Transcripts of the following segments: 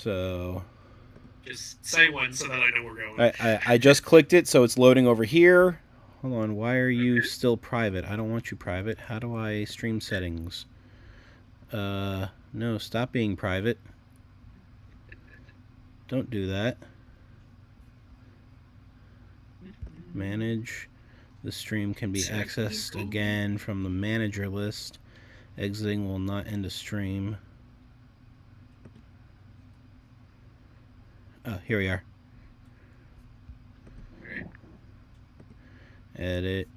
So... Just say when so that I know we're going. I just clicked it, so it's loading over here. Hold on, why are you still private? I don't want you private. How do I stream settings? No, stop being private. Don't do that. Manage. The stream can be accessed again from the manager list. Exiting will not end a stream. Oh, here we are. Edit.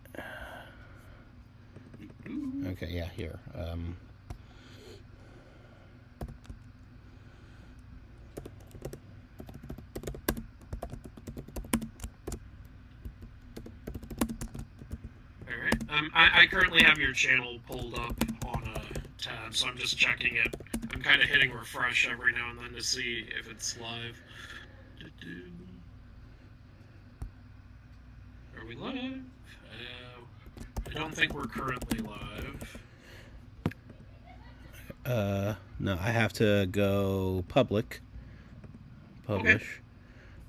Okay, yeah, here. I currently have your channel pulled up on a tab, so I'm just checking it. I'm kind of hitting refresh every now and then to see if it's live. Are we live? I don't think we're currently live. No, I have to go public. Publish.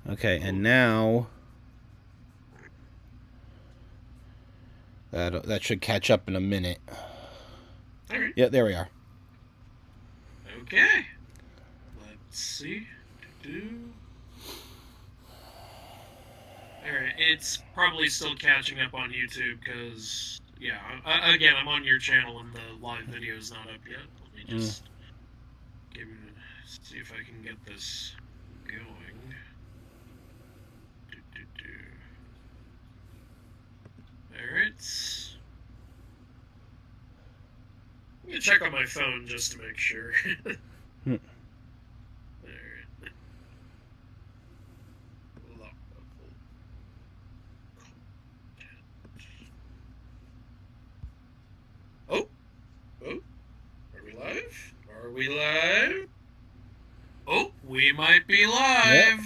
Okay, and now... That should catch up in a minute. All right. Yeah, there we are. Okay. Let's see. Alright, it's probably still catching up on YouTube because, yeah, again, I'm on your channel and the live video's not up yet. Let me just see if I can get this going. Alright. I'm gonna check on my phone just to make sure. Alright. Oh! Are we live? Are we live? Oh, we might be live! Yep.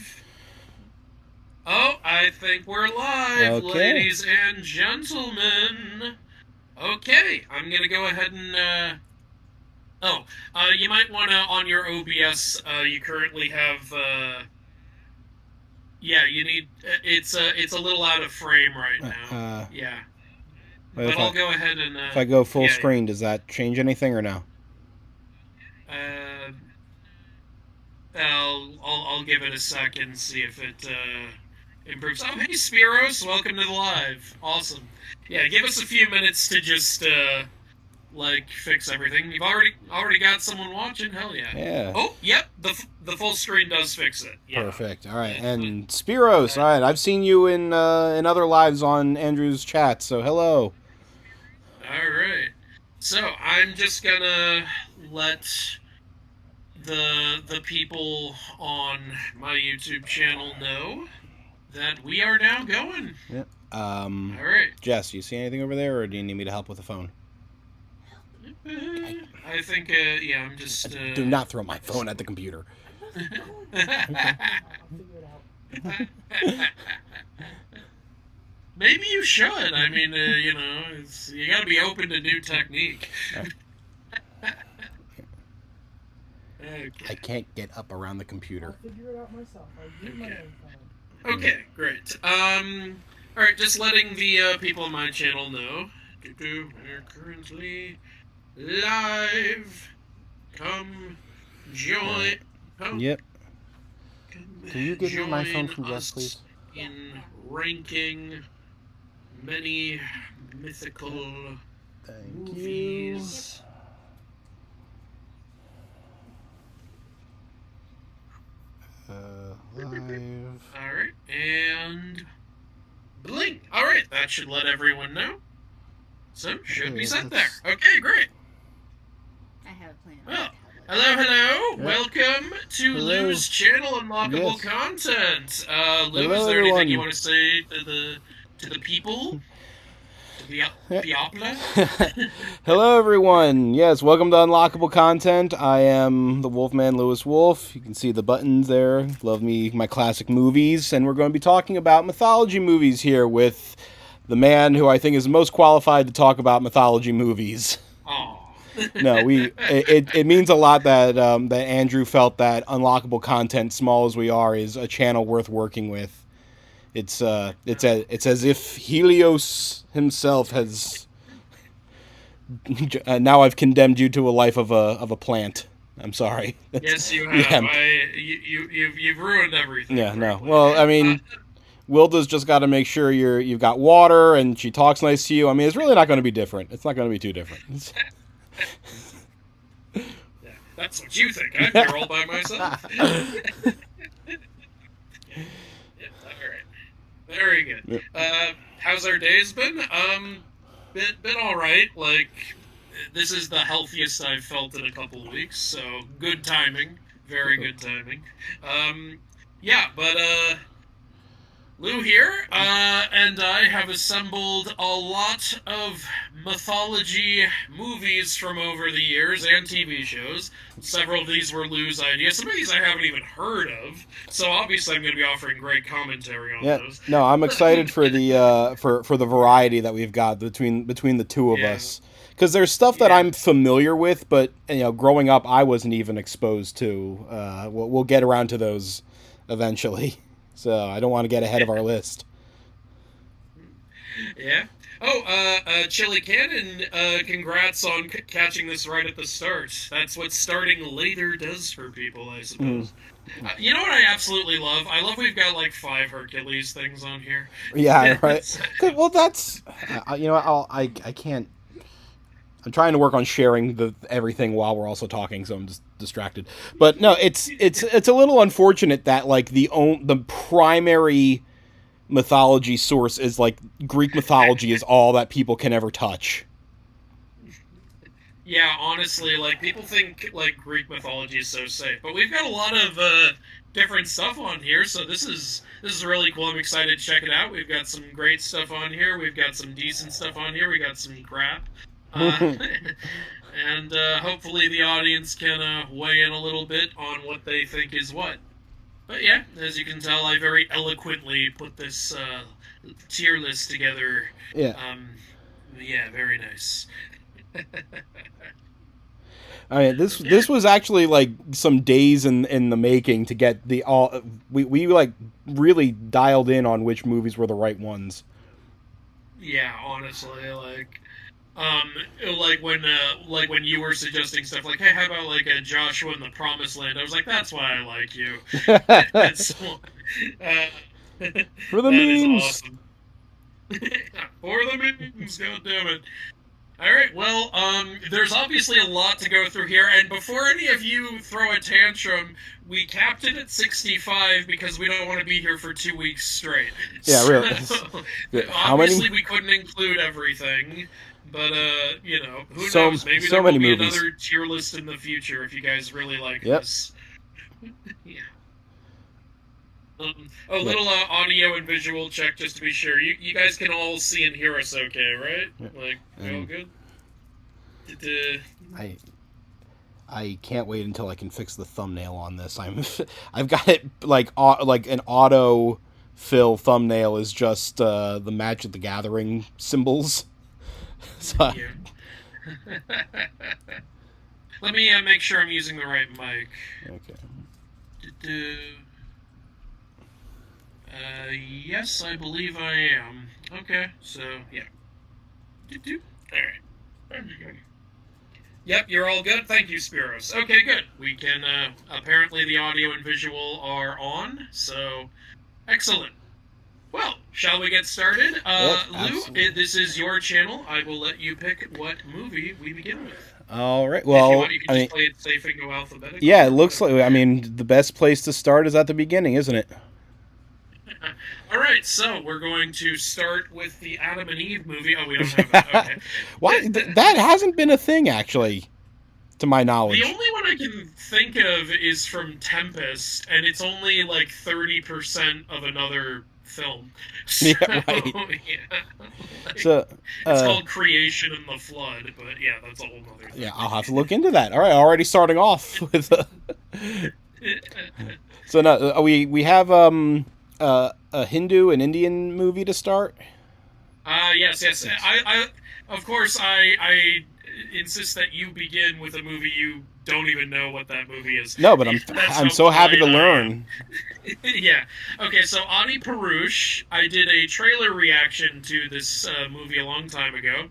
Oh, I think we're live, ladies and gentlemen. Okay, I'm gonna go ahead and, you might wanna, on your OBS, you currently have, yeah, you need, it's a little out of frame right now. Yeah. But I'll go ahead and, if I go full screen, does that change anything or no? I'll give it a second, see if it, improves. Oh, hey, Spiros, welcome to the live. Awesome. Yeah, give us a few minutes to just, fix everything. You've already got someone watching? Hell yeah. Yeah. Oh, yep, the full screen does fix it. Yeah. Perfect. All right, and Spiros, all right, I've seen you in other lives on Andrew's chat, so hello. All right. So, I'm just gonna let the people on my YouTube channel know that we are now going. Yep. All right. Jess, do you see anything over there, or do you need me to help with the phone? I think, yeah, I'm just... Do not throw my phone at the computer. Maybe you should. I mean, you know, you gotta be open to new technique. Okay. I can't get up around the computer. I'll figure it out myself. Okay, great. Alright, just letting the people on my channel know. We're currently live. Come join. Yep. Can you give me my phone from Jess, please? In ranking many mythical movies. Live. Alright, and blink. Alright, that should let everyone know. So, should be set there. Okay, great. I have a plan. Well, hello. Yep. Welcome to Lou's channel, Unlockable Content. Lou, Hello, is there everyone. anything you want to say to the people? Hello, everyone. Yes, welcome to Unlockable Content. I am the Wolfman Lewis Wolf. You can see the buttons there. Love me, my classic movies. And we're going to be talking about mythology movies here with the man who I think is most qualified to talk about mythology movies. Oh. No, it means a lot that that Andrew felt that unlockable content, small as we are, is a channel worth working with. It's as if Helios himself has. Now I've condemned you to a life of a plant. I'm sorry. Yes, you have. Yeah. You've ruined everything. Yeah, no. Well, I mean, Wilda's just got to make sure you've got water and she talks nice to you. I mean, it's really not going to be different. It's not going to be too different. Yeah, that's what you think. I'm here all by myself. Yeah, all right. Very good. Yep. How's our days been? Been all right. Like, this is the healthiest I've felt in a couple of weeks, so good timing. Very good timing. Yeah, but Lou here, and I have assembled a lot of mythology movies from over the years and TV shows. Several of these were Lou's ideas. Some of these I haven't even heard of, so obviously I'm going to be offering great commentary on those. No, I'm excited for the for the variety that we've got between the two of us. Because there's stuff that I'm familiar with, but growing up I wasn't even exposed to. We'll get around to those eventually. So I don't want to get ahead of our list. Yeah. Oh, Chili Cannon, congrats on catching this right at the start. That's what starting later does for people, I suppose. You know what I absolutely love? I love we've got like 5 Hercules things on here. Yeah, right. Well, that's... I can't... I'm trying to work on sharing everything while we're also talking, so I'm just distracted. But no, it's a little unfortunate that like the primary mythology source is like Greek mythology is all that people can ever touch. Yeah, honestly, like people think like Greek mythology is so safe, but we've got a lot of different stuff on here, so this is really cool. I'm excited to check it out. We've got some great stuff on here. We've got some decent stuff on here. We got some crap. And hopefully the audience can weigh in a little bit on what they think is what. But yeah, as you can tell, I very eloquently put this tier list together. Yeah. Yeah, very nice. I mean, this was actually like some days in the making to get we like really dialed in on which movies were the right ones. Yeah, honestly, like when you were suggesting stuff like, hey, how about like a Joshua in the Promised Land? I was like, that's why I like you. For the memes. Awesome. For the memes, goddammit. Alright, well, there's obviously a lot to go through here, and before any of you throw a tantrum, we capped it at 65 because we don't want to be here for 2 weeks straight. Yeah, really. Obviously, we couldn't include everything, but, who knows? Maybe there will be another tier list in the future if you guys really like this. Yeah. Little audio and visual check just to be sure. You guys can all see and hear us okay, right? Like, we all good? I can't wait until I can fix the thumbnail on this. I've got it like an auto fill thumbnail is just the Magic the Gathering symbols. So, let me make sure I'm using the right mic. Okay. Yes, I believe I am. Okay, so, yeah. Alright. Yep, you're all good? Thank you, Spiros. Okay, good. We can, apparently the audio and visual are on, so, excellent. Well, shall we get started? Lou, this is your channel. I will let you pick what movie we begin with. All right. Well, if you want, you can just play it safe and go alphabetically. Yeah, it looks like. I mean, the best place to start is at the beginning, isn't it? All right, so we're going to start with the Adam and Eve movie. Oh, we don't have that. Okay. Why? That hasn't been a thing, actually, to my knowledge. The only one I can think of is from Tempest, and it's only like 30% of another film. So, yeah, right. Yeah. It's called Creation and the Flood, but yeah, that's a whole other thing. Yeah, I'll have to look into that. All right, already starting off with. So no, we have a Hindu and Indian movie to start. Yes. I of course I insist that you begin with a movie you don't even know what that movie is. No, but I'm so happy to learn. Yeah. Okay, so Ani Purush, I did a trailer reaction to this movie a long time ago,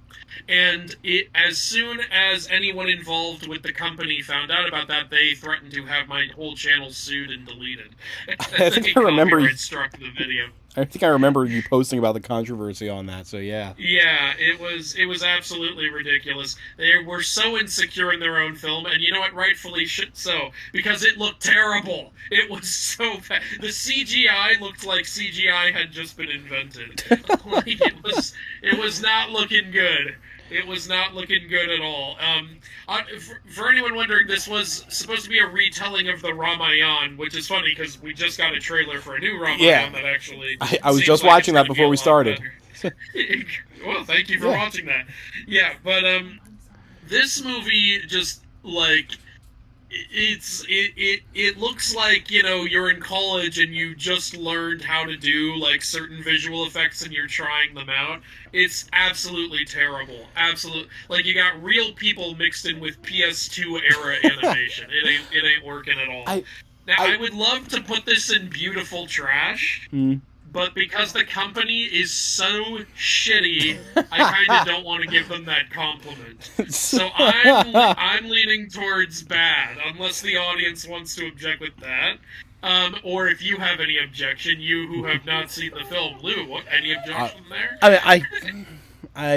and as soon as anyone involved with the company found out about that, they threatened to have my whole channel sued and deleted. I think I remember copyright struck the video. I think I remember you posting about the controversy on that, so yeah. Yeah, it was absolutely ridiculous. They were so insecure in their own film, and you know what? Rightfully so, because it looked terrible. It was so bad. The CGI looked like CGI had just been invented. Like, it was not looking good. It was not looking good at all. For anyone wondering, this was supposed to be a retelling of the Ramayana, which is funny because we just got a trailer for a new Ramayana that actually. I was just watching that before we started. Well, thank you for watching that. Yeah, but this movie just like. It looks like, you know, you're in college and you just learned how to do like certain visual effects and you're trying them out. It's absolutely terrible. Like you got real people mixed in with PS2 era animation. It ain't working at all. I would love to put this in beautiful trash. But because the company is so shitty, I kind of don't want to give them that compliment. So I'm leaning towards bad, unless the audience wants to object with that. Or if you have any objection, you who have not seen the film, Lou, any objection there? I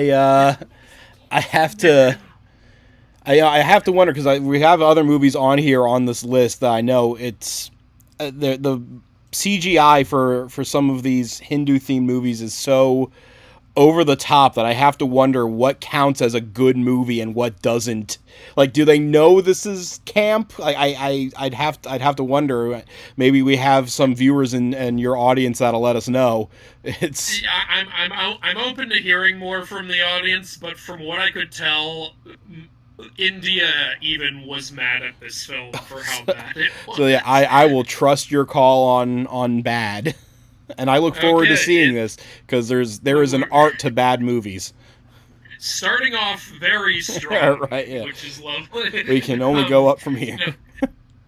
have to. I have to wonder because we have other movies on here on this list that I know it's the CGI for some of these Hindu-themed movies is so over the top that I have to wonder what counts as a good movie and what doesn't. Like, do they know this is camp? I'd have to wonder. Maybe we have some viewers in your audience that'll let us know. It's. I'm open to hearing more from the audience, but from what I could tell, India even was mad at this film for how bad it was. So yeah, I will trust your call on bad, and I look forward to seeing this because there is an art to bad movies. Starting off very strong, right, yeah. Which is lovely. We can only go up from here.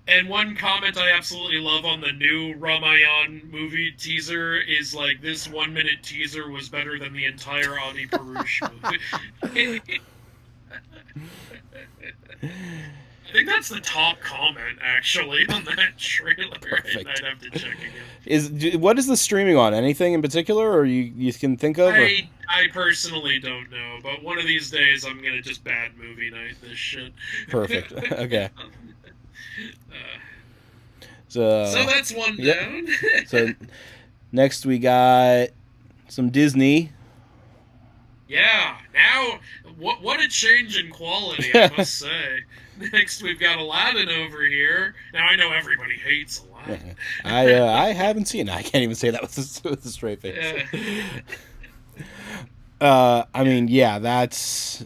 And one comment I absolutely love on the new Ramayana movie teaser is like, this 1 minute teaser was better than the entire Adi Purush movie. I think that's the top comment, actually, on that trailer. Perfect. I'd have to check again. What is the streaming on? Anything in particular, or you can think of? I personally don't know, but one of these days I'm gonna just bad movie night this shit. Perfect. Okay. So that's one down. So next we got some Disney. Yeah. Now, what a change in quality, I must say. Next, we've got Aladdin over here. Now, I know everybody hates Aladdin. I haven't seen it. I can't even say that with a straight face. I mean, yeah, that's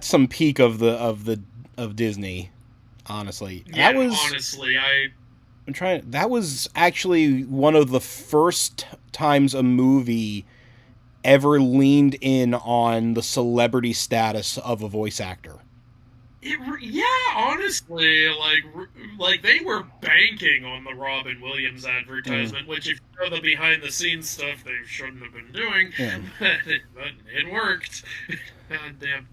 some peak of Disney, honestly. Yeah, honestly, that was actually one of the first times a movie ever leaned in on the celebrity status of a voice actor. Honestly, like they were banking on the Robin Williams advertisement, which if you know the behind-the-scenes stuff, they shouldn't have been doing, but it worked. God damn.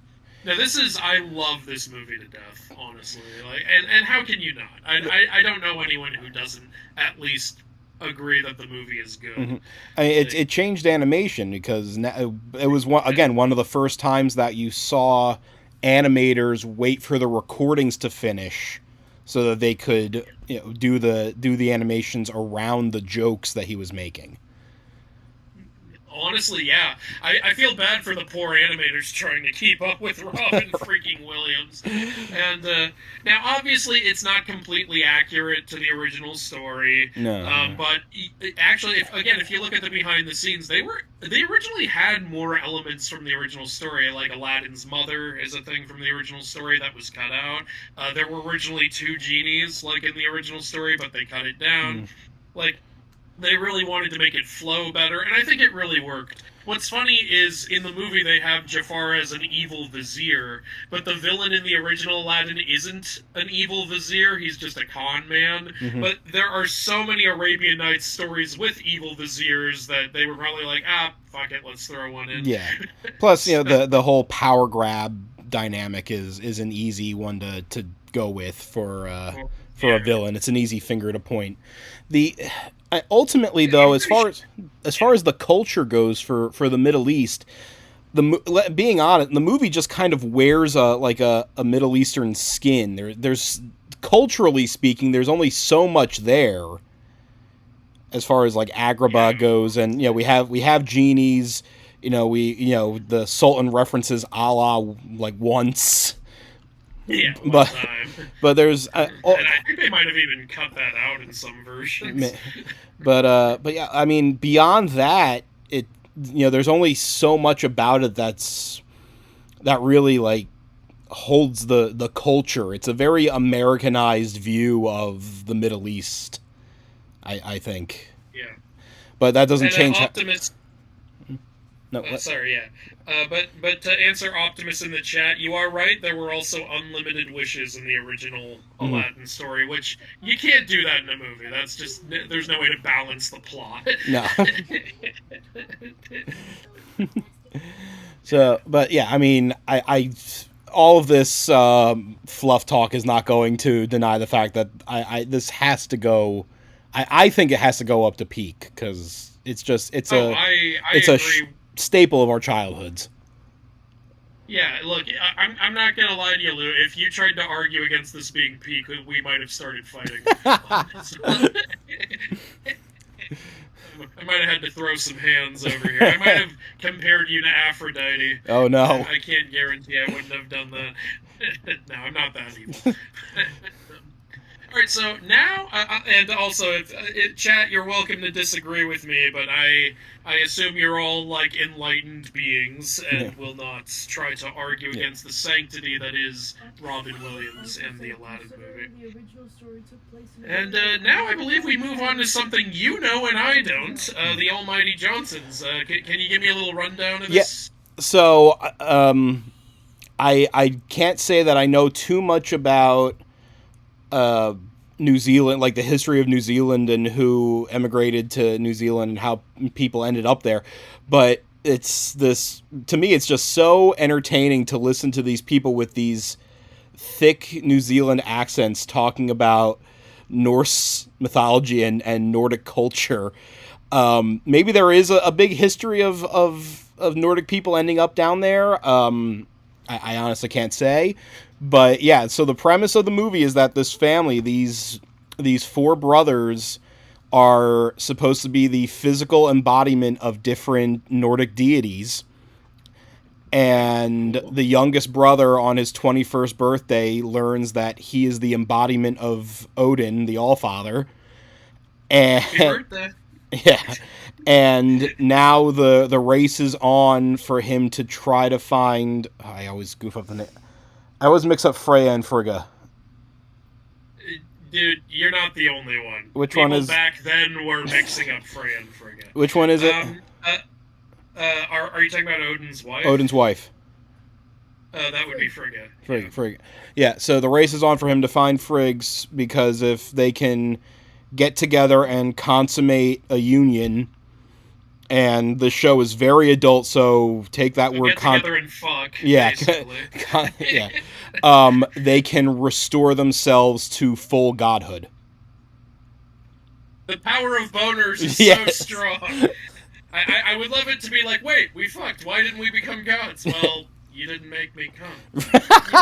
Now I love this movie to death, honestly. Like, and how can you not? I don't know anyone who doesn't at least agree that the movie is good. Mm-hmm. I mean, it changed animation because it was one of the first times that you saw animators wait for the recordings to finish so that they could do the animations around the jokes that he was making. Honestly, yeah. I feel bad for the poor animators trying to keep up with Robin freaking Williams. And now, obviously, it's not completely accurate to the original story. No. But actually, if you look at the behind the scenes, they originally had more elements from the original story. Like Aladdin's mother is a thing from the original story that was cut out. There were originally 2 genies, like in the original story, but they cut it down. Like, they really wanted to make it flow better, and I think it really worked. What's funny is, in the movie, they have Jafar as an evil vizier, but the villain in the original Aladdin isn't an evil vizier, he's just a con man. Mhm. But there are so many Arabian Nights stories with evil viziers that they were probably like, fuck it, let's throw one in. Yeah. Plus, the whole power grab dynamic is an easy one to go with for a villain. It's an easy finger to point. Ultimately, though, as far as the culture goes for the Middle East, being honest, the movie just kind of wears a Middle Eastern skin. There's culturally speaking, there's only so much there as far as like Agrabah goes, and we have genies. The Sultan references Allah like once. Yeah, but there's and I think they might have even cut that out in some versions. But yeah, I mean, beyond that, there's only so much about it that really like holds the culture. It's a very Americanized view of the Middle East, I think. Yeah. But that doesn't change. Optimus. No. Sorry, yeah. But to answer Optimus in the chat, you are right. There were also unlimited wishes in the original Aladdin story, which you can't do that in a movie. That's just, there's no way to balance the plot. No. So, but yeah, I mean, I all of this fluff talk is not going to deny the fact that this has to go. I think it has to go up to peak because it's a staple of our childhoods. Yeah, look, I'm not gonna lie to you, Lou. If you tried to argue against this being peak, we might have started fighting. I might have had to throw some hands over here. I might have compared you to Aphrodite. Oh no! I can't guarantee I wouldn't have done that. No, I'm not that evil. Alright, so now, and also, chat, you're welcome to disagree with me, but I assume you're all, like, enlightened beings, and will not try to argue against the sanctity that is Robin Williams and the Aladdin movie. And now I believe we move on to something you know and I don't, the Almighty Johnsons. Can you give me a little rundown of this? Yeah, so, I can't say that I know too much about New Zealand, like the history of New Zealand and who emigrated to New Zealand and how people ended up there. But to me, it's just so entertaining to listen to these people with these thick New Zealand accents talking about Norse mythology and Nordic culture. Maybe there is a big history of Nordic people ending up down there. I honestly can't say. But yeah, so the premise of the movie is that this family, these four brothers, are supposed to be the physical embodiment of different Nordic deities. And the youngest brother on his 21st birthday learns that he is the embodiment of Odin, the Allfather. And Happy birthday. Yeah. And now the race is on for him to try to find... I always goof up the name. I always mix up Freya and Frigga. Dude, you're not the only one. Which one is... back then were mixing up Freya and Frigga. Which one is it? Are you talking about Odin's wife? Odin's wife. That would be Frigga. Frigga. Yeah, so the race is on for him to find Friggs, because if they can get together and consummate a union... And the show is very adult, so take that word. Get together and fuck. Yeah, yeah. They can restore themselves to full godhood. The power of boners is so strong. I would love it to be like, wait, we fucked. Why didn't we become gods? Well, you didn't make me come. You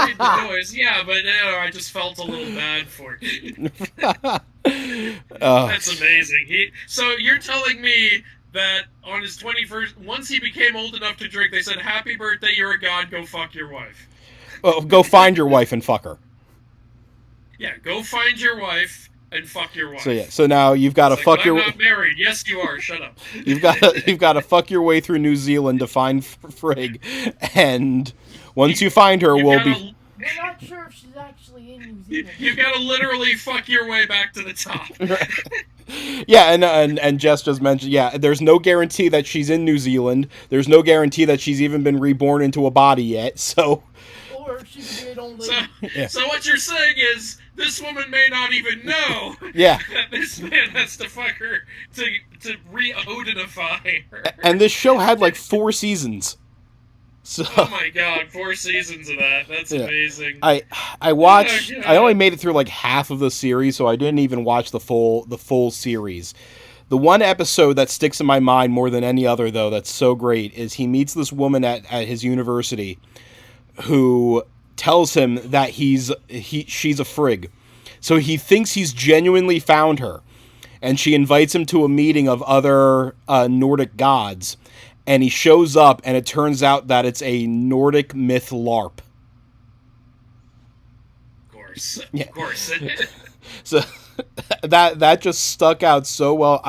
made the noise, yeah, but I just felt a little bad for it. That's amazing. So you're telling me that on his 21st, once he became old enough to drink, they said, happy birthday, you're a god, go fuck your wife. Well, go find your wife and fuck her. Yeah, go find your wife and fuck your wife. So now you've got to fuck your... I'm not married. Yes, you are. Shut up. You've got to fuck your way through New Zealand to find Frigg, and once you find her, we'll be... We're not sure if she's actually in New Zealand. You gotta literally fuck your way back to the top. Yeah, and Jess just mentioned, yeah, there's no guarantee that she's in New Zealand. There's no guarantee that she's even been reborn into a body yet, so... Or she did only... So what you're saying is, this woman may not even know Yeah. that this man has to fuck her to re-Odinify her. And this show had like 4 seasons. So Oh my god, 4 seasons of that. That's amazing. I watched. Oh, I only made it through like half of the series, so I didn't even watch the full series. The one episode that sticks in my mind more than any other, though, that's so great, is he meets this woman at his university who tells him that she's a frig. So he thinks he's genuinely found her, and she invites him to a meeting of other Nordic gods. And he shows up, and it turns out that it's a Nordic myth LARP. Of course. Yeah. Of course. So that just stuck out so well.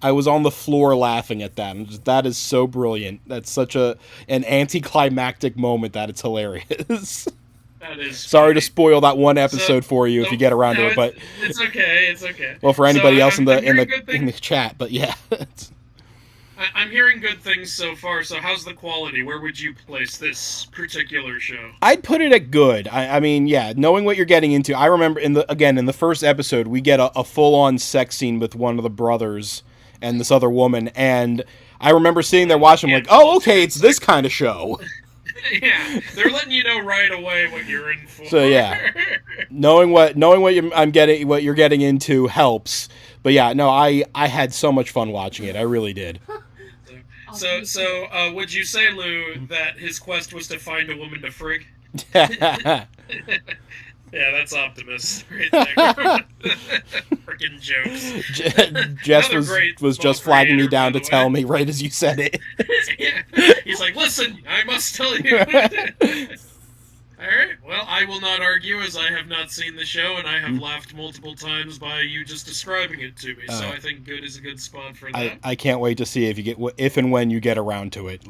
I was on the floor laughing at that. And that is so brilliant. That's such an anticlimactic moment that it's hilarious. That is Sorry to funny. spoil that one episode for you if you get around to it, but it's okay. It's okay. well, for anybody So else in I'm hearing the chat, but yeah. I'm hearing good things so far, so how's the quality? Where would you place this particular show? I'd put it at good. I mean, yeah, knowing what you're getting into. I remember in the first episode, we get a full-on sex scene with one of the brothers and this other woman, and I remember sitting there watching, like, oh, okay, it's this kind of show. Yeah, they're letting you know right away what you're in for. So yeah, knowing what you're getting into helps. But yeah, no, I had so much fun watching it. I really did. So, would you say, Lou, that his quest was to find a woman to frig? Yeah, that's Optimus right there. Freaking jokes. Jess Another great was just small flagging me creator, down by to the tell way. me right as you said it. Yeah. He's like, listen, I must tell you. Alright, well, I will not argue as I have not seen the show and I have laughed multiple times by you just describing it to me, so I think good is a good spot for that. I can't wait to see if and when you get around to it.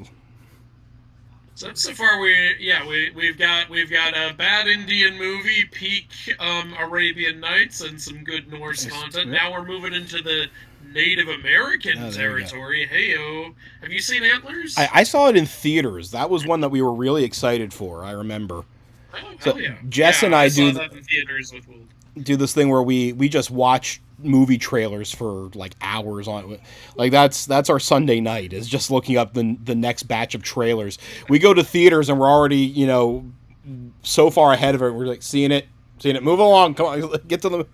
So far we've got a bad Indian movie, peak Arabian Nights, and some good Norse content. Now we're moving into the Native American territory. Heyo, have you seen Antlers? I saw it in theaters. That was one that we were really excited for. I remember. Oh, So hell yeah. Jess Yeah, and I saw that in theaters with Will. do this thing where we just watch movie trailers for like hours on it. Like that's our Sunday night, is just looking up the next batch of trailers. We go to theaters and we're already, so far ahead of it. We're like seeing it, move along, come on, get to the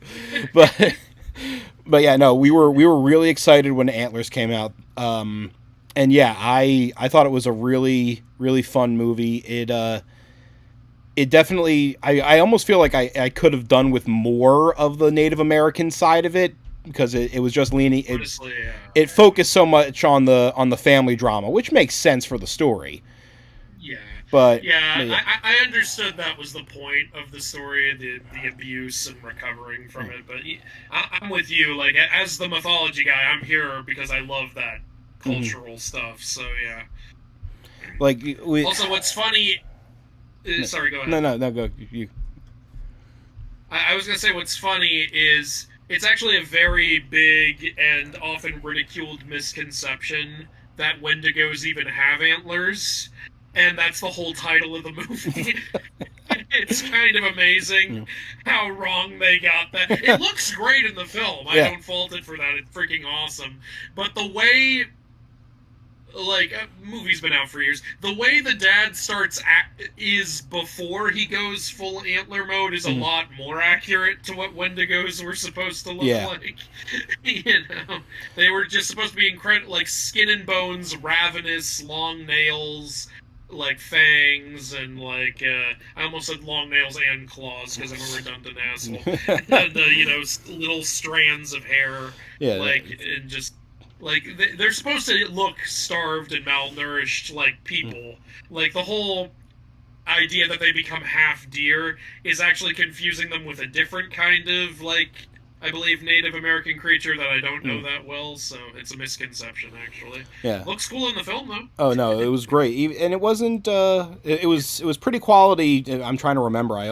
but yeah, no, we were really excited when Antlers came out. And yeah, I thought it was a really, really fun movie. It definitely, I almost feel like I could have done with more of the Native American side of it, because it was just leaning. Honestly, yeah. It focused so much on the family drama, which makes sense for the story. Yeah. But yeah, I understood that was the point of the story, the abuse and recovering from it. But I'm with you. Like, as the mythology guy, I'm here because I love that cultural stuff. So yeah. Like Also, what's funny. Sorry, go ahead. No, go you. I was gonna say what's funny is it's actually a very big and often ridiculed misconception that Wendigos even have antlers, and that's the whole title of the movie. It's kind of amazing how wrong they got that. It looks great in the film. I don't fault it for that. It's freaking awesome. But the way... movie's been out for years. The way the dad is before he goes full antler mode is a lot more accurate to what Wendigos were supposed to look like. They were just supposed to be incredible, like skin and bones, ravenous, long nails, like fangs, and I almost said long nails and claws because I'm a redundant asshole. And little strands of hair, and just. They're supposed to look starved and malnourished like people. Like, the whole idea that they become half deer is actually confusing them with a different kind of, I believe, Native American creature that I don't know that well, so it's a misconception, actually. Yeah. Looks cool in the film, though. Oh, no, it was great. And it wasn't, it was pretty quality. I'm trying to remember. I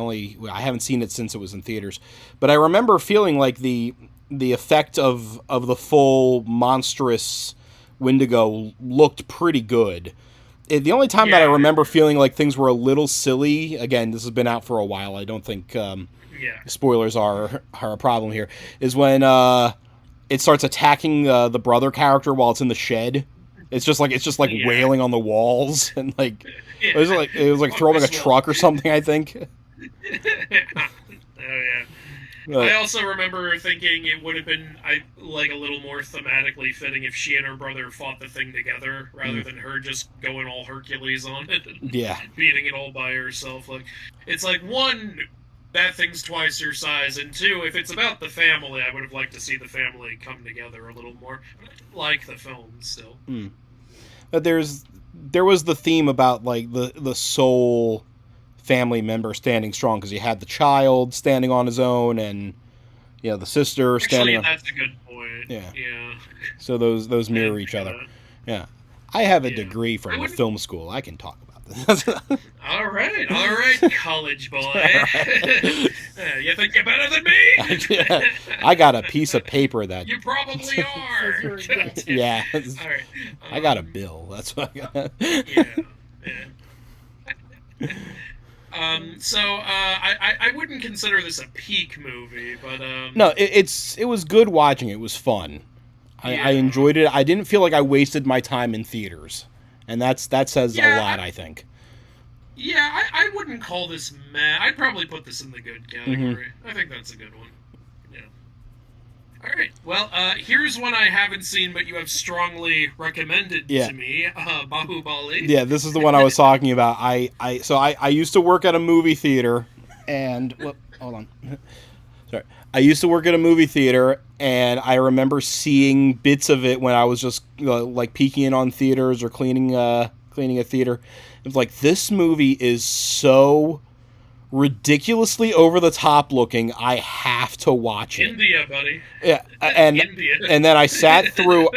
haven't seen it since it was in theaters. But I remember feeling like the the effect of the full monstrous Wendigo looked pretty good. The only time that I remember feeling like things were a little silly, again, this has been out for a while, I don't think spoilers are a problem here, is when it starts attacking the brother character while it's in the shed. It's just like wailing on the walls, and like it was like throwing a truck or something, I think. I also remember thinking it would have been like a little more thematically fitting if she and her brother fought the thing together rather than her just going all Hercules on it and beating it all by herself. Like, it's like, one, that thing's twice your size, and two, if it's about the family, I would have liked to see the family come together a little more. But I like the film still. But there was the theme about like the sole family member standing strong, because you had the child standing on his own, and the sister standing. Actually, that's a good point. Yeah. So those mirror each other. Yeah, I have a degree from a film school. I can talk about this. All right, college boy. You think you're better than me? I got a piece of paper that you probably are. Yeah. All right. I got a bill. That's what I got. So I wouldn't consider this a peak movie, but no, it was good watching. It was fun. I enjoyed it. I didn't feel like I wasted my time in theaters, and that says a lot, I think. Yeah, I wouldn't call this meh. I'd probably put this in the good category. I think that's a good one. Yeah. All right. Well, here's one I haven't seen, but you have strongly recommended to me. Bahubali. Yeah, this is the one I was talking about. I used to work at a movie theater, and hold on. Sorry. I used to work at a movie theater, and I remember seeing bits of it when I was just like peeking in on theaters or cleaning a theater. It was like, this movie is so ridiculously over the top looking. I have to watch it. India, buddy. Yeah, and India. And then I sat through.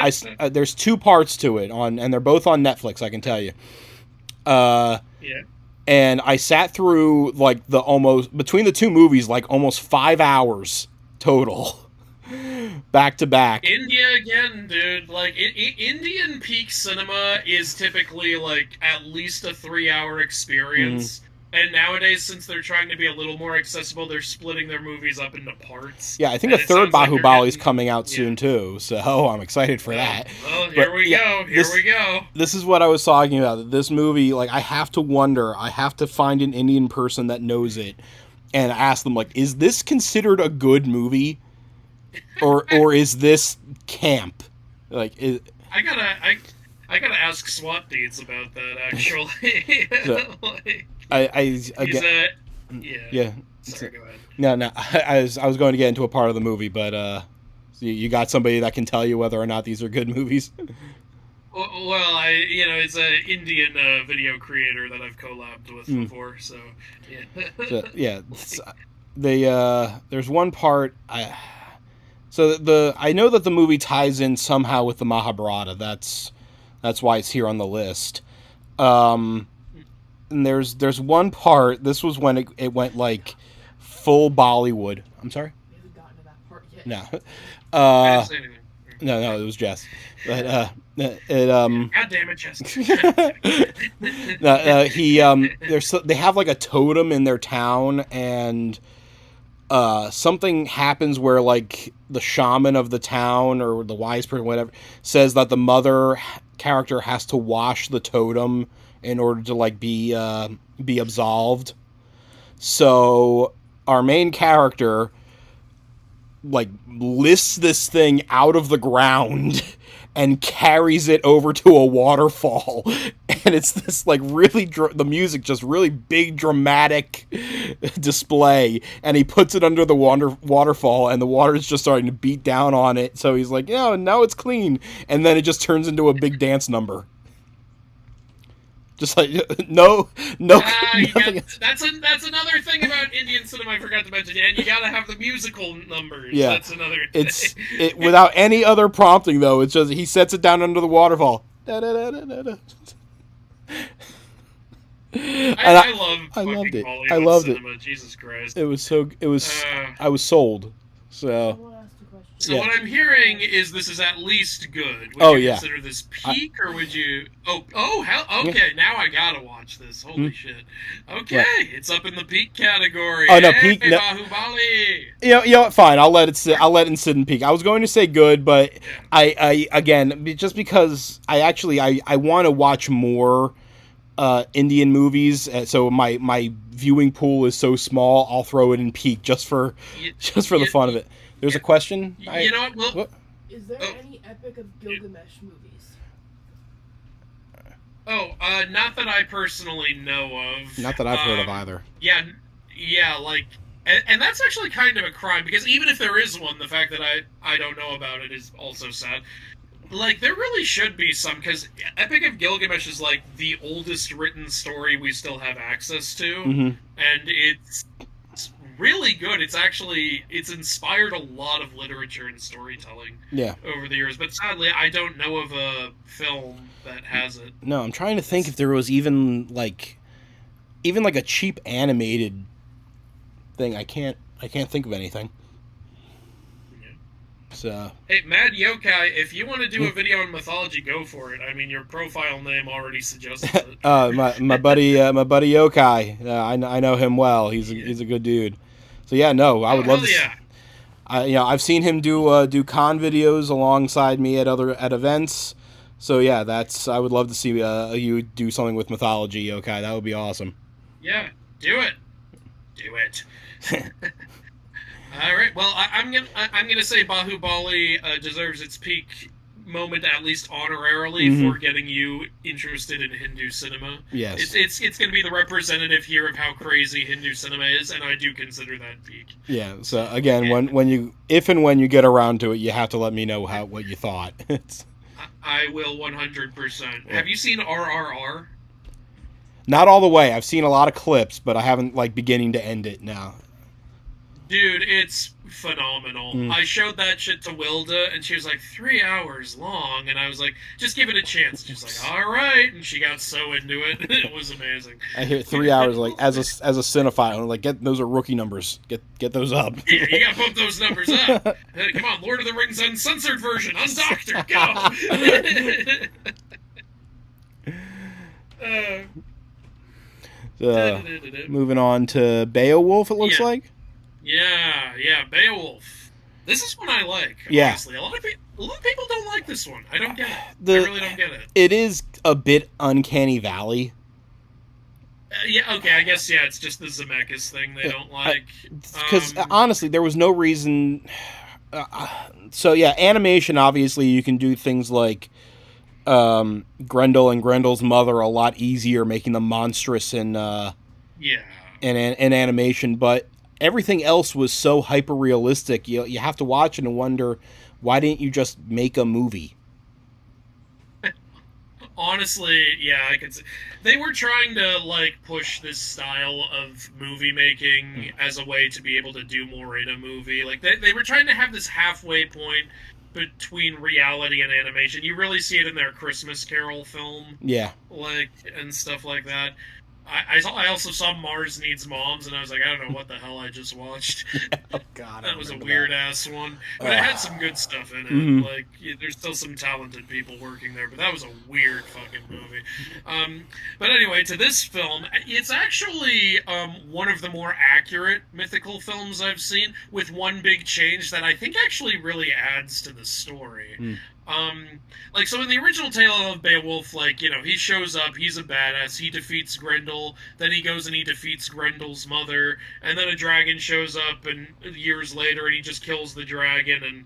There's two parts to it and they're both on Netflix. I can tell you. And I sat through like between the two movies, like almost 5 hours total, back to back. India again, dude. Like Indian peak cinema is typically like at least a 3-hour experience. And nowadays, since they're trying to be a little more accessible, they're splitting their movies up into parts. Yeah, I think a third Bahubali is coming out soon too, so I'm excited for that. Well, here we go. This is what I was talking about. This movie, like, I have to find an Indian person that knows it and ask them, like, is this considered a good movie, or is this camp? Like, I gotta ask SWAT deeds about that, actually. Sorry, go ahead. No. I was going to get into a part of the movie, but you got somebody that can tell you whether or not these are good movies. Well, it's an Indian video creator that I've collabed with before, so yeah. There's one part. I know that the movie ties in somehow with the Mahabharata. That's why it's here on the list. And there's one part. This was when it went like full Bollywood. I'm sorry. We haven't gotten to that part yet. No. I didn't say anything. No, it was Jess. But God damn it, Jess. they have like a totem in their town, and something happens where like the shaman of the town or the wise person, whatever, says that the mother character has to wash the totem in order to like be absolved. So our main character like lifts this thing out of the ground and carries it over to a waterfall, and it's this like really the music just really big dramatic display, and he puts it under the waterfall, and the water is just starting to beat down on it, so he's like, now it's clean, and then it just turns into a big dance number. Just like no. That's another thing about Indian cinema I forgot to mention. And you gotta have the musical numbers. Yeah, that's another thing. Without any other prompting though. It's just he sets it down under the waterfall. I loved it. Bollywood I loved cinema. it. Jesus Christ. It was I was sold. So. I want to ask a question. So Yeah. what I'm hearing is this is at least good. Would Oh, you yeah. consider this peak, or would you? Hell, okay. Now I gotta watch this. Holy shit. Okay, it's up in the peak category. Oh, no, Hey, peak- no- Bahubali. You know, fine. I'll let it sit. I'll let it sit in peak. I was going to say good, but I again, just because I want to watch more Indian movies, so my viewing pool is so small. I'll throw it in peak just for the fun of it. There's a question. You know what? What? Is there any Epic of Gilgamesh movies? Not that I personally know of. Not that I've heard of either. Yeah, like, and that's actually kind of a crime, because even if there is one, the fact that I don't know about it is also sad. Like, there really should be some, because Epic of Gilgamesh is, like, the oldest written story we still have access to, Mm-hmm. and it's really good. It's inspired a lot of literature and storytelling over the years, but sadly, I don't know of a film that has it. No, I'm trying to think if there was even like a cheap animated thing. I can't think of anything. So, hey, Mad Yokai, if you want to do a video on mythology, go for it. I mean, your profile name already suggests it. my buddy Yokai, I know him well. He's a good dude. So yeah, no, I would love to. Yeah. I've seen him do con videos alongside me at events. So yeah, I would love to see you do something with mythology, Yokai. That would be awesome. Yeah, do it. All right. Well, I'm gonna say Bahubali deserves its peak moment, at least honorarily, for getting you interested in Hindu cinema. Yes. It's gonna be the representative here of how crazy Hindu cinema is, and I do consider that peak. Yeah. So again, when you get around to it, you have to let me know what you thought. I will 100%. Have you seen RRR? Not all the way. I've seen a lot of clips, but I haven't beginning to end it now. Dude, it's phenomenal. I showed that shit to Wilda, and she was like, 3 hours long, and I was like, just give it a chance. She's like, all right, and she got so into it. It was amazing. I hear 3 hours, as a cinephile, I'm those are rookie numbers. Get those up. Yeah, you gotta pump those numbers up. Hey, come on, Lord of the Rings uncensored version, undoctored, go! Moving on to Beowulf, it looks like. Yeah, Beowulf. This is one I like, honestly. A lot of people don't like this one. I don't get it. I really don't get it. It is a bit Uncanny Valley. Okay, I guess, it's just the Zemeckis thing they don't like. Because, honestly, there was no reason... animation, obviously, you can do things like Grendel and Grendel's mother a lot easier, making them monstrous in animation, but everything else was so hyper realistic. You have to watch it and wonder, why didn't you just make a movie? Honestly, I could say they were trying to push this style of movie making as a way to be able to do more in a movie. Like they were trying to have this halfway point between reality and animation. You really see it in their Christmas Carol film, and stuff like that. I also saw Mars Needs Moms, and I was like, I don't know what the hell I just watched. Oh, God. That was a weird-ass one. But it had some good stuff in it. There's still some talented people working there, but that was a weird fucking movie. But anyway, to this film, it's actually one of the more accurate mythical films I've seen, with one big change that I think actually really adds to the story. So in the original tale of Beowulf, he shows up, he's a badass, he defeats Grendel, then he goes and he defeats Grendel's mother, and then a dragon shows up, and years later, and he just kills the dragon, and,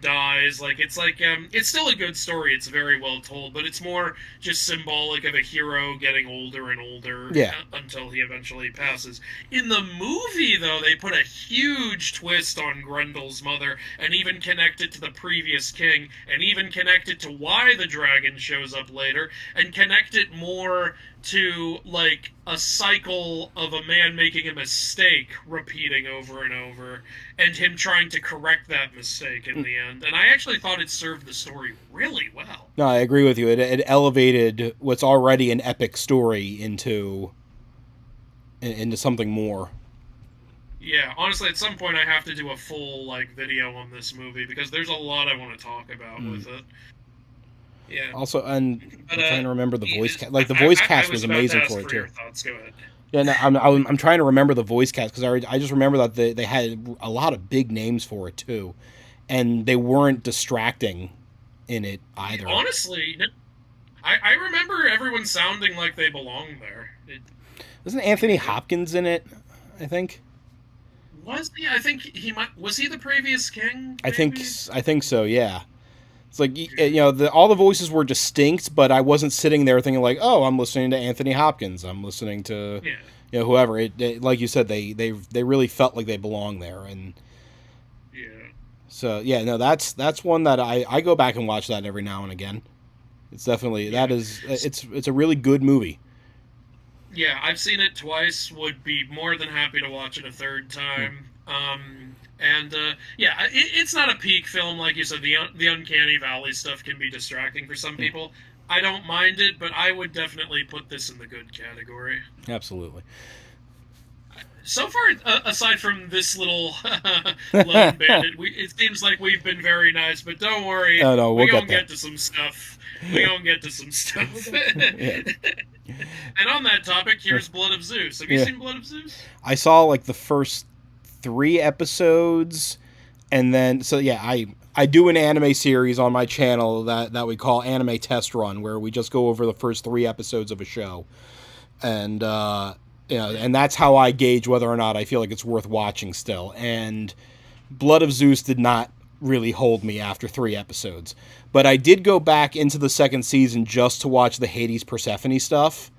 dies. It's still a good story, it's very well told, but it's more just symbolic of a hero getting older and older until he eventually passes. In the movie, though, they put a huge twist on Grendel's mother, and even connect it to the previous king, and even connect it to why the dragon shows up later, and connect it more to, a cycle of a man making a mistake repeating over and over, and him trying to correct that mistake in the end. And I actually thought it served the story really well. No, I agree with you. It elevated what's already an epic story into something more. yeah, honestly, at some point I have to do a full, like, video on this movie, because there's a lot I want to talk about with it. Yeah. Also, and But, I'm trying to remember the voice cast. Like, the I- voice I cast was was about to amazing ask for it, too. your thoughts. Go ahead. Yeah, no, I'm trying to remember the voice cast, because I just remember that they had a lot of big names for it, too. And they weren't distracting in it either. Honestly, I remember everyone sounding like they belonged there. Wasn't Anthony Hopkins in it, I think? Was he? I think he might. Was he the previous king? I maybe? think so, yeah. It's like, you know, all the voices were distinct, but I wasn't sitting there thinking like, oh, I'm listening to Anthony Hopkins. I'm listening to, you know, whoever. It, like you said, they really felt like they belonged there. And yeah. So, yeah, no, that's one that I go back and watch that every now and again. It's definitely, it's a really good movie. Yeah, I've seen it twice. Would be more than happy to watch it a third time. It's not a peak film, like you said. The Uncanny Valley stuff can be distracting for some people. I don't mind it, but I would definitely put this in the good category. Absolutely. So far, aside from this little lone bandit, it seems like we've been very nice. But don't worry, we're gonna get to some stuff. We're gonna get to some stuff. And on that topic, here's Blood of Zeus. Have you seen Blood of Zeus? I saw like the first 3 episodes, and then I do an anime series on my channel that we call Anime Test Run, where we just go over the first 3 episodes of a show, and and that's how I gauge whether or not I feel like it's worth watching still. And Blood of Zeus did not really hold me after 3 episodes, but I did go back into the second season just to watch the Hades Persephone stuff.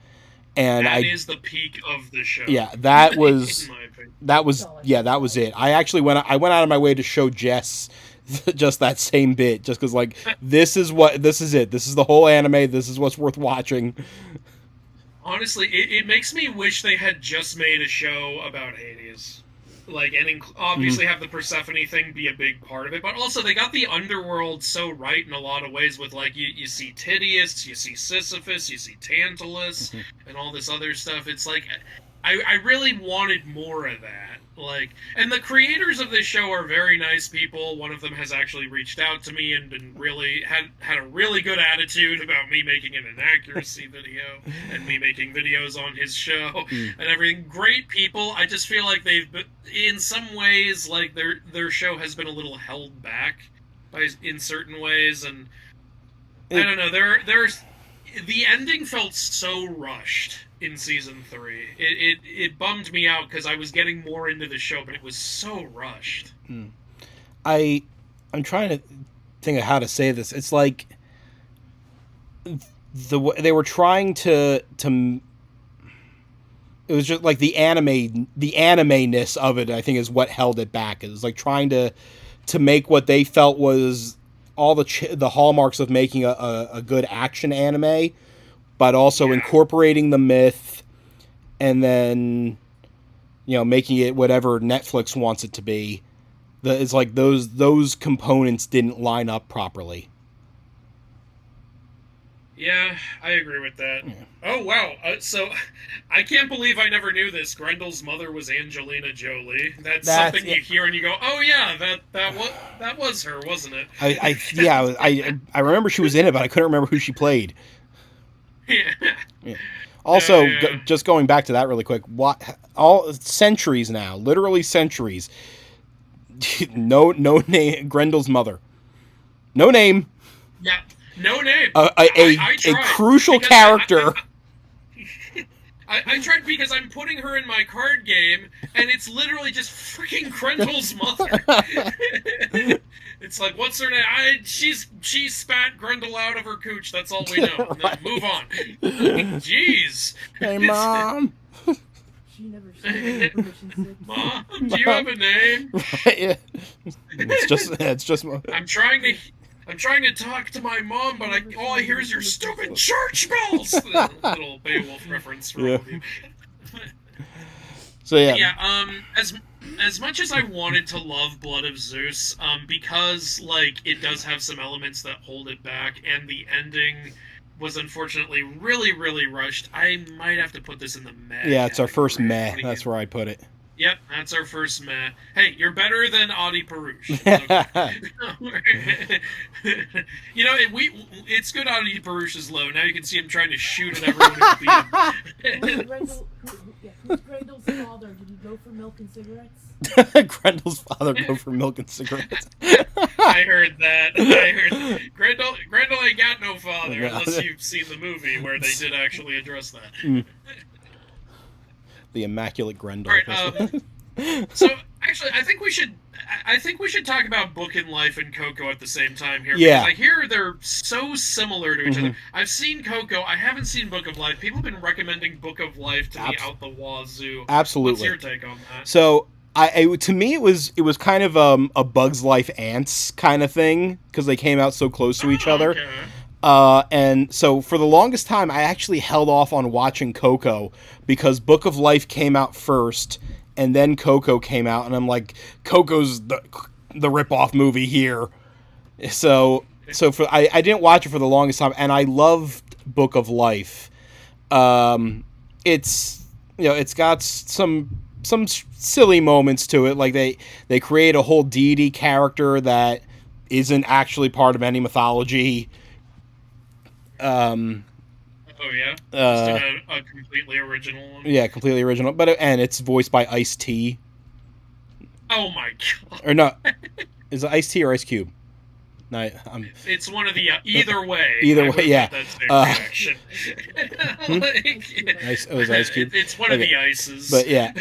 And that is the peak of the show. Yeah, that was it. I actually went out of my way to show Jess just that same bit, just because like this is it. This is the whole anime. This is what's worth watching. Honestly, it makes me wish they had just made a show about Hades. Like, and obviously have the Persephone thing be a big part of it, but also they got the underworld so right in a lot of ways with, like, you see Tydeus, you see Sisyphus, you see Tantalus, and all this other stuff. It's like, I really wanted more of that. Like, and the creators of this show are very nice people. One of them has actually reached out to me and been really had a really good attitude about me making an inaccuracy video and me making videos on his show and everything. Great people. I just feel like they've been, in some ways, like their show has been a little held back in certain ways, and I don't know. There's the ending felt so rushed in season 3. It bummed me out because I was getting more into the show, but it was so rushed. I'm trying to think of how to say this. It's like they were trying to it was just like the anime-ness of it, I think, is what held it back. It was like trying to make what they felt was all the hallmarks of making a good action anime, but also incorporating the myth, and then, making it whatever Netflix wants it to be. It's like those components didn't line up properly. Yeah, I agree with that. Yeah. Oh, wow. So, I can't believe I never knew this. Grendel's mother was Angelina Jolie. That's something you hear and you go, oh, yeah, that was her, wasn't it? I remember she was in it, but I couldn't remember who she played. Yeah. Also, just going back to that really quick, all centuries now, literally centuries. No name, Grendel's mother. No name. Yeah, no name. A crucial character. I tried because I'm putting her in my card game, and it's literally just freaking Grendel's mother. It's like, what's her name? She spat Grendel out of her cooch. That's all we know. Right. Move on. Jeez. Hey, Mom. She never said permission slip. Mom, do you have a name? Right, yeah. It's just. I'm trying to talk to my mom, but all I hear is your stupid church bells. Little Beowulf reference for all of you. So yeah. Yeah. As much as I wanted to love Blood of Zeus, because like it does have some elements that hold it back, and the ending was unfortunately really, really rushed, I might have to put this in the meh. Yeah, it's our first meh. That's where I put it. Yep, that's our first meh. Hey, you're better than Audie Purush. You know, it's good Audie Purush is low. Now you can see him trying to shoot at everyone who beat him. Who's Grendel's father? Did he go for milk and cigarettes? Grendel's father go for milk and cigarettes. I heard that. Grendel ain't got no father, unless you've seen the movie where they did actually address that. The Immaculate Grendel. All right, so actually, I think we should talk about Book and Life and Coco at the same time here. Yeah. Because I hear they're so similar to each other. I've seen Coco. I haven't seen Book of Life. People have been recommending Book of Life to me out the wazoo. Absolutely. What's your take on that? So, to me, it was kind of a Bugs Life Ants kind of thing because they came out so close to each other. Okay. And so for the longest time, I actually held off on watching Coco because Book of Life came out first, and then Coco came out, and I'm like, Coco's the rip-off movie here. So I didn't watch it for the longest time, and I loved Book of Life. It's got some silly moments to it, like they create a whole deity character that isn't actually part of any mythology. Oh yeah, just a completely original one. Yeah, completely original, and it's voiced by Ice-T. Oh my god! Or no, is it Ice-T or Ice Cube? No, it's one of the either way. Either way, yeah. It was Ice Cube. It's one of the ices. But yeah,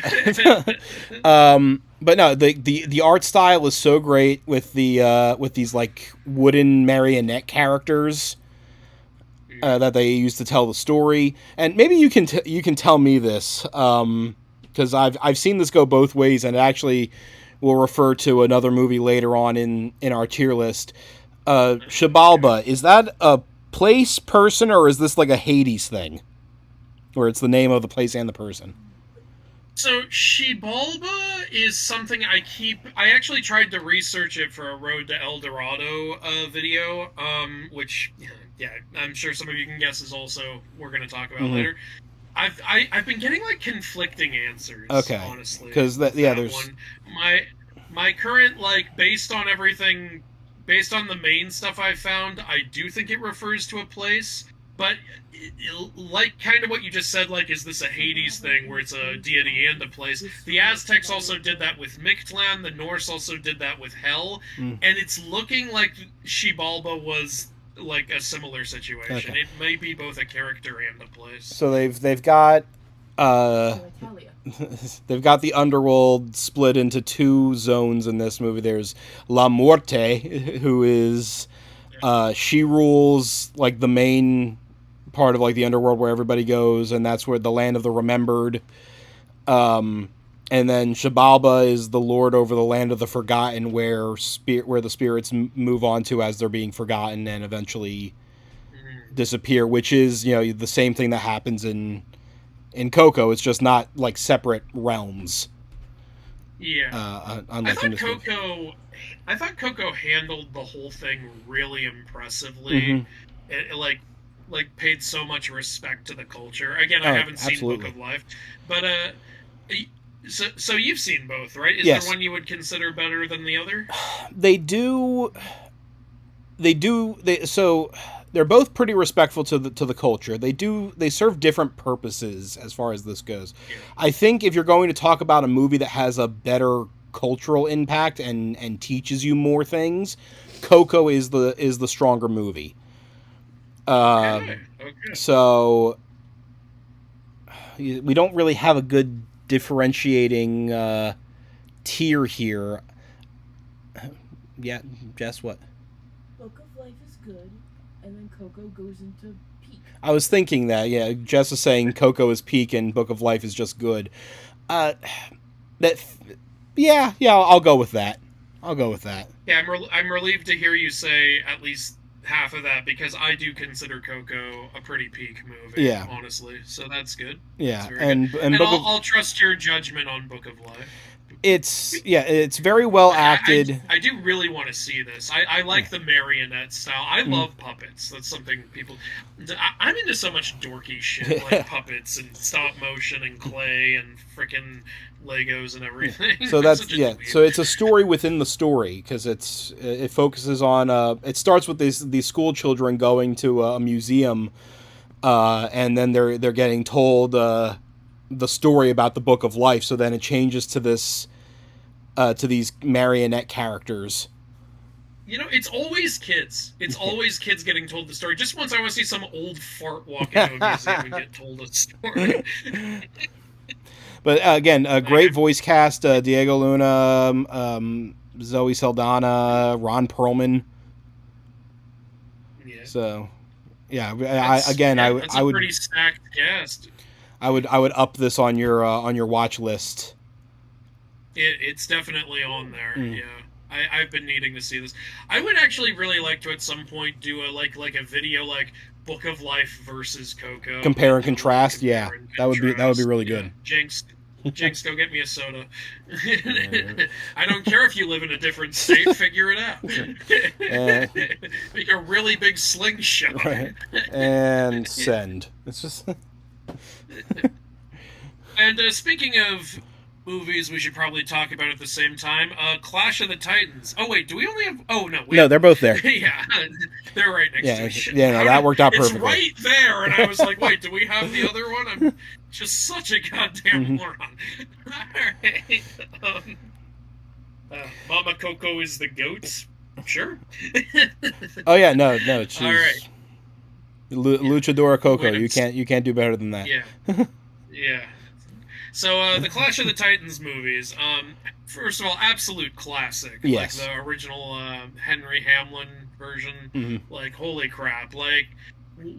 but no, the art style is so great with these like wooden marionette characters that they use to tell the story. And maybe you can tell me this because I've seen this go both ways, and it actually will refer to another movie later on in our tier list. Xibalba, is that a place, person, or is this like a Hades thing? Where it's the name of the place and the person? So, Xibalba is something I actually tried to research it for a Road to El Dorado video, which, yeah, I'm sure some of you can guess is also we're going to talk about later. I've been getting, like, conflicting answers, honestly. Because, there's... One. My current, like, based on the main stuff I've found, I do think it refers to a place, but like kind of what you just said, like, is this a Hades thing where it's a deity and a place? The Aztecs also did that with Mictlan, the Norse also did that with Hell, and it's looking like Xibalba was like a similar situation. It may be both a character and a place. So they've got they've got the underworld split into two zones in this movie. There's La Muerte, who is she rules like the main part of like the underworld where everybody goes, and that's where the land of the remembered. And then Xibalba is the lord over the land of the forgotten, where the spirits move on to as they're being forgotten and eventually disappear, which is the same thing that happens in Coco. It's just not like separate realms. Yeah. I thought Coco handled the whole thing really impressively. It like paid so much respect to the culture. Again, I haven't seen Book of Life, but so you've seen both, right? Is there one you would consider better than the other? So they're both pretty respectful to the culture. They serve different purposes as far as this goes. Yeah. I think if you're going to talk about a movie that has a better cultural impact and teaches you more things, Coco is the stronger movie. Okay. So we don't really have a good differentiating tier here. Yeah, Jess, what? Book of Life is good, and then Coco goes into peak. I was thinking that, yeah. Jess is saying Coco is peak and Book of Life is just good. I'll go with that. Yeah, I'm relieved to hear you say at least half of that, because I do consider Coco a pretty peak movie, honestly. So that's good. Yeah, and I'll trust your judgment on Book of Life. it's very well acted. I do really want to see this. I like the marionette style. I love puppets. That's something people... I'm into so much dorky shit, like puppets and stop motion and clay and frickin' Legos and everything. So that's so it's a story within the story, because it focuses on it starts with these school children going to a museum, and then they're getting told the story about the Book of Life. So then it changes to this to these marionette characters. You know, it's always kids. It's always kids getting told the story. Just once I want to see some old fart walk into a museum and get told a story. But again, a great voice cast: Diego Luna, Zoe Saldana, Ron Perlman. Yeah. So, yeah, I would pretty stacked cast. I would up this on your watch list. It's definitely on there. Yeah. I've been needing to see this. I would actually really like to at some point do a like a video like Book of Life versus Coco. Compare and contrast. Yeah, that would be really good. Jinx, go get me a soda. I don't care if you live in a different state. Figure it out. Make a really big slingshot. Right. And send. It's just. And speaking of movies we should probably talk about at the same time, Clash of the Titans. Oh wait, do we only have... Oh no, no, they're both there. Yeah, they're right next to each other. Yeah, no, that worked out perfectly. It's right there, and I was like, wait, do we have the other one? I'm just such a goddamn moron. Alright. Mama Coco is the goat? Sure. Oh yeah, no, she's... Alright. Luchadora Coco, you can't do better than that. Yeah. Yeah. So, the Clash of the Titans movies, first of all, absolute classic. Yes. Like, the original Henry Hamlin version. Like, holy crap. Like,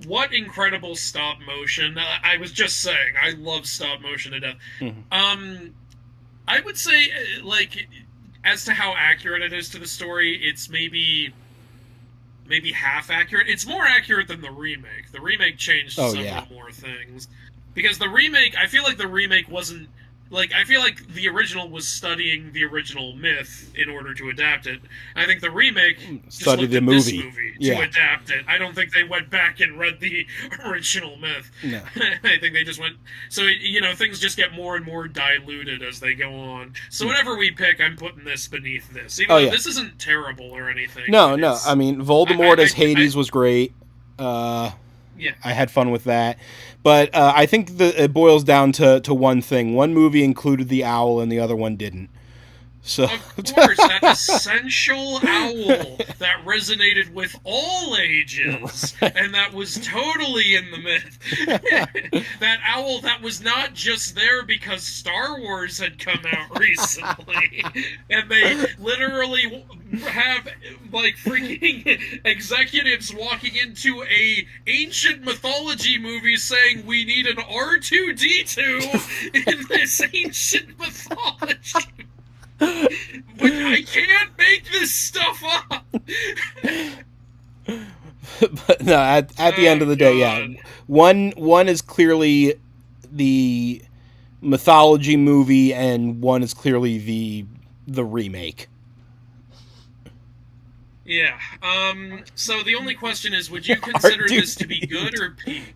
what incredible stop motion. I was just saying, I love stop motion to death. I would say, like, as to how accurate it is to the story, it's maybe half accurate. It's more accurate than the remake. The remake changed several more things. Because the remake, I feel like the remake wasn't... Like, I feel like the original was studying the original myth in order to adapt it. I think the remake just looked at this movie to adapt it. I don't think they went back and read the original myth. No. I think they just went... So, you know, things just get more and more diluted as they go on. So whatever we pick, I'm putting this beneath this. Even though this isn't terrible or anything. No. I mean, Voldemort as Hades was great. Yeah. I had fun with that. But I think it boils down to one thing. One movie included the owl and the other one didn't. So of course, that essential owl that resonated with all ages, and that was totally in the myth. That owl that was not just there because Star Wars had come out recently, and they literally have, like, freaking executives walking into a ancient mythology movie saying we need an R2-D2 in this ancient mythology. But I can't make this stuff up. But no, at the end of the day, yeah, one is clearly the mythology movie, and one is clearly the remake. Yeah. So the only question is, would you consider this to be good or peak?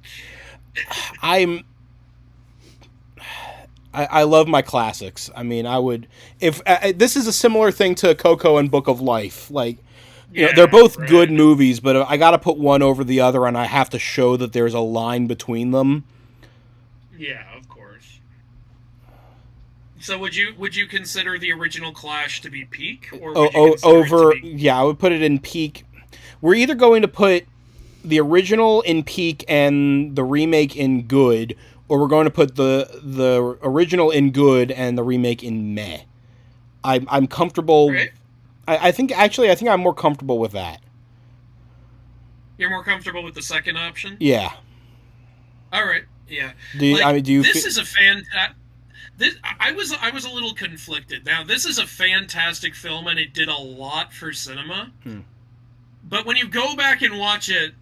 I love my classics. I mean, I would... If this is a similar thing to Coco and Book of Life. Like, you know, they're both good movies, but I got to put one over the other, and I have to show that there's a line between them. Yeah, of course. So would you consider the original Clash to be peak? Or would you over... It to be... Yeah, I would put it in peak. We're either going to put the original in peak and the remake in good... Or we're going to put the original in good and the remake in meh. I'm comfortable. Right. I think I'm more comfortable with that. You're more comfortable with the second option? Yeah. All right. Yeah. This is a fantastic. I was a little conflicted. Now, this is a fantastic film, and it did a lot for cinema. But when you go back and watch it,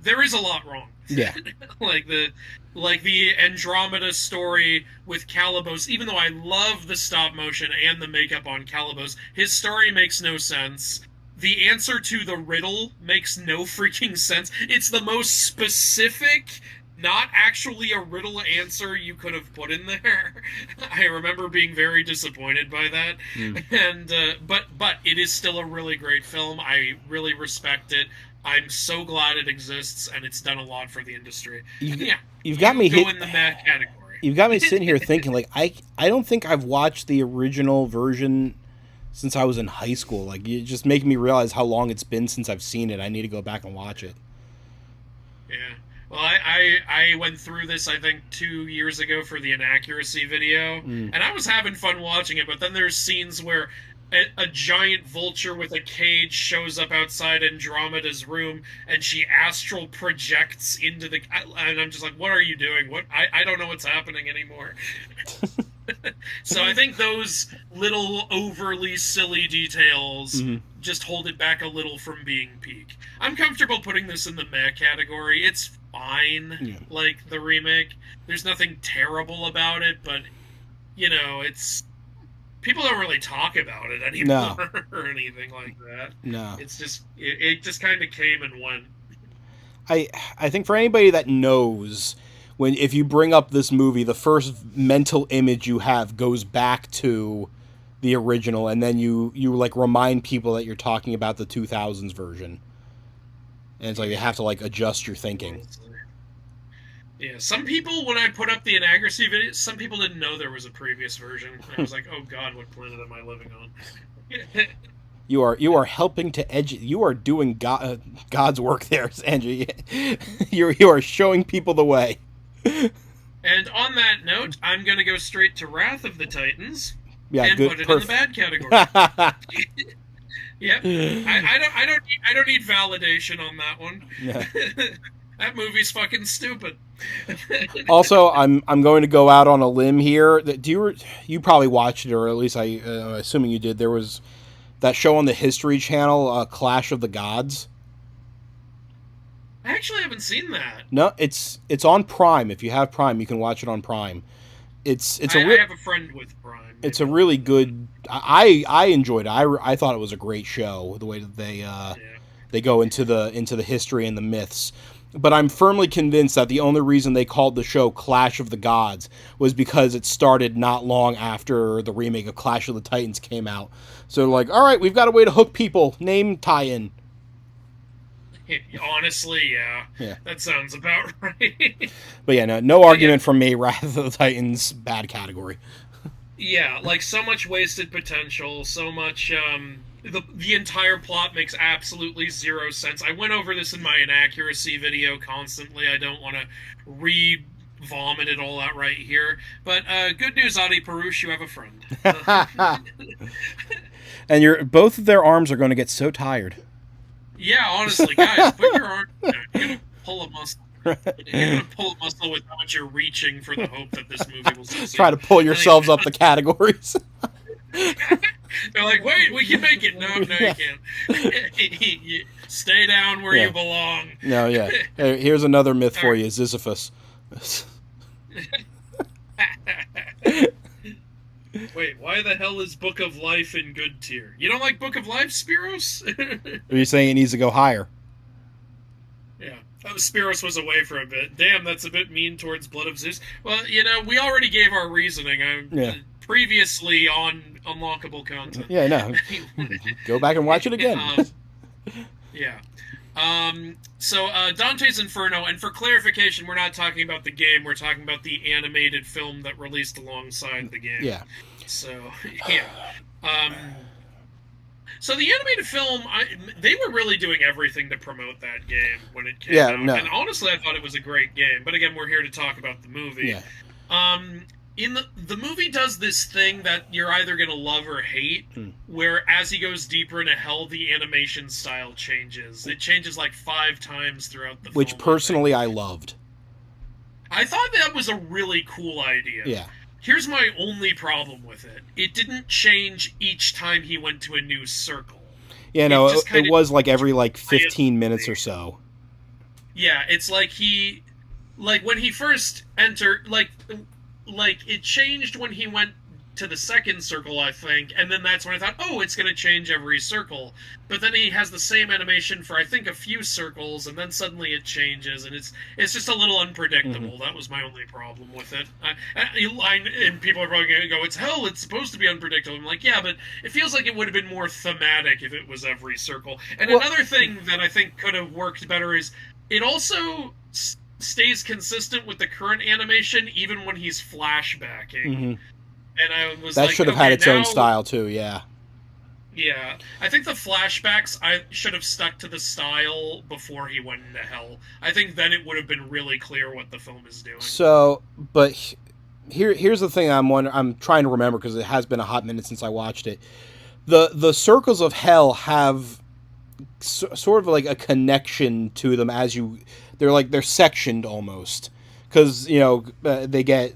there is a lot wrong. Yeah. like the Andromeda story with Calibos. Even though I love the stop motion and the makeup on Calibos, his story makes no sense. The answer to the riddle makes no freaking sense. It's the most specific, not actually a riddle answer you could have put in there. I remember being very disappointed by that. And but it is still a really great film. I really respect it. I'm so glad it exists, and it's done a lot for the industry. You've got me in the mad category. You've got me sitting here thinking, like, I don't think I've watched the original version since I was in high school. Like, you just make me realize how long it's been since I've seen it. I need to go back and watch it. Yeah. Well, I went through this, I think, 2 years ago for the inaccuracy video, and I was having fun watching it, but then there's scenes where a giant vulture with a cage shows up outside Andromeda's room, and she astral projects into the... And I'm just like, what are you doing? I don't know what's happening anymore. So I think those little overly silly details just hold it back a little from being peak. I'm comfortable putting this in the meh category. It's fine, like the remake. There's nothing terrible about it, but, it's... People don't really talk about it anymore or anything like that. No. It's just... It just kind of came and went. I think for anybody that knows... if you bring up this movie, the first mental image you have goes back to the original, and then you like remind people that you're talking about the 2000s version. And it's like you have to like adjust your thinking. Yeah, some people, when I put up the inaccuracy video, some people didn't know there was a previous version. And I was like, oh god, what planet am I living on? You are helping to you are doing God's work there, Andrew. You are showing people the way. And on that note, I'm going to go straight to Wrath of the Titans and put it in the bad category. Yep. I don't need validation on that one. Yeah. That movie's fucking stupid. Also, I'm going to go out on a limb here. You probably watched it, or at least I'm assuming you did. There was that show on the History Channel, Clash of the Gods. I actually haven't seen that. No, it's on Prime. If you have Prime, you can watch it on Prime. I have a friend with Prime. Maybe. It's a really good. I enjoyed it. I thought it was a great show. The way that they go into the history and the myths. But I'm firmly convinced that the only reason they called the show Clash of the Gods was because it started not long after the remake of Clash of the Titans came out. So like, all right, we've got a way to hook people. Name tie-in. Honestly, yeah. That sounds about right. But yeah, no argument from me. Wrath of the Titans, bad category. Yeah, like so much wasted potential, so much. The entire plot makes absolutely zero sense. I went over this in my inaccuracy video constantly. I don't want to vomit it all out right here. But good news, Adi Purush, you have a friend. And both of their arms are going to get so tired. Yeah, honestly, guys, put your arm down. You're going to pull a muscle. You're going to pull a muscle with how much you're reaching for the hope that this movie will succeed. Try to pull yourselves up the categories. They're like, wait, we can make it. No, you can't. Stay down where you belong. No, yeah. Here's another myth for you, Sisyphus. Wait, why the hell is Book of Life in good tier? You don't like Book of Life, Spiros? Are you saying it needs to go higher? Yeah. Spiros was away for a bit. Damn, that's a bit mean towards Blood of Zeus. Well, we already gave our reasoning previously on unlockable content. Yeah, no. Go back and watch it again. Yeah. So Dante's Inferno, and for clarification, we're not talking about the game, we're talking about the animated film that released alongside the game. Yeah. So, yeah. So the animated film, they were really doing everything to promote that game when it came out. No. And honestly, I thought it was a great game. But again, we're here to talk about the movie. Yeah. In the movie does this thing that you're either going to love or hate, where as he goes deeper into hell, the animation style changes. It changes like 5 times throughout the film. Which personally I loved. I thought that was a really cool idea. Yeah. Here's my only problem with it. It didn't change each time he went to a new circle. Yeah, no, it was like every 15 minutes or so. Yeah, it's like when he first entered, it changed when he went to the second circle, I think, and then that's when I thought, oh, it's going to change every circle. But then he has the same animation for, I think, a few circles, and then suddenly it changes, and it's just a little unpredictable. Mm-hmm. That was my only problem with it. And people are probably going to go, it's hell, it's supposed to be unpredictable. I'm like, yeah, but it feels like it would have been more thematic if it was every circle. And another thing that I think could have worked better is it also stays consistent with the current animation even when he's flashbacking. Mm-hmm. And I was that like, should have okay, had its now, own style too. Yeah. Yeah, I think the flashbacks I should have stuck to the style before he went into hell. I think then it would have been really clear what the film is doing. So, but here's the thing I'm trying to remember because it has been a hot minute since I watched it. The circles of hell have sort of like a connection to them they're sectioned almost because they get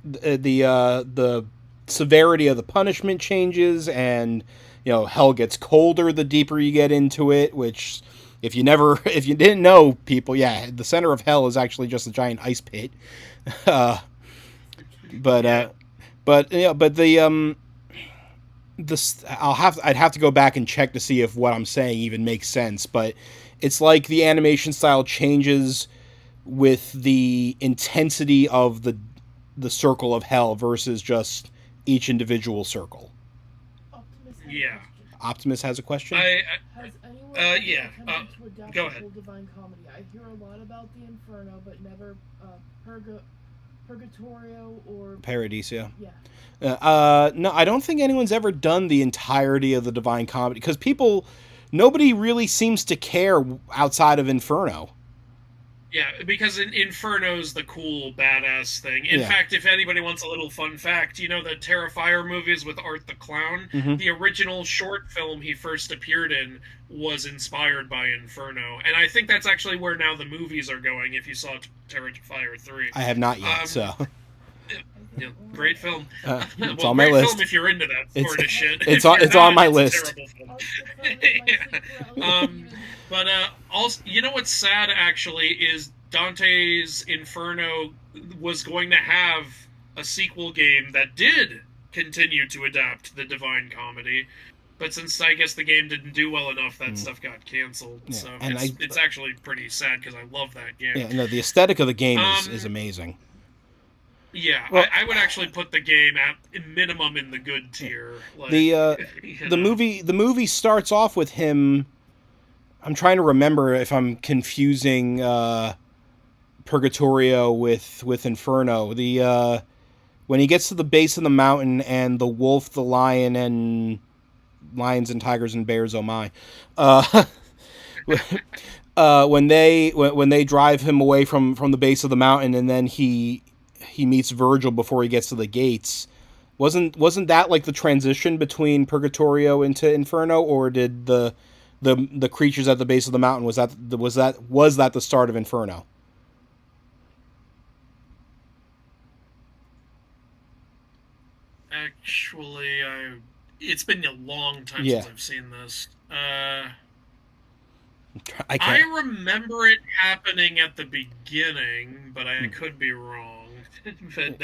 the severity of the punishment changes, and hell gets colder the deeper you get into it, which if you didn't know, people, the center of hell is actually just a giant ice pit. I'd have to go back and check to see if what I'm saying even makes sense, but it's like the animation style changes with the intensity of the circle of hell versus just each individual circle. Optimus has a question? Has anyone yeah. attempted to adapt Go the ahead. whole Divine Comedy? I hear a lot about the Inferno, but never Purgatorio or Paradiso. Yeah. No, I don't think anyone's ever done the entirety of the Divine Comedy because nobody really seems to care outside of Inferno. Yeah, because Inferno's the cool, badass thing. In fact, if anybody wants a little fun fact, the Terrifier movies with Art the Clown? Mm-hmm. The original short film he first appeared in was inspired by Inferno. And I think that's actually where now the movies are going, if you saw Terrifier 3. I have not yet, so... Great film. It's on my list. Great film if you're into that sort of shit. It's on my list. But also, what's sad actually is Dante's Inferno was going to have a sequel game that did continue to adapt the Divine Comedy, but since I guess the game didn't do well enough, that stuff got canceled. Yeah. So it's actually pretty sad because I love that game. Yeah, no, the aesthetic of the game is amazing. Yeah, well, I would actually put the game at minimum in the good tier. Like, the movie starts off with him. I'm trying to remember if I'm confusing Purgatorio with Inferno. When he gets to the base of the mountain and the wolf, the lion, and lions and tigers and bears, oh my, when they drive him away from the base of the mountain, and then he meets Virgil before he gets to the gates. Wasn't that like the transition between Purgatorio into Inferno, or did the creatures at the base of the mountain was that the start of Inferno? Actually, it's been a long time since I've seen this. I remember it happening at the beginning, but I could be wrong. But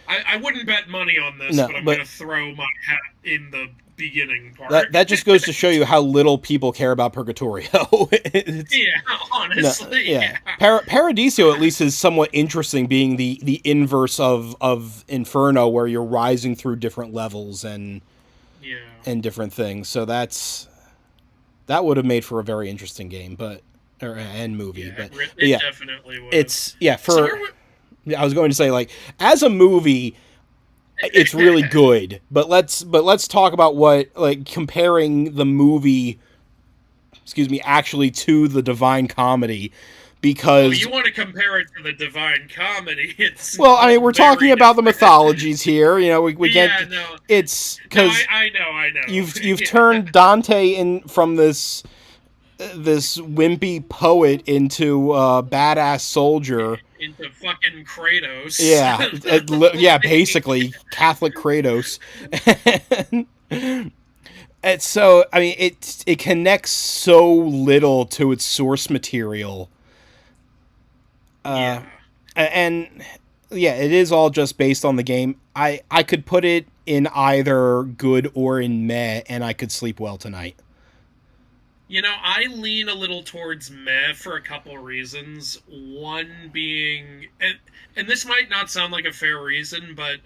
I wouldn't bet money on this, but I'm going to throw my hat in the beginning part. That just goes to show you how little people care about Purgatorio. Honestly. Paradiso at least is somewhat interesting, being the inverse of Inferno, where you're rising through different levels and different things. So that would have made for a very interesting game, and movie. It definitely would. I was going to say, like, as a movie, it's really good. But let's talk about comparing the movie, actually to the Divine Comedy, because you want to compare it to the Divine Comedy. We're talking about the mythologies here. We get it's because I know. You've turned Dante in from this wimpy poet into a badass soldier. Into fucking Kratos. Yeah, basically Catholic Kratos. It's so, I mean, it connects so little to its source material. Yeah. And yeah, it is all just based on the game. I could put it in either good or in meh, and I could sleep well tonight. You know, I lean a little towards meh for a couple reasons. One being, and this might not sound like a fair reason, but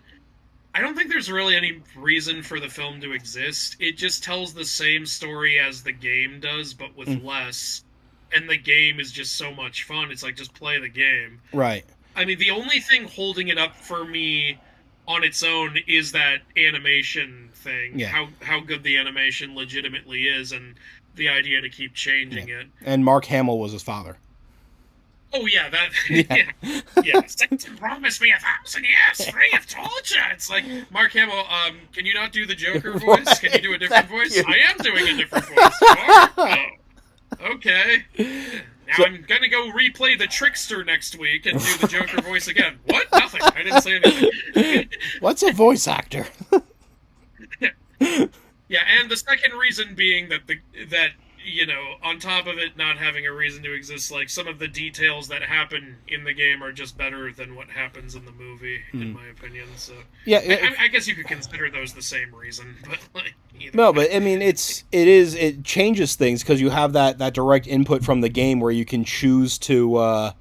I don't think there's really any reason for the film to exist. It just tells the same story as the game does, but with less. And the game is just so much fun. It's like, just play the game. Right. I mean, the only thing holding it up for me on its own is that animation thing. Yeah. How good the animation legitimately is, and the idea to keep changing it. And Mark Hamill was his father. Oh, yeah, that... Yeah. Satan promised me 1,000 years free of torture. It's like, Mark Hamill, can you not do the Joker voice? Right. Can you do a different voice? You. I am doing a different voice. Oh, okay. Now I'm gonna go replay The Trickster next week and do the Joker voice again. What? Nothing. I didn't say anything. What's a voice actor? Yeah, and the second reason being that you know, on top of it not having a reason to exist, like, some of the details that happen in the game are just better than what happens in the movie, in my opinion. So Yeah, I guess you could consider those the same reason, but like, no, but I mean, it changes things because you have that direct input from the game where you can choose to,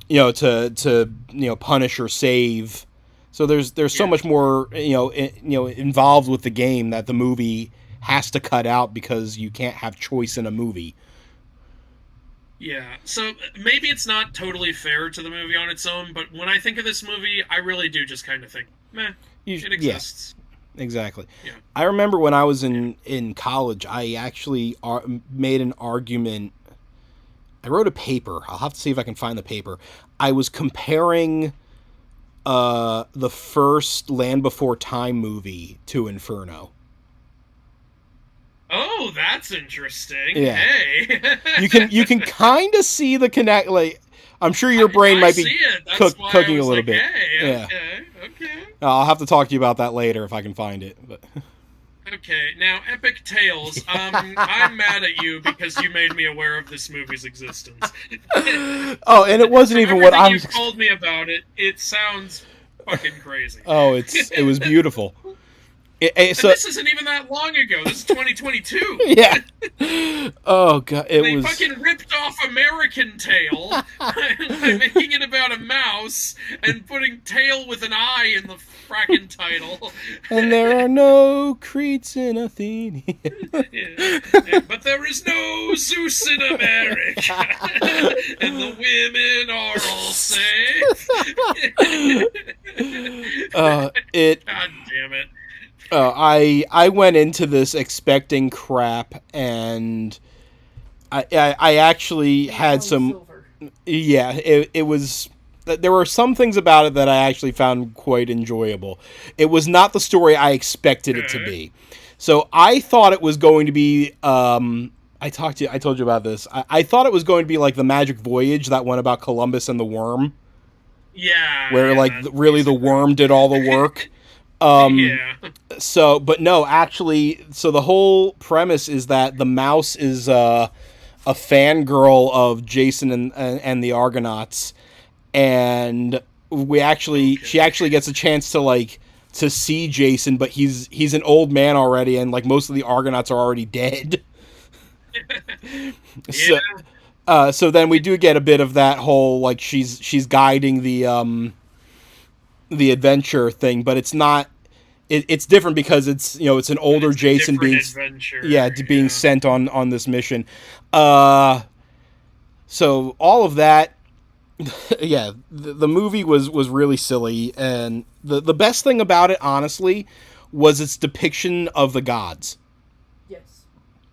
to punish or save. So there's so much more involved with the game that the movie has to cut out because you can't have choice in a movie. Yeah, so maybe it's not totally fair to the movie on its own, but when I think of this movie, I really do just kind of think, meh, it exists. Yeah, exactly. Yeah. I remember when I was in college, I actually made an argument. I wrote a paper. I'll have to see if I can find the paper. I was comparing the first Land Before Time movie to Inferno. Oh, that's interesting. Yeah. Hey. You can kind of see the connect. Like, I'm sure your brain might be cooking a little bit. Hey, yeah. Okay. I'll have to talk to you about that later if I can find it. But. Okay, now, Epic Tales. I'm mad at you because you made me aware of this movie's existence. Oh, and it wasn't even what I'm. You told me about it. It sounds fucking crazy. Oh, it was beautiful. And this isn't even that long ago. This is 2022. Yeah. Oh god, they fucking ripped off American Tail by making it about a mouse and putting tail with an I in the fracking title. And there are no Cretes in Athene. Yeah. But there is no Zeus in America. And the women are all safe. God damn it. I went into this expecting crap, and I actually had some. Silver. Yeah, it was. There were some things about it that I actually found quite enjoyable. It was not the story I expected it to be. So I thought it was going to be. I told you about this. I thought it was going to be like the Magic Voyage, that one about Columbus and the worm. Yeah. Where really the worm did all the work. Yeah. So, but no, actually, so the whole premise is that the mouse is a fangirl of Jason and the Argonauts, and she actually gets a chance to see Jason, but he's an old man already, and like most of the Argonauts are already dead. Yeah. So then we do get a bit of that whole like she's guiding the adventure thing, but it's not. It's different because it's an older Jason being being sent on this mission. So all of that, yeah, the movie was really silly, and the best thing about it, honestly, was its depiction of the gods. Yes.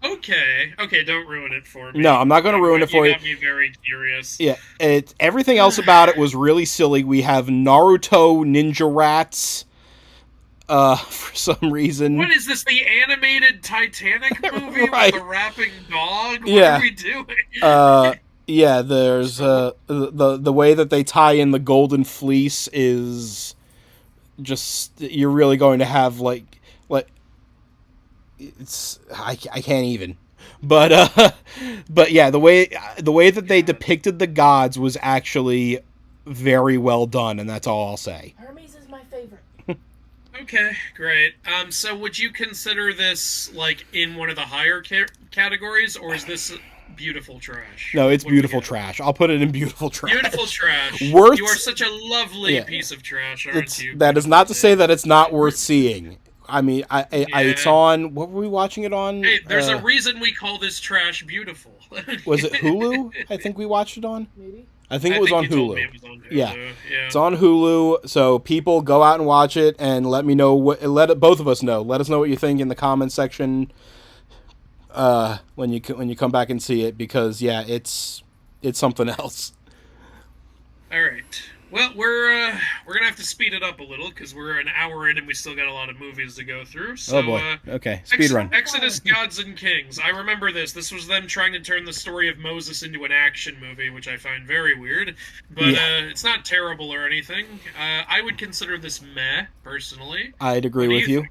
Okay, don't ruin it for me. No, I'm not going to ruin it for you. You got me very curious. Yeah, everything else about it was really silly. We have Naruto ninja rats. For some reason. What is this, the animated Titanic movie Right. with the rapping dog? What Yeah. are we doing? Yeah, there's the way that they tie in the golden fleece is just, you're really going to have like I can't even. But yeah, the way that they depicted the gods was actually very well done, and that's all I'll say. Hermes is my favorite. Okay, great. So would you consider this like in one of the higher categories, or is this beautiful trash? No, it's beautiful trash. I'll put it in beautiful trash. Beautiful trash. Worth... You are such a lovely piece of trash, aren't you? That is not to say that it's not worth seeing. I mean, it's on... What were we watching it on? Hey, there's a reason we call this trash beautiful. Was it Hulu? I think we watched it on? Maybe. I think it was on Hulu. It was on Hulu. Yeah, it's on Hulu. So people go out and watch it, and let me know both of us know. Let us know what you think in the comments section. When you come back and see it, because it's something else. All right. Well, we're gonna have to speed it up a little because we're an hour in and we still got a lot of movies to go through. So, oh boy. Okay. Speed run. Exodus: Gods and Kings. I remember this. This was them trying to turn the story of Moses into an action movie, which I find very weird. But it's not terrible or anything. I would consider this meh, personally. I'd agree with you.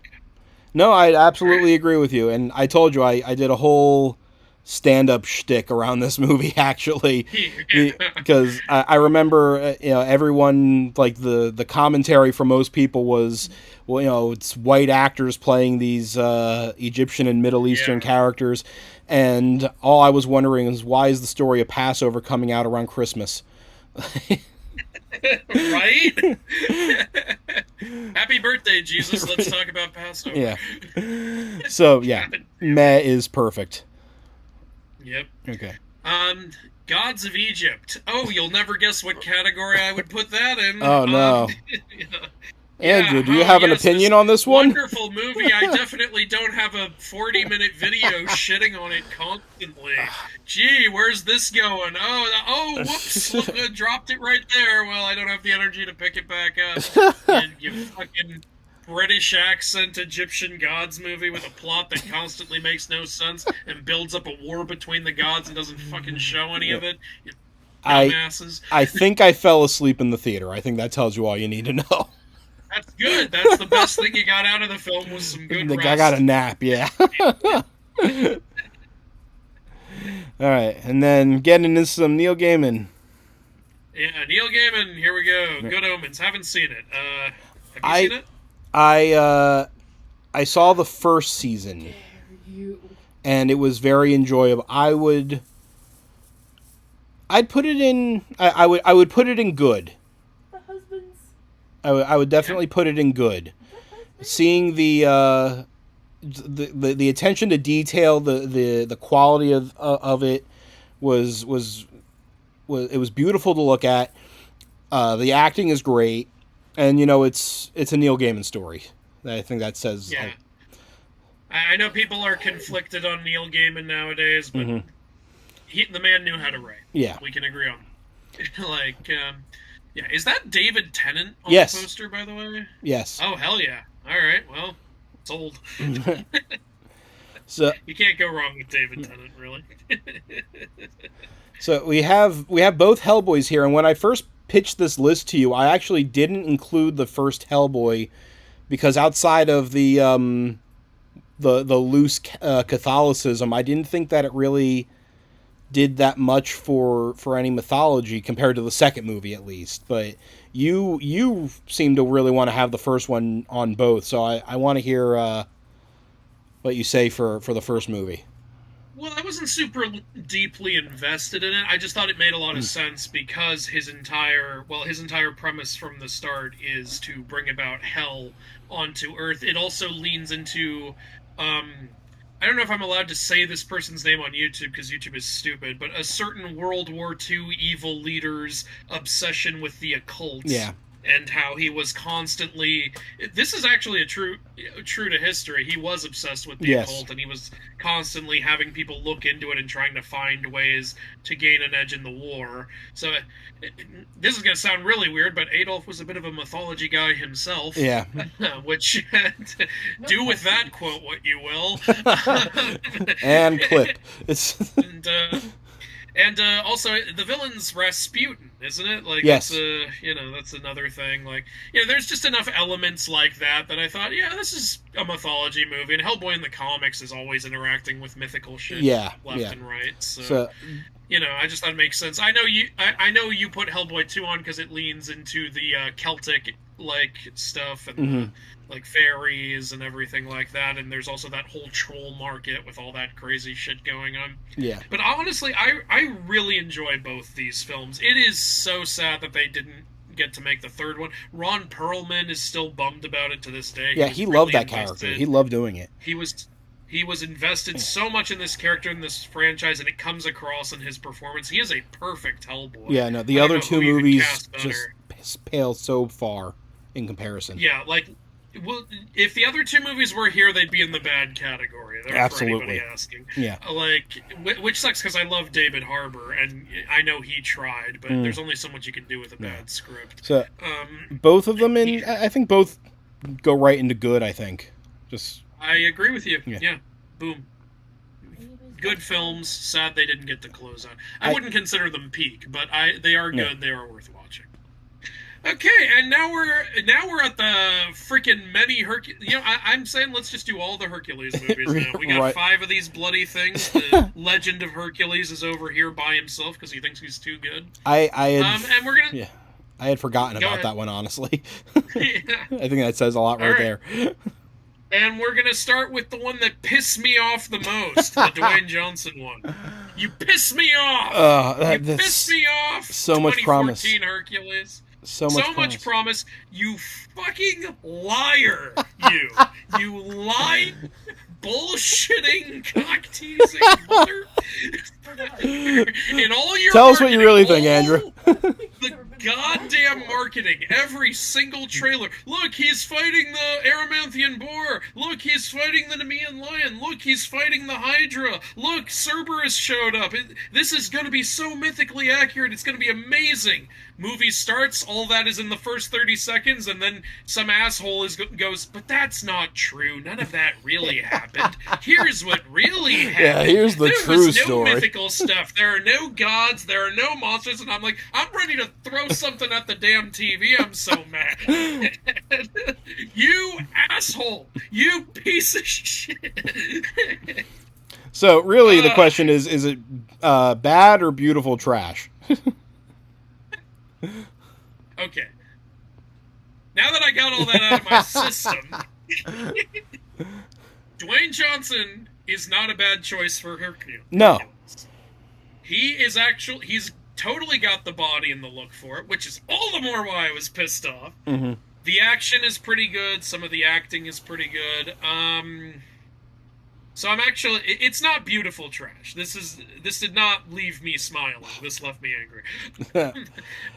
No, I absolutely agree with you. And I told you I did a whole stand-up shtick around this movie, actually, because I remember everyone, like the commentary for most people was, well, it's white actors playing these Egyptian and Middle Eastern characters, and all I was wondering is, why is the story of Passover coming out around Christmas? Right? Happy birthday, Jesus. Let's talk about Passover. Yeah. So, yeah, meh is perfect. Yep. Okay. Gods of Egypt. Oh, you'll never guess what category I would put that in. Oh, no. Andrew, do you have an opinion on this one? Wonderful movie. I definitely don't have a 40-minute video shitting on it constantly. Gee, where's this going? Oh, whoops. Dropped it right there. Well, I don't have the energy to pick it back up. You fucking British accent Egyptian gods movie with a plot that constantly makes no sense and builds up a war between the gods and doesn't fucking show any of it. You dumbasses. I think I fell asleep in the theater. I think that tells you all you need to know. That's good. That's the best thing you got out of the film was some good rest. I got a nap, yeah. All right, and then getting into some Neil Gaiman. Yeah, Neil Gaiman, here we go. Good Omens. Haven't seen it. Have you seen it? I saw the first season, and it was very enjoyable. I'd put it in. I would put it in good. The husbands. I would definitely put it in good. Seeing the attention to detail, the quality of it was it was beautiful to look at. The acting is great. And, it's a Neil Gaiman story. I think that says... Yeah. I know people are conflicted on Neil Gaiman nowadays, but the man knew how to write. Yeah. We can agree on that. Is that David Tennant on the poster, by the way? Yes. Oh, hell yeah. All right, well, it's old. So you can't go wrong with David Tennant, really. So we have both Hellboys here, and when I first pitched this list to you, I actually didn't include the first Hellboy because outside of the loose Catholicism, I didn't think that it really did that much for any mythology compared to the second movie, at least. But you seem to really want to have the first one on both, so I want to hear what you say for the first movie. Well, I wasn't super deeply invested in it. I just thought it made a lot of sense because his entire premise from the start is to bring about hell onto Earth. It also leans into, I don't know if I'm allowed to say this person's name on YouTube because YouTube is stupid, but a certain World War II evil leader's obsession with the occult. Yeah. And how he was constantly... This is actually true to history. He was obsessed with the occult, and he was constantly having people look into it and trying to find ways to gain an edge in the war. So, this is going to sound really weird, but Adolf was a bit of a mythology guy himself. Yeah. Which, do with that quote what you will. And clip. And also, the villain's Rasputin, isn't it? Like, Yes. that's another thing. Like, there's just enough elements like that I thought, yeah, this is a mythology movie. And Hellboy in the comics is always interacting with mythical shit left and right. So I just thought it makes sense. I know you put Hellboy 2 on because it leans into the Celtic like stuff and like fairies and everything like that, and there's also that whole troll market with all that crazy shit going on. Yeah. But honestly, I really enjoy both these films. It is so sad that they didn't get to make the third one. Ron Perlman is still bummed about it to this day. Yeah, he loved that character. He loved doing it. He was invested so much in this character, in this franchise, and it comes across in his performance. He is a perfect Hellboy. Yeah, no, the other two movies just pale so far in comparison. Yeah, like, well, if the other two movies were here, they'd be in the bad category. Absolutely. For anybody asking. Yeah. Like, which sucks because I love David Harbour, and I know he tried, but there's only so much you can do with a bad script. So, both of them, I think both go right into good, I think. I agree with you. Yeah. Boom. Good films. Sad they didn't get to close out. I wouldn't consider them peak, but they are good. They are worth watching. Okay, and now we're at the freaking many Hercules. I'm saying let's just do all the Hercules movies now. We got 5 of these bloody things. The Legend of Hercules is over here by himself because he thinks he's too good. And we're gonna. Yeah, I had forgotten about that one, honestly. Yeah. I think that says a lot right there. And we're going to start with the one that pissed me off the most, the Dwayne Johnson one. You piss me off! You pissed me off! So much promise. 2014 Hercules. So much promise. You fucking liar, you lying, bullshitting, cock-teasing mother. In all your Tell us what you really think, Andrew. The goddamn marketing, every single trailer. Look, he's fighting the Aramanthian boar. Look, he's fighting the Nemean lion. Look, he's fighting the Hydra. Look, Cerberus showed up. This is going to be so mythically accurate. It's going to be amazing. Movie starts, all that is in the first 30 seconds, and then some asshole goes, but that's not true. None of that really happened. Here's what really happened. Yeah, here's the true story. There was no mythical stuff. There are no gods. There are no monsters. And I'm like, I'm ready to throw something at the damn TV. I'm so mad. You asshole. You piece of shit. So, really, the question is it bad or beautiful trash? Okay. Now that I got all that out of my system, Dwayne Johnson is not a bad choice for Hercules. No. He's totally got the body and the look for it, which is all the more why I was pissed off. Mm-hmm. The action is pretty good. Some of the acting is pretty good. So it's not beautiful trash. This did not leave me smiling. This left me angry.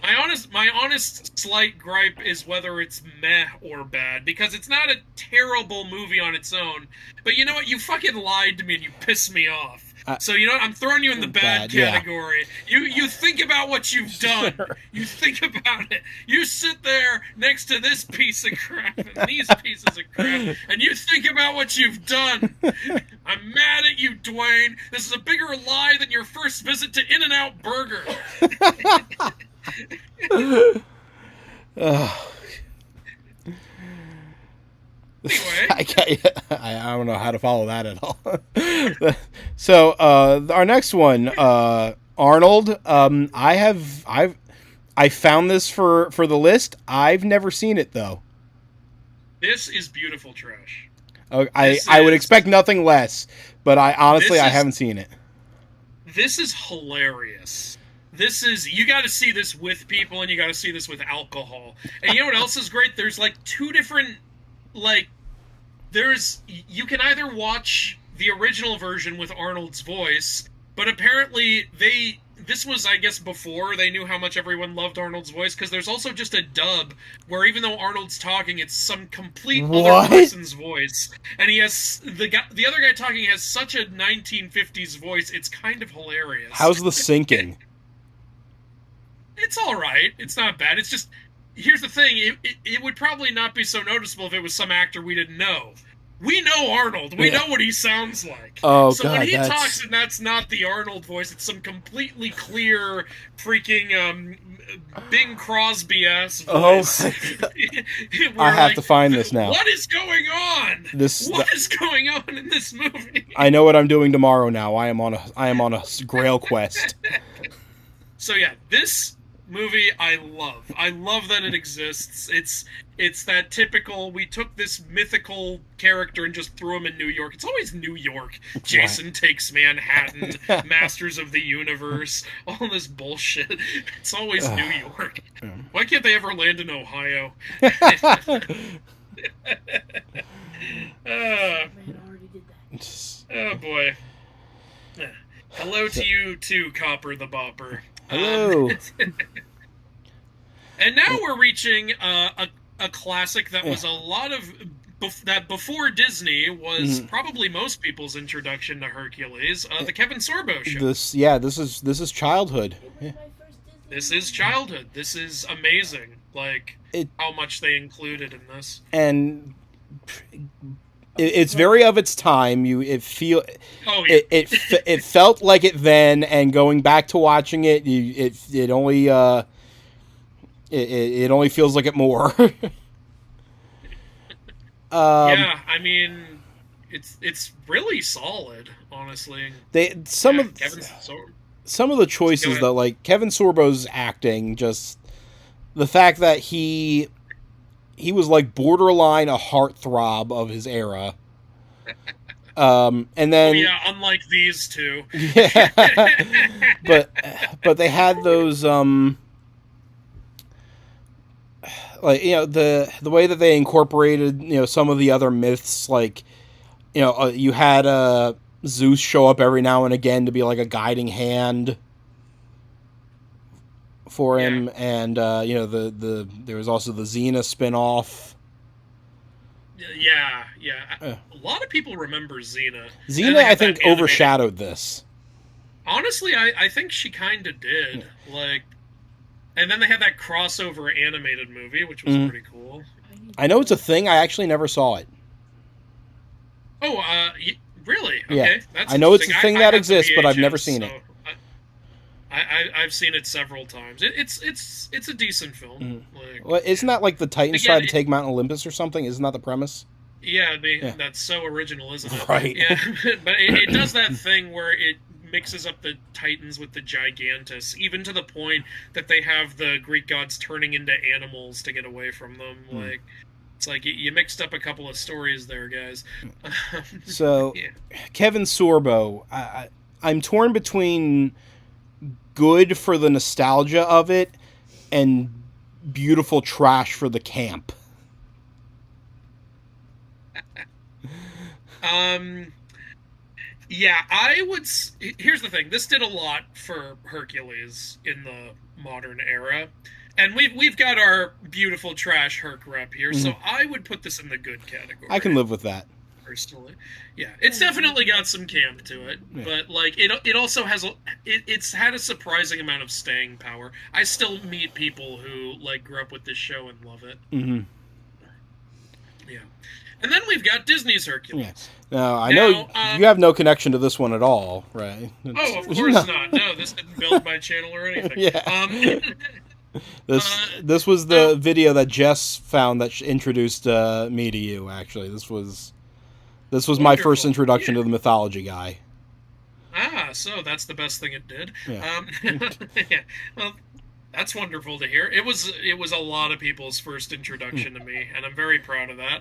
My honest slight gripe is whether it's meh or bad, because it's not a terrible movie on its own. But you know what? You fucking lied to me and you pissed me off. So you know what? I'm throwing you in the bad category. Yeah. You think about what you've done. Sure. You think about it. You sit there next to this piece of crap and these pieces of crap, and you think about what you've done. I'm mad at you, Dwayne. This is a bigger lie than your first visit to In-N-Out Burger. Anyway. I don't know how to follow that at all. So our next one, Arnold. I found this for the list. I've never seen it though. This is beautiful trash. I would expect nothing less, but I haven't seen it. This is hilarious. You got to see this with people, and you got to see this with alcohol. And you know what else is great? There's like 2 different. You can either watch the original version with Arnold's voice, but apparently this was, I guess, before they knew how much everyone loved Arnold's voice, because there's also just a dub where even though Arnold's talking, it's some complete other person's voice, and he has the other guy talking has such a 1950s voice. It's kind of hilarious. How's the syncing? It's all right. It's not bad. It's just. Here's the thing, it would probably not be so noticeable if it was some actor we didn't know. we know Arnold. We know what he sounds like. Oh, so God, when he talks and that's not the Arnold voice, it's some completely clear freaking Bing Crosby-ass voice. I have to find this now. What is going on? What is going on in this movie? I know what I'm doing tomorrow now. I am on a Grail quest. So yeah, this movie I love. I love that it exists. It's that typical, we took this mythical character and just threw him in New York. It's always New York. Jason takes Manhattan, Masters of the Universe, all this bullshit. It's always New York. Why can't they ever land in Ohio? Oh boy. Hello to you too, Copper the Bopper. Hello. And now we're reaching a classic that was a lot of that before Disney was probably most people's introduction to Hercules. The Kevin Sorbo show. This is childhood. This is childhood. This is amazing. Like how much they included in this. And it's very of its time. It felt like it then, and going back to watching it, it only it only feels like it more. Yeah, I mean, it's really solid, honestly. Some of the choices that, like, Kevin Sorbo's acting, just the fact that he was like borderline a heartthrob of his era. And then unlike these two. Yeah. but they had those like, the way that they incorporated, some of the other myths, like, you had Zeus show up every now and again to be like a guiding hand for him, and there was also the Xena spin-off. Yeah. A lot of people remember Xena. Xena, I think, overshadowed this. Honestly, I think she kind of did. Like, and then they had that crossover animated movie, which was pretty cool. I know it's a thing. I actually never saw it. Oh, really? Okay. Yeah. That's I know it's a interesting. thing that exists, but I've never seen it. I've seen it several times. It's a decent film. Like, well, isn't that like the Titans try to take Mount Olympus or something? Isn't that the premise? Yeah, that's so original, isn't it? Right. Yeah, but it does that thing where it mixes up the Titans with the Gigantus, even to the point that they have the Greek gods turning into animals to get away from them. Like, it's like you mixed up a couple of stories there, guys. So, Kevin Sorbo, I'm torn between good for the nostalgia of it and beautiful trash for the camp. Yeah, I would. Here's the thing: this did a lot for Hercules in the modern era, and we've got our beautiful trash Herc rep here, so I would put this in the good category. I can live with that. Personally, yeah, it's definitely got some camp to it, but like it also has it's had a surprising amount of staying power. I still meet people who like grew up with this show and love it. Yeah, and then we've got Disney's Hercules. Yeah. Now I know you have no connection to this one at all, right? Oh, of course not. No, this didn't build my channel or anything. Yeah. This was the video that Jess found that introduced me to you. Actually, this was my first introduction to the mythology guy. So that's the best thing it did. Yeah. Yeah. Well, that's wonderful to hear. It was a lot of people's first introduction to me, and I'm very proud of that.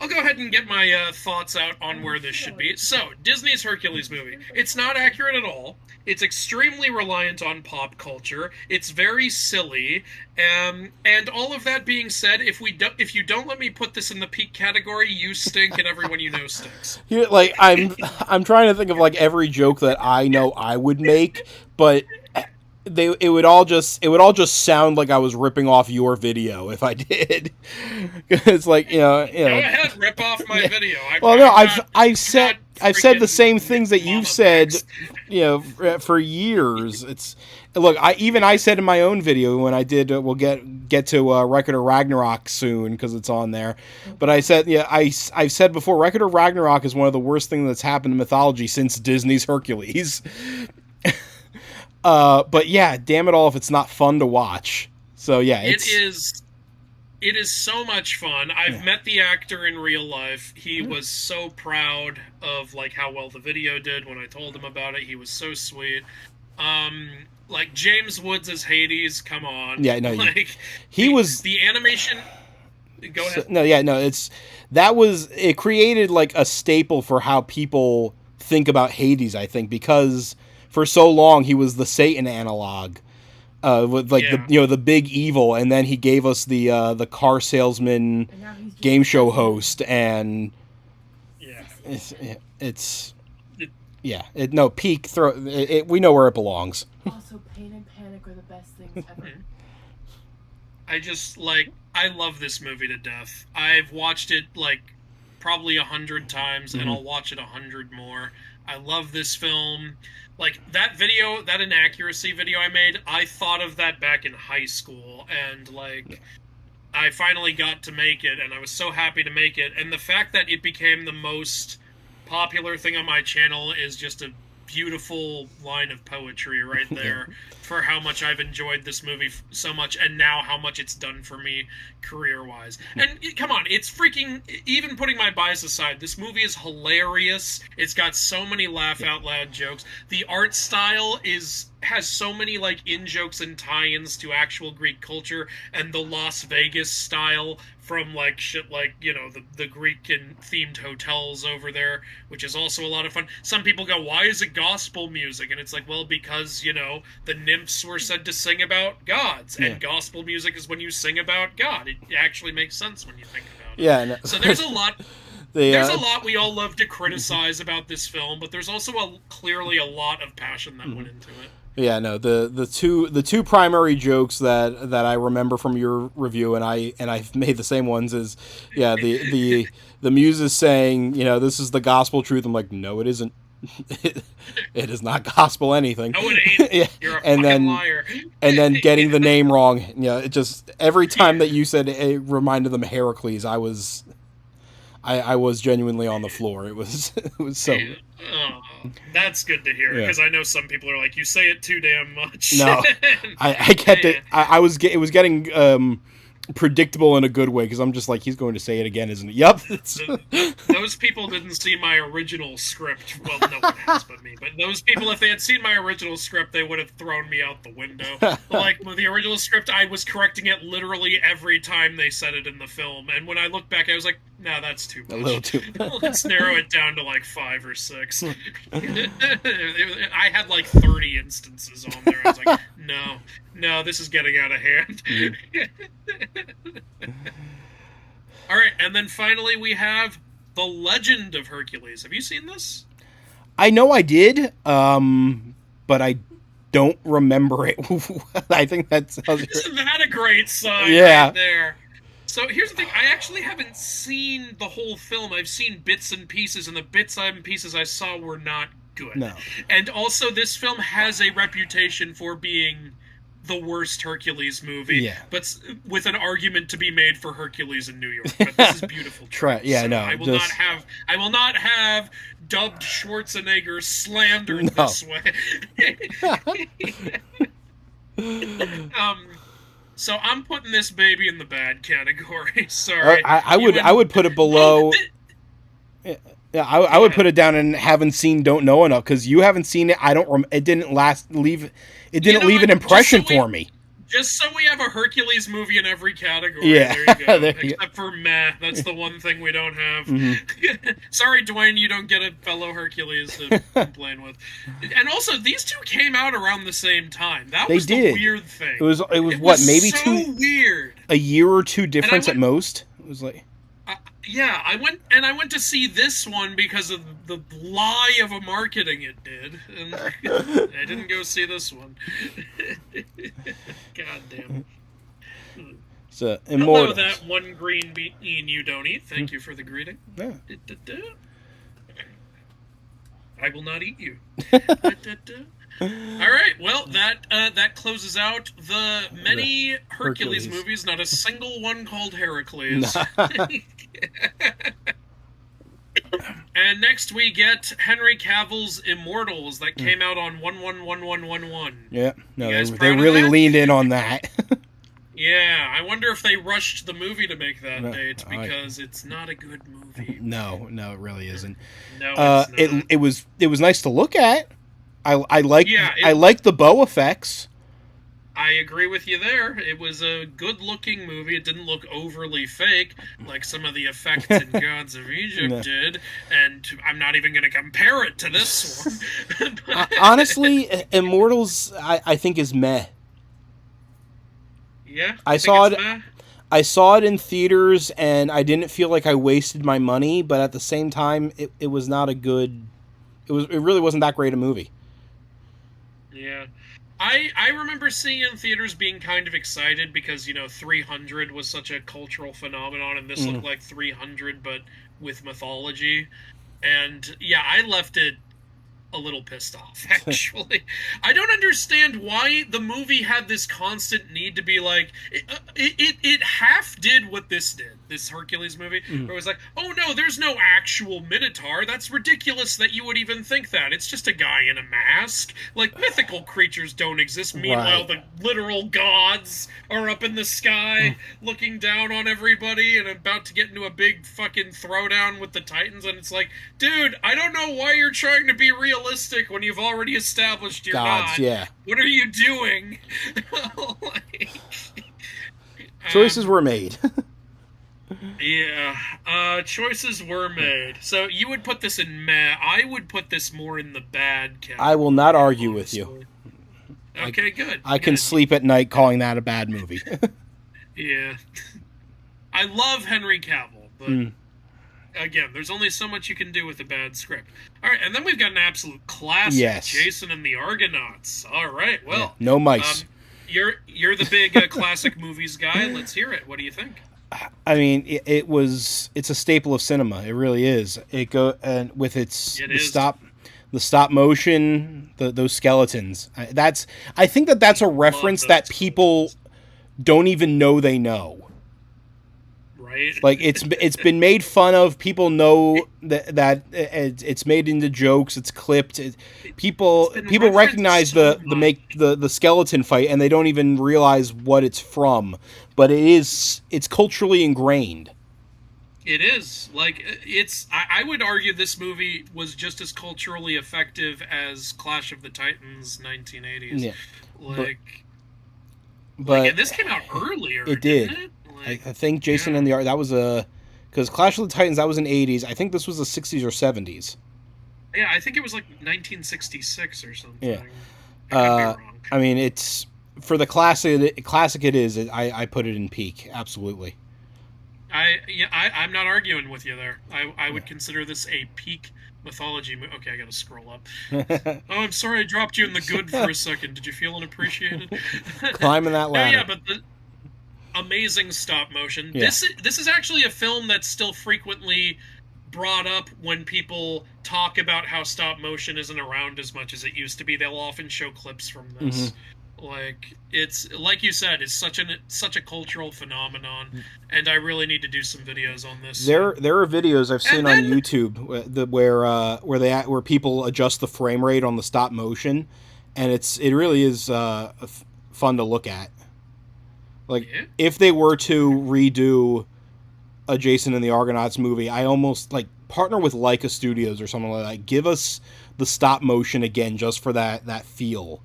I'll go ahead and get my thoughts out on where this should be. So, Disney's Hercules movie. It's not accurate at all. It's extremely reliant on pop culture. It's very silly. And all of that being said, if you don't let me put this in the peak category, you stink and everyone you know stinks. Like, I'm trying to think of like every joke that I know I would make, but it would all just sound like I was ripping off your video if I did. It's like, Go ahead, rip off my video. I've set I've said the freaking same things that you've Mama said, Max. for years. I said in my own video when I did. We'll get to Record of Ragnarok soon because it's on there. But I said, I've said before, Record of Ragnarok is one of the worst things that's happened in mythology since Disney's Hercules. But yeah, damn it all if it's not fun to watch. So yeah, It is so much fun. I've met the actor in real life. He was so proud of like how well the video did when I told him about it. He was so sweet. Like James Woods as Hades, come on. Yeah, no, like was the animation. Go ahead. It created like a staple for how people think about Hades, I think, because for so long he was the Satan analog. With like the big evil, and then he gave us the car salesman game show host, and peak throw. We know where it belongs. Also, Pain and Panic are the best things ever. I love this movie to death. I've watched it like probably 100 times, and I'll watch it 100 more. I love this film. Like, that video, that inaccuracy video I made, I thought of that back in high school, and, like, I finally got to make it, and I was so happy to make it, and the fact that it became the most popular thing on my channel is just a beautiful line of poetry right there for how much I've enjoyed this movie so much, and now how much it's done for me career-wise. And come on, it's freaking, even putting my bias aside, this movie is hilarious. It's got so many laugh-out-loud jokes. The art style has so many like in-jokes and tie-ins to actual Greek culture, and the Las Vegas style from like shit like, you know, the Greek and themed hotels over there, which is also a lot of fun. Some people go, why is it gospel music? And it's like, well, because, you know, the nymphs were said to sing about gods, and gospel music is when you sing about God. It actually makes sense when you think about it. Yeah. No. So there's a lot. There's a lot we all love to criticize about this film, but there's also clearly a lot of passion that went into it. Yeah, no, the two primary jokes that I remember from your review, and I've made the same ones, is the muses saying, you know, this is the gospel truth. I'm like, no, it isn't. It is not gospel anything. No, it ain't. Yeah. You're a fucking liar. And then getting the name wrong. You know, it just every time that you said it reminded them of Hercules, I was genuinely on the floor. It was so. Oh, that's good to hear, because I know some people are like, you say it too damn much. No, I kept it. It was getting predictable in a good way, because I'm just like, he's going to say it again, isn't it? Yep. Those people didn't see my original script. Well, no one has but me. But those people, if they had seen my original script, they would have thrown me out the window. Like, with the original script, I was correcting it literally every time they said it in the film. And when I look back, I was like, no, that's too much. A little too much. Let's narrow it down to like 5 or 6. I had like 30 instances on there. I was like, no, this is getting out of hand. All right, and then finally we have The Legend of Hercules. Have you seen this? I know I did, but I don't remember it. I think that's... Isn't that a great sign right there? So here's the thing. I actually haven't seen the whole film. I've seen bits and pieces, and the bits and pieces I saw were not good. No. And also, this film has a reputation for being the worst Hercules movie, but with an argument to be made for Hercules in New York. But this is beautiful. I will not have dubbed Schwarzenegger slandered this way. So I'm putting this baby in the bad category. Sorry. I would put it below. I would put it down in haven't seen, don't know enough, because you haven't seen it. It didn't leave an impression for me. Just so we have a Hercules movie in every category. Yeah. There you go. Except for meh. That's the one thing we don't have. Mm-hmm. Sorry, Dwayne, you don't get a fellow Hercules to complain with. And also, these two came out around the same time. That was the weird thing. It was what, maybe so weird. A year or two difference at most? It was like... Yeah, I went to see this one because of the lie of a marketing it did, and I didn't go see this one. God damn. So, Immortals. Hello, that one green bean you don't eat. Thank you for the greeting. Yeah. I will not eat you. All right, well, that closes out the many Hercules movies. Not a single one called Heracles. And next we get Henry Cavill's Immortals that came out on 1/1/11/11. Yeah, no, they really leaned in on that. Yeah, I wonder if they rushed the movie to make that date because it's not a good movie. No, it really isn't. No, it's not. It was nice to look at. I like the bow effects. I agree with you there. It was a good-looking movie. It didn't look overly fake like some of the effects in Gods of Egypt did, and I'm not even going to compare it to this one. Honestly, Immortals, I think is meh. Yeah, I saw it in theaters, and I didn't feel like I wasted my money. But at the same time, it was not a good. It really wasn't that great a movie. Yeah, I remember seeing it in theaters, being kind of excited because 300 was such a cultural phenomenon, and this looked like 300 but with mythology, and yeah, I left it a little pissed off, actually. I don't understand why the movie had this constant need to be like... It half did what this did, this Hercules movie, where it was like, oh no, there's no actual Minotaur. That's ridiculous that you would even think that. It's just a guy in a mask. Like, mythical creatures don't exist. Meanwhile, the literal gods are up in the sky, looking down on everybody, and about to get into a big fucking throwdown with the Titans, and it's like, dude, I don't know why you're trying to be realistic when you've already established you're not. Yeah. What are you doing? Choices were made. Yeah, choices were made. So you would put this in meh. I would put this more in the bad category. I will not argue with you. Okay, good. I can sleep at night calling that a bad movie. Yeah. I love Henry Cavill, but again, there's only so much you can do with a bad script. All right, and then we've got an absolute classic, Jason and the Argonauts. All right, well, no mice. You're the big classic movies guy. Let's hear it. What do you think? I mean, it's a staple of cinema. It really is. It with the stop motion, those skeletons. I think that's a reference that people don't even know they know. Right? Like it's been made fun of. People know that it's made into jokes. It's clipped. People recognize the skeleton fight, and they don't even realize what it's from. But it's culturally ingrained. It is. Like, I would argue this movie was just as culturally effective as Clash of the Titans 1980s. Yeah. But and this came out earlier. It did. Didn't it? I think Jason and the Art, that was because Clash of the Titans, that was in the 80s. I think this was the 60s or 70s. Yeah, I think it was like 1966 or something. Yeah. I could be wrong. I mean, it's for the classic it is. I put it in peak, absolutely. I'm not arguing with you there. I would consider this a peak mythology movie. Okay, I gotta scroll up. Oh, I'm sorry I dropped you in the good for a second. Did you feel unappreciated? Climbing that ladder. No, yeah, but the amazing stop motion. Yeah. This is actually a film that's still frequently brought up when people talk about how stop motion isn't around as much as it used to be. They'll often show clips from this. Like, it's like you said, it's such a cultural phenomenon, and I really need to do some videos on this. There are videos I've seen on YouTube where people adjust the frame rate on the stop motion, and it really is fun to look at. Like, if they were to redo a Jason and the Argonauts movie, I almost, partner with Leica Studios or something like that. Give us the stop motion again just for that feel.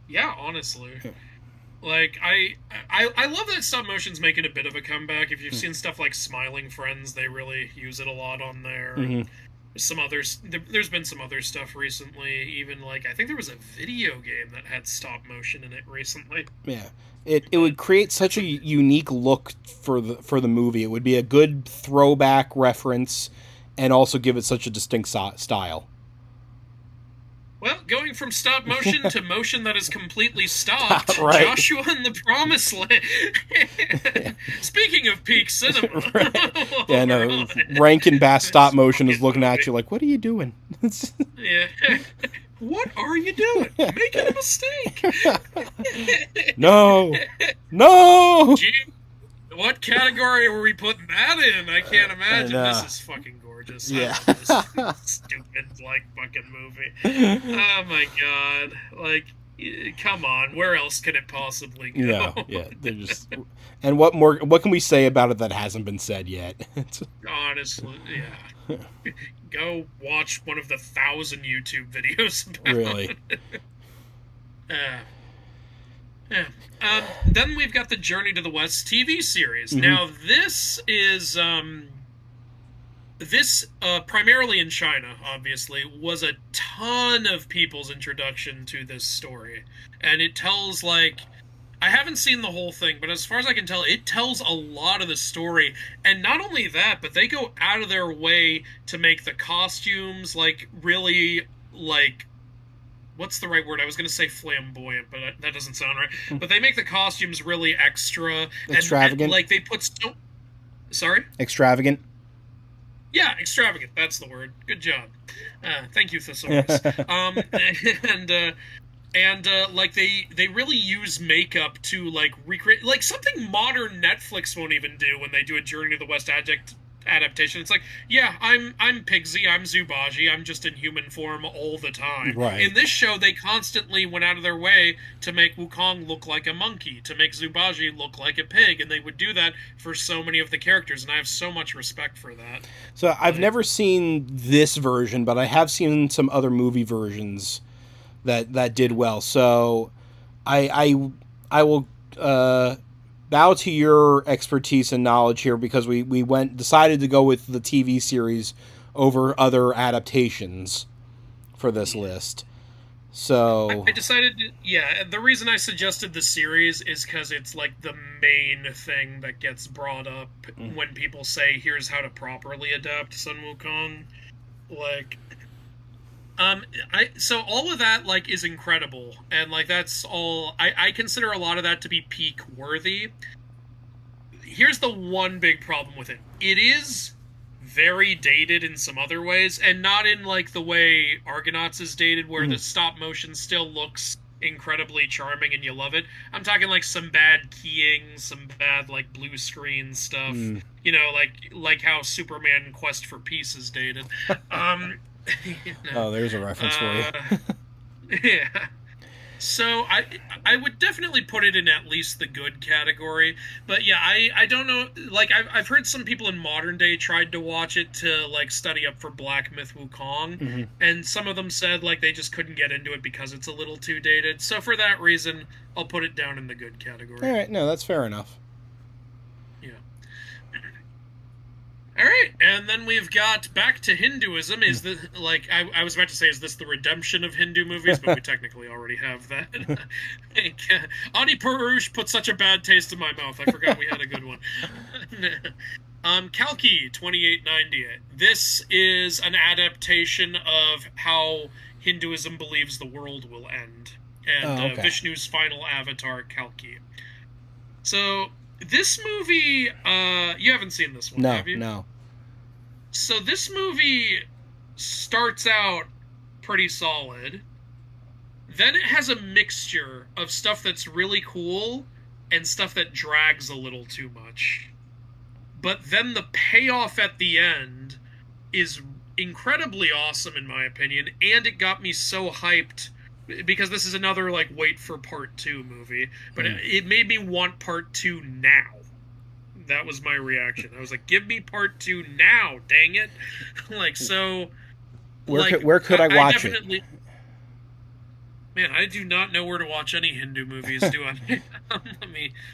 Yeah, honestly. Like, I love that stop motion's making a bit of a comeback. If you've seen stuff like Smiling Friends, they really use it a lot on there. There's been some other stuff recently, even I think there was a video game that had stop motion in it recently. Yeah. It would create such a unique look for the movie. It would be a good throwback reference and also give it such a distinct style. Well, going from stop motion to motion that is completely stopped, Right. Joshua and the Promised Land. Speaking of peak cinema. Yeah, no, Rankin Bass stop motion is looking at you like, what are you doing? Yeah. What are you doing? Making a mistake. No! Gee, what category were we putting that in? I can't imagine. This is fucking gorgeous. Yeah. I love this stupid, fucking movie. Oh my god. Come on. Where else can it possibly go? Yeah. They're just... And what can we say about it that hasn't been said yet? Honestly, yeah. Go watch one of the 1,000 YouTube videos about Really? it. Then we've got the Journey to the West TV series. Mm-hmm. Now, this is primarily in China, obviously, was a ton of people's introduction to this story. And it tells, I haven't seen the whole thing, but as far as I can tell, it tells a lot of the story. And not only that, but they go out of their way to make the costumes, really, what's the right word? I was going to say flamboyant, but that doesn't sound right. But they make the costumes really extra. Extravagant? And they put Sorry? Extravagant? Yeah, extravagant. That's the word. Good job. Thank you, Thesaurus. They really use makeup to recreate something modern Netflix won't even do when they do a Journey to the West adaptation. It's I'm Pigsy, I'm Zubaji, I'm just in human form all the time. Right. In this show, they constantly went out of their way to make Wukong look like a monkey, to make Zubaji look like a pig, and they would do that for so many of the characters, and I have so much respect for that. So I've never seen this version, but I have seen some other movie versions that did well. So I will bow to your expertise and knowledge here, because we decided to go with the TV series over other adaptations for this list. So I decided, the reason I suggested the series is because it's the main thing that gets brought up when people say, here's how to properly adapt Sun Wukong. So all of that, is incredible, and, that's all... I consider a lot of that to be peak worthy. Here's the one big problem with it. It is very dated in some other ways, and not in, the way Argonauts is dated, where the stop-motion still looks incredibly charming and you love it. I'm talking, some bad keying, some bad, blue screen stuff. You know, like how Superman Quest for Peace is dated. Oh, there's a reference for you. Yeah. So I would definitely put it in at least the good category. But yeah, I don't know. I've heard some people in modern day tried to watch it to study up for Black Myth Wukong, and some of them said they just couldn't get into it because it's a little too dated. So for that reason, I'll put it down in the good category. All right, no, that's fair enough. All right, and then we've got back to Hinduism. Is this, I was about to say, is this the redemption of Hindu movies? But we technically already have that. Adi Purush put such a bad taste in my mouth. I forgot we had a good one. Kalki, 2890. This is an adaptation of how Hinduism believes the world will end. And Vishnu's final avatar, Kalki. So... this movie, you haven't seen this one, have you? No. So this movie starts out pretty solid. Then it has a mixture of stuff that's really cool and stuff that drags a little too much. But then the payoff at the end is incredibly awesome, in my opinion, and it got me so hyped... because this is another, wait for part 2 movie. But it made me want part 2 now. That was my reaction. I was give me part 2 now, dang it. So... Where could I watch it? Man, I do not know where to watch any Hindu movies, do I?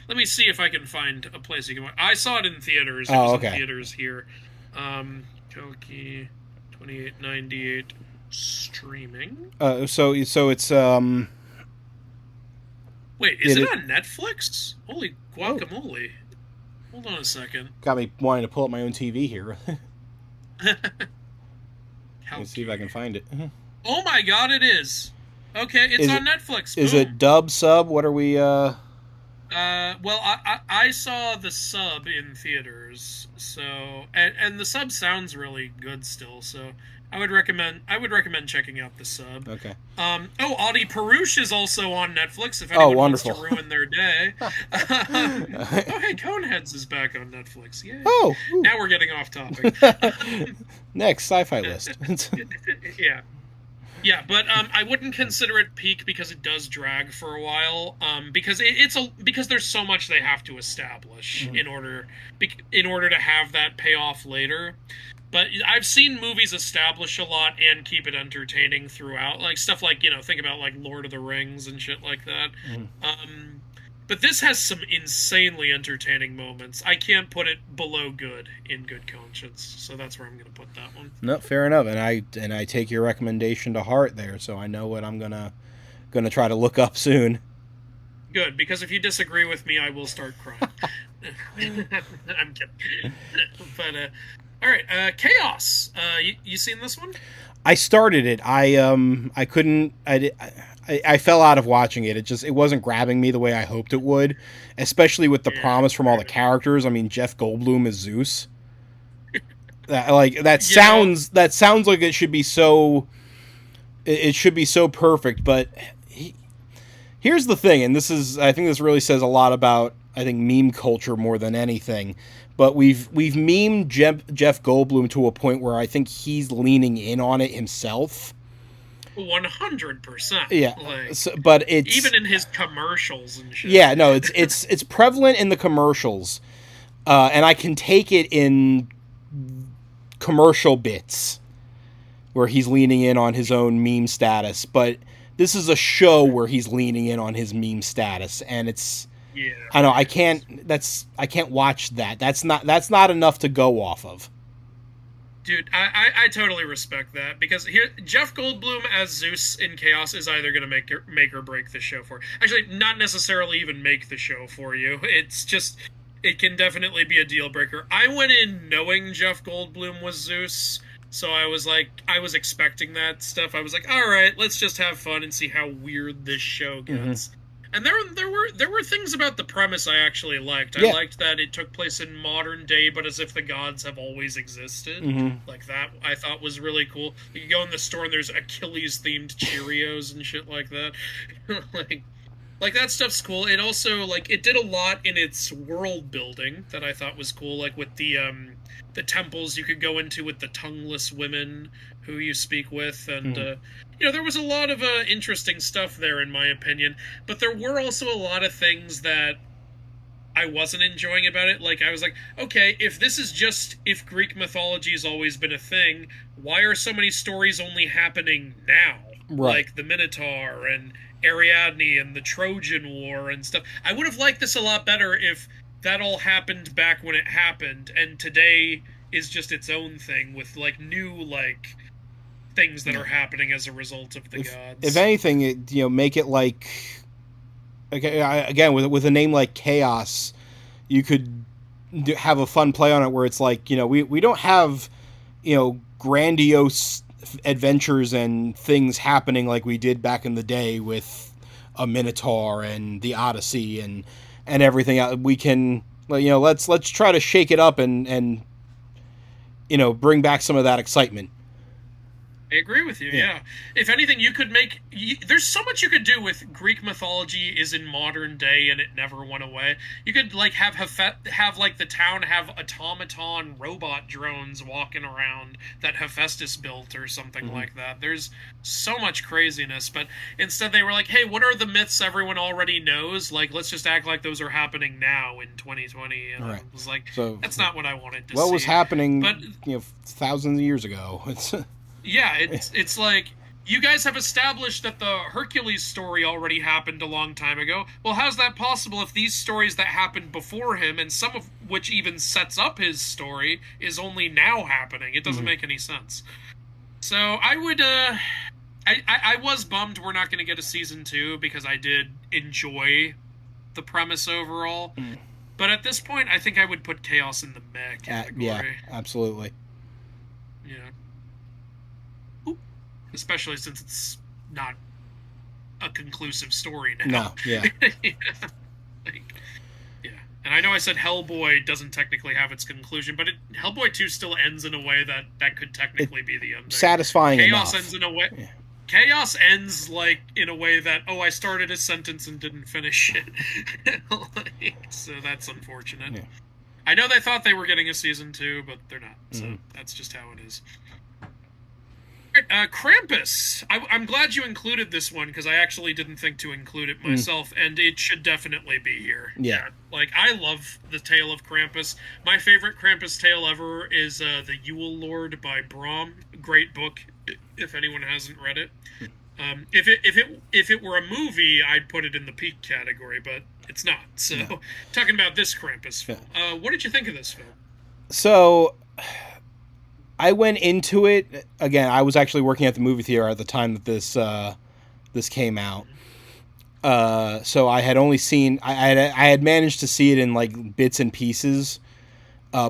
Let me see if I can find a place you can watch. I saw it in theaters. It was in theaters here. Koki, 2898... streaming. So it's Wait, is it on Netflix? Holy guacamole! Hold on a second. Got me wanting to pull up my own TV here. Let's see if I can find it. Oh my god, it is. Okay, it's on Netflix. Is Boom. it dub, sub? What are we, Well, I saw the sub in theaters, so and the sub sounds really good still, so I would recommend checking out the sub. Okay. Audie Purush is also on Netflix if Oh, anyone wants wonderful. to ruin their day. Hey, Coneheads is back on Netflix. Yay. Oh! Ooh. Now we're getting off topic. Next, sci-fi list. Yeah. Yeah, but I wouldn't consider it peak because it does drag for a while. Because because there's so much they have to establish in order to have that payoff later. But I've seen movies establish a lot and keep it entertaining throughout, like stuff like think about like Lord of the Rings and shit like that. But this has some insanely entertaining moments. I can't put it below good in good conscience, so that's where I'm going to put that one. No, fair enough, and I take your recommendation to heart there, so I know what I'm gonna try to look up soon. Good, because if you disagree with me, I will start crying. I'm kidding. But all right, Chaos. You seen this one? I started it. I couldn't. I fell out of watching it. It wasn't grabbing me the way I hoped it would, especially with the promise from all the characters. I mean, Jeff Goldblum is Zeus. That sounds like it should be so. It should be so perfect, but here's the thing, and I think this really says a lot about meme culture more than anything. But we've memed Jeff Goldblum to a point where I think he's leaning in on it himself. 100%. Yeah, but it's even in his commercials and shit. Yeah, no, it's prevalent in the commercials, and I can take it in commercial bits where he's leaning in on his own meme status. But this is a show where he's leaning in on his meme status, and it's. Yeah. I know I can't watch that. That's not enough to go off of. Dude, I totally respect that, because here Jeff Goldblum as Zeus in Chaos is either going to make or break the show for you. Actually, not necessarily even make the show for you. It's just it can definitely be a deal breaker. I went in knowing Jeff Goldblum was Zeus, so I was expecting that stuff. I was like, all right, let's just have fun and see how weird this show gets. Mm-hmm. And there were things about the premise I actually liked. I liked that it took place in modern day, but as if the gods have always existed. Mm-hmm. Like that, I thought was really cool. You go in the store and there's Achilles themed Cheerios and shit like that. like that stuff's cool. It also it did a lot in its world building that I thought was cool. Like with the temples you could go into with the tongueless women who you speak with, and there was a lot of interesting stuff there, in my opinion. But there were also a lot of things that I wasn't enjoying about it. Like, I was like, okay, if Greek mythology has always been a thing, why are so many stories only happening now? Right. Like the Minotaur and Ariadne and the Trojan War and stuff. I would have liked this a lot better if that all happened back when it happened, and today is just its own thing with new things that are happening as a result of the gods. If anything, make it again with a name like Chaos, you could have a fun play on it where it's we don't have grandiose adventures and things happening like we did back in the day with a Minotaur and the Odyssey and everything else. We can let's try to shake it up and bring back some of that excitement. I agree with you, yeah. If anything, you could there's so much you could do with Greek mythology is in modern day and it never went away. You could, have the town have automaton robot drones walking around that Hephaestus built or something like that. There's so much craziness, but instead they were like, hey, what are the myths everyone already knows? Let's just act like those are happening now in 2020. And right. I was like, that's not what I wanted to see. What was happening, thousands of years ago? Yeah, it's like, you guys have established that the Hercules story already happened a long time ago. Well, how's that possible if these stories that happened before him, and some of which even sets up his story, is only now happening? It doesn't make any sense. So I would, I was bummed we're not going to get a season 2, because I did enjoy the premise overall. But at this point, I think I would put Chaos in the meh category. Yeah, absolutely. Yeah. especially since it's not a conclusive story now. No, yeah. Like, yeah. And I know I said Hellboy doesn't technically have its conclusion, but Hellboy 2 still ends in a way that could technically be the ending. Satisfying Chaos enough. ends in a way... Yeah. Chaos ends, like, in a way that, I started a sentence and didn't finish it. Like, so that's unfortunate. Yeah. I know they thought they were getting a season 2, but they're not. So that's just how it is. Krampus. I'm glad you included this one, because I actually didn't think to include it myself, and it should definitely be here. Yeah. Like, I love the tale of Krampus. My favorite Krampus tale ever is The Yule Lord by Brahm. Great book, if anyone hasn't read it. If it were a movie, I'd put it in the peak category, but it's not. So, talking about this Krampus film, what did you think of this film? So, I went into it, again, I was actually working at the movie theater at the time that this came out. So I had only seen, I had managed to see it in like bits and pieces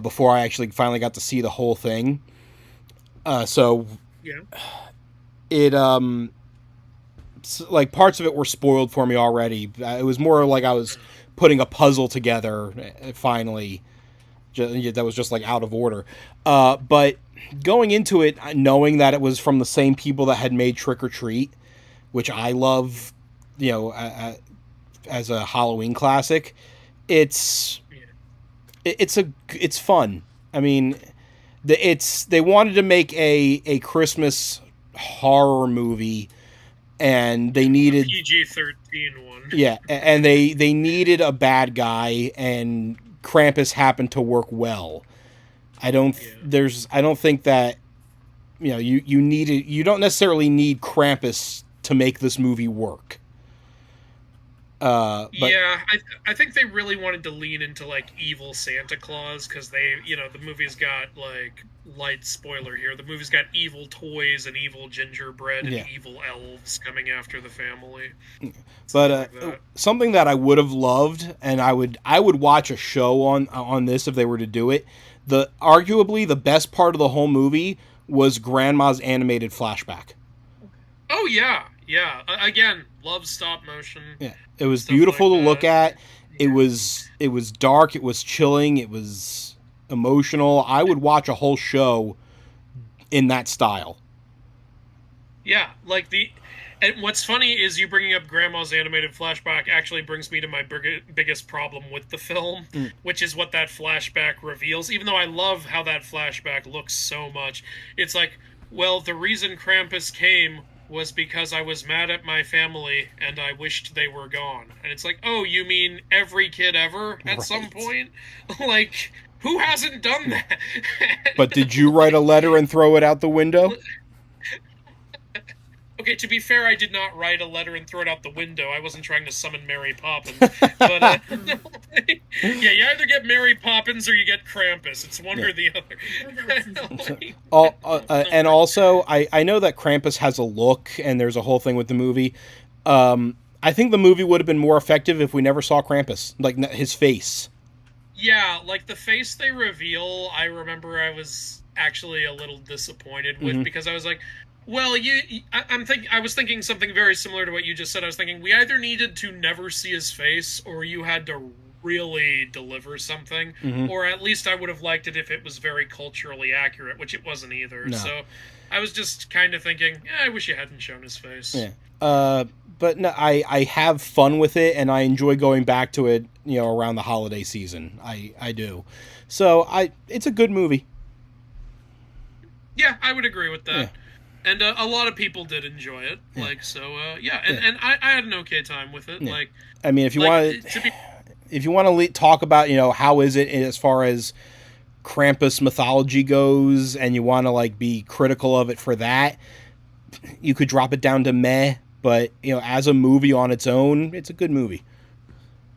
before I actually finally got to see the whole thing. So it, like parts of it were spoiled for me already. It was more like I was putting a puzzle together finally. That was just like out of order. But going into it, knowing that it was from the same people that had made Trick or Treat, which I love, as a Halloween classic, it's fun. I mean, they wanted to make a Christmas horror movie, and they needed PG-13 one. Yeah, and they needed a bad guy, and Krampus happened to work well. I don't think that you don't necessarily need Krampus to make this movie work. But I think they really wanted to lean into like evil Santa Claus, because they, the movie's got, like, light spoiler here, the movie's got evil toys and evil gingerbread and evil elves coming after the family. But something that I would have loved, and I would watch a show on this if they were to do it. Arguably the best part of the whole movie was Grandma's animated flashback. Oh yeah. Again, love stop motion. Yeah, it was beautiful to look at. It was dark. It was chilling. It was emotional. I would watch a whole show in that style. Yeah, and what's funny is you bringing up Grandma's animated flashback actually brings me to my biggest problem with the film, which is what that flashback reveals. Even though I love how that flashback looks so much, it's like, well, the reason Krampus came was because I was mad at my family and I wished they were gone. And it's like, oh, you mean every kid ever at some point? Like, who hasn't done that? But did you write a letter and throw it out the window? Okay, to be fair, I did not write a letter and throw it out the window. I wasn't trying to summon Mary Poppins. But, you either get Mary Poppins or you get Krampus. It's one or the other. And also, I know that Krampus has a look, and there's a whole thing with the movie. I think the movie would have been more effective if we never saw Krampus, like his face. Yeah, like the face they reveal, I remember I was actually a little disappointed with, because I was like, well, I was thinking something very similar to what you just said. I was thinking we either needed to never see his face, or you had to really deliver something, or at least I would have liked it if it was very culturally accurate, which it wasn't either. No. So I was just kind of thinking, I wish you hadn't shown his face. Yeah. But no, I have fun with it, and I enjoy going back to it, around the holiday season. I do. So it's a good movie. Yeah, I would agree with that. Yeah. And a lot of people did enjoy it. Yeah. And I had an okay time with it. Yeah. I mean, if you want to talk about, how is it as far as Krampus mythology goes, and you want to be critical of it for that, you could drop it down to meh. But as a movie on its own, it's a good movie.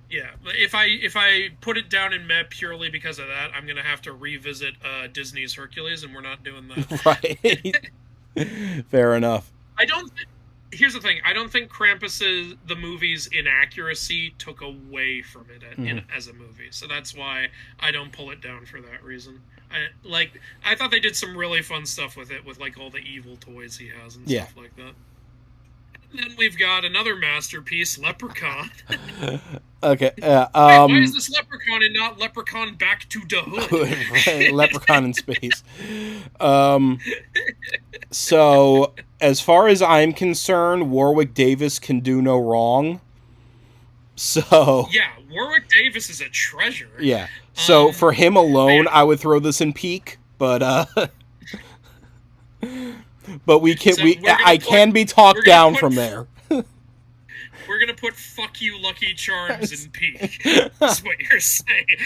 Yeah, if I put it down in meh purely because of that, I'm gonna have to revisit Disney's Hercules, and we're not doing that. Right. Fair enough. Here's the thing. I don't think Krampus' the movie's inaccuracy took away from it as a movie. So that's why I don't pull it down for that reason. I thought they did some really fun stuff with it, with like all the evil toys he has and stuff like that. And then we've got another masterpiece, Leprechaun. Okay. Wait, why is this Leprechaun and not Leprechaun Back to the Hood? Leprechaun in space. So, as far as I'm concerned, Warwick Davis can do no wrong. So yeah, Warwick Davis is a treasure. Yeah. So for him alone, I would throw this in peak, but we can I can be talked down from there. We're gonna put "fuck you, Lucky Charms" in peak. That's what you're saying.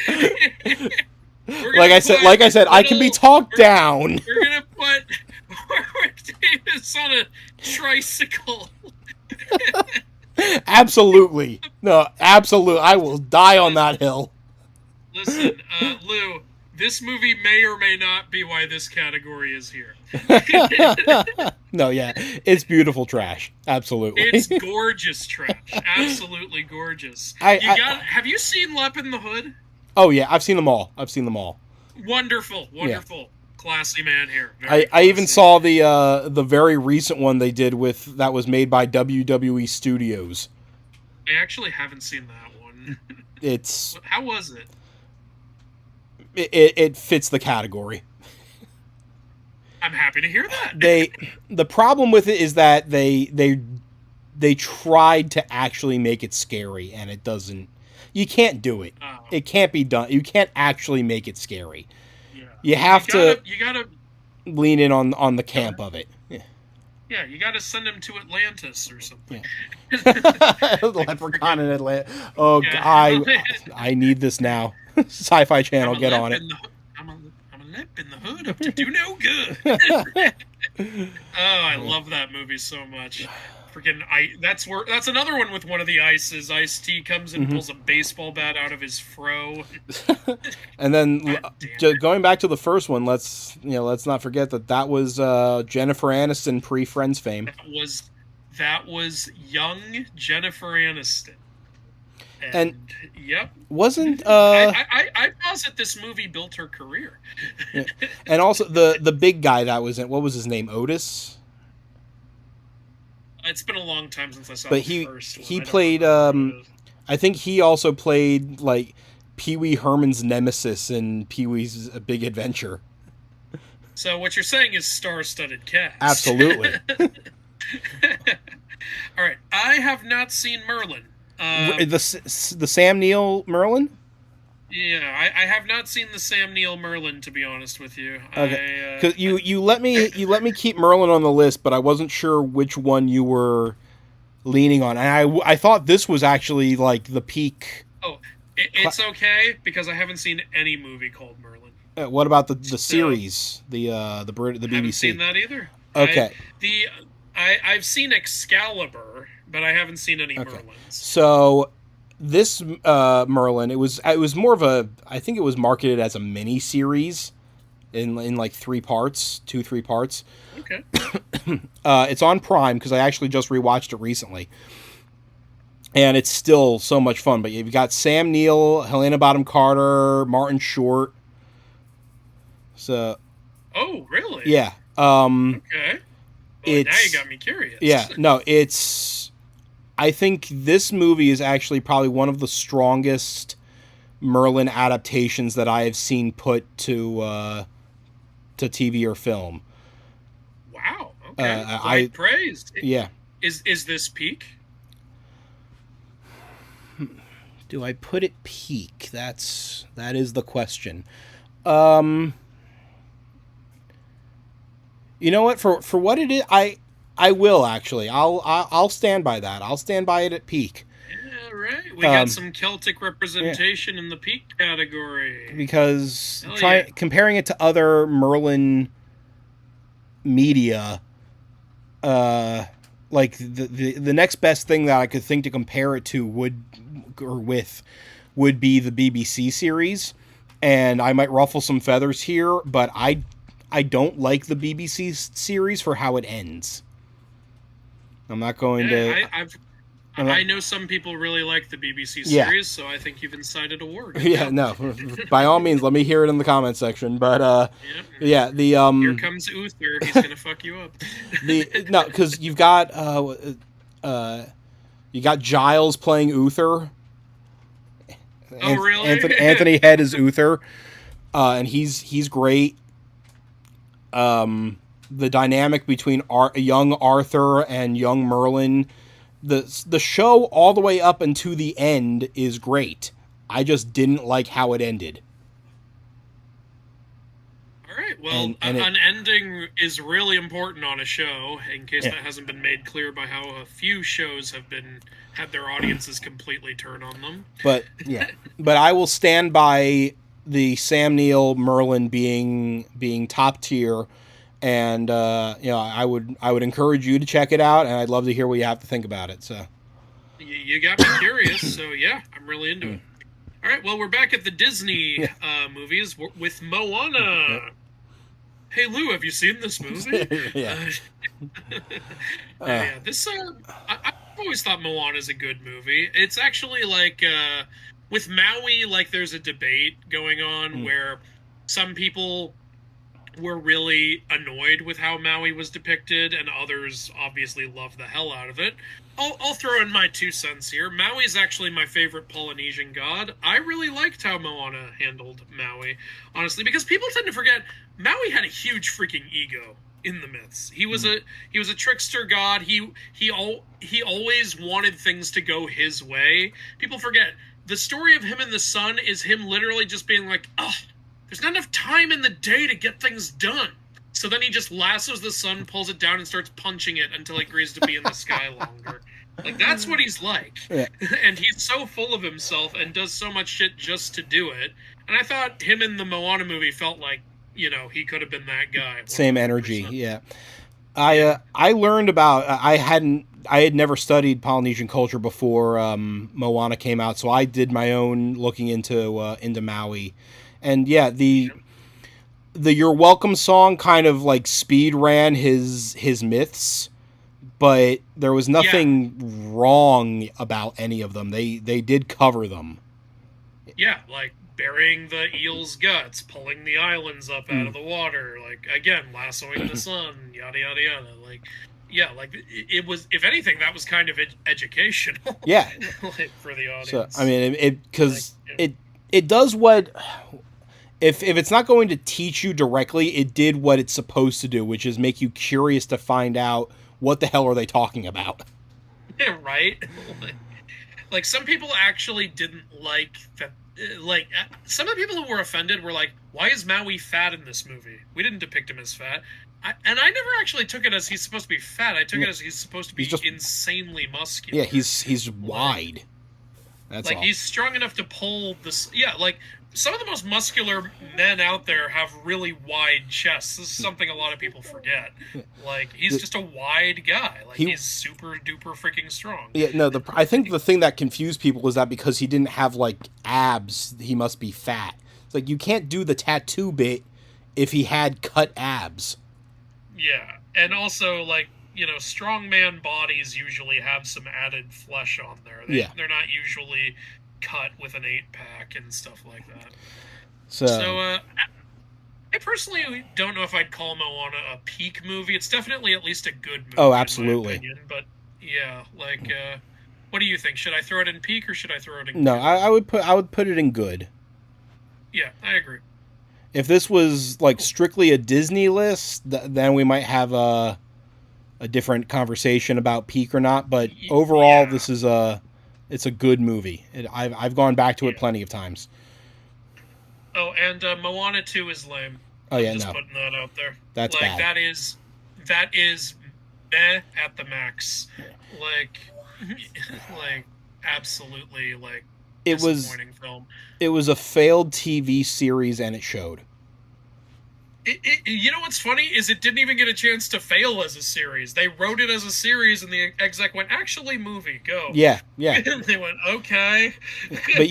Like I said, I can be talked down. We're gonna put Warwick Davis on a tricycle. Absolutely. No, absolutely. I will die on that hill. Listen, Lou, this movie may or may not be why this category is here. No, yeah. It's beautiful trash. Absolutely. It's gorgeous trash. Absolutely gorgeous. Have you seen Lep in the Hood? Oh, yeah. I've seen them all. Wonderful. Yeah. Classy man here. I even saw the very recent one they did that was made by WWE Studios. I actually haven't seen that one. How was it? It fits the category. I'm happy to hear that. The problem with it is that they tried to actually make it scary, and it doesn't. You can't do it. Oh. It can't be done. You can't actually make it scary. You have to lean in on the camp of it. Yeah, you got to send him to Atlantis or something. Yeah. Leprechaun in Atlantis. Oh, yeah. I need this now. Sci-Fi Channel, get on it. I'm a lep in the hood up to do no good. Oh, I love that movie so much. Freaking that's another one with one of the Ices. Ice-T comes and pulls a baseball bat out of his fro. And then going back to the first one, let's not forget that was Jennifer Aniston pre-Friends fame. That was young Jennifer Aniston. And yep, wasn't I posit this movie built her career. Yeah. And also the big guy that was in, what was his name, Otis? It's been a long time since I saw the first one. He played I think he also played like Pee-wee Herman's nemesis in Pee-wee's Big Adventure. So what you're saying is star-studded cast. Absolutely. All right, I have not seen Merlin. The Sam Neill Merlin? Yeah, I have not seen the Sam Neill Merlin, to be honest with you. Okay, because you let me keep Merlin on the list, but I wasn't sure which one you were leaning on, and I thought this was actually like the peak. Oh, it's okay because I haven't seen any movie called Merlin. What about the series, the BBC? I haven't seen that either. Okay. I've seen Excalibur, but I haven't seen any Merlins. So this Merlin, it was more of a, I think it was marketed as a mini series in like 3 parts. Okay. It's on Prime because I actually just rewatched it recently, and it's still so much fun. But you've got Sam Neill, Helena Bonham Carter, Martin Short. So. Oh, really? Yeah. Okay. Well, now you got me curious. Yeah, no, I think this movie is actually probably one of the strongest Merlin adaptations that I have seen put to TV or film. Wow. Okay. Praise. Yeah. Is this peak? Do I put it peak? That is the question. You know what? For what it is, I will actually. I'll stand by that. I'll stand by it at peak. Yeah, right. We got some Celtic representation in the peak category. Because comparing it to other Merlin media, like the next best thing that I could think to compare it to would be the BBC series, and I might ruffle some feathers here, but I don't like the BBC series for how it ends. I'm not going to. I know some people really like the BBC Yeah. series, so I think you've incited a war. Yeah, no. By all means, let me hear it in the comment section. But Yep. yeah, Here comes Uther. He's gonna fuck you up. no, because you got Giles playing Uther. Oh, really? Anthony Head is Uther, and he's great. The dynamic between young Arthur and young Merlin, the show all the way up until the end is great. I just didn't like how it ended. All right. Well, an ending is really important on a show. In case that hasn't been made clear by how a few shows have had their audiences completely turn on them. But but I will stand by the Sam Neill Merlin being top tier. And I would encourage you to check it out, and I'd love to hear what you have to think about it. So you got me curious, so yeah, I'm really into it. All right, well, we're back at the Disney movies with Moana. Hey Lou, have you seen this movie? This I've always thought Moana's a good movie. It's actually like with Maui, like there's a debate going on where some people were really annoyed with how Maui was depicted, and others obviously love the hell out of it. I'll throw in my 2 cents here. Maui's actually my favorite Polynesian god. I really liked how Moana handled Maui, honestly, because people tend to forget Maui had a huge freaking ego in the myths. He was a trickster god. He always wanted things to go his way. People forget the story of him and the sun is him literally just being like, oh, there's not enough time in the day to get things done. So then he just lassos the sun, pulls it down, and starts punching it until it agrees to be in the sky longer. Like, that's what he's like. Yeah. And he's so full of himself and does so much shit just to do it. And I thought him in the Moana movie felt like, he could have been that guy. 100%. Same energy, yeah. I learned about, I had never studied Polynesian culture before Moana came out, so I did my own looking into Maui. And yeah, the You're Welcome song kind of like speed ran his myths, but there was nothing wrong about any of them. They did cover them. Yeah, like burying the eel's guts, pulling the islands up out of the water, like again, lassoing the sun, yada yada yada. Like, yeah, like it was. If anything, that was kind of educational. Yeah, like for the audience. So I mean, it does what. If it's not going to teach you directly, it did what it's supposed to do, which is make you curious to find out what the hell are they talking about. Yeah, right? Like some people actually didn't like that. Like, some of the people who were offended were like, why is Maui fat in this movie? We didn't depict him as fat. And I never actually took it as he's supposed to be fat. I took it as he's supposed to be insanely muscular. Yeah, he's wide. That's like, all. He's strong enough to pull this. Yeah, like, some of the most muscular men out there have really wide chests. This is something a lot of people forget. Like, he's just a wide guy. Like, he's super duper freaking strong. Yeah, no, I think the thing that confused people is that because he didn't have, like, abs, he must be fat. It's like, you can't do the tattoo bit if he had cut abs. Yeah, and also, like, strongman bodies usually have some added flesh on there. They're not usually cut with an 8-pack and stuff like that. So I personally don't know if I'd call Moana a peak movie. It's definitely at least a good movie. Oh, absolutely. In my opinion. But yeah, like, what do you think? Should I throw it in peak or should I throw it in? No, good? I would put it in good. Yeah, I agree. If this was like strictly a Disney list, then we might have a different conversation about peak or not. But overall, this is it's a good movie. I've gone back to it plenty of times. Oh, and Moana 2 is lame. Oh yeah, just putting that out there. That's like bad. that is meh at the max. Like absolutely like disappointing film. It was a failed TV series, and it showed. You know what's funny is it didn't even get a chance to fail as a series. They wrote it as a series, and the exec went, "Actually, movie, go." Yeah. And they went, "Okay." But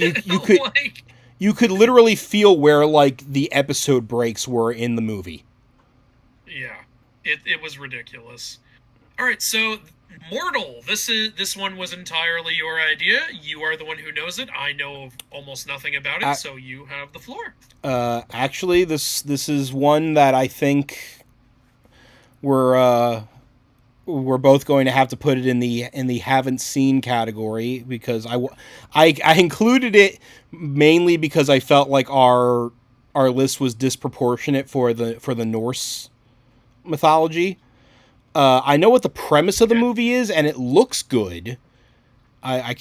you could literally feel where like the episode breaks were in the movie. Yeah, it was ridiculous. All right, so Mortal. This one was entirely your idea. You are the one who knows it. I know almost nothing about it, so you have the floor. Actually, this is one that I think we're both going to have to put it in the haven't seen category, because I included it mainly because I felt like our list was disproportionate for the Norse mythology. I know what the premise of the movie is, and it looks good. I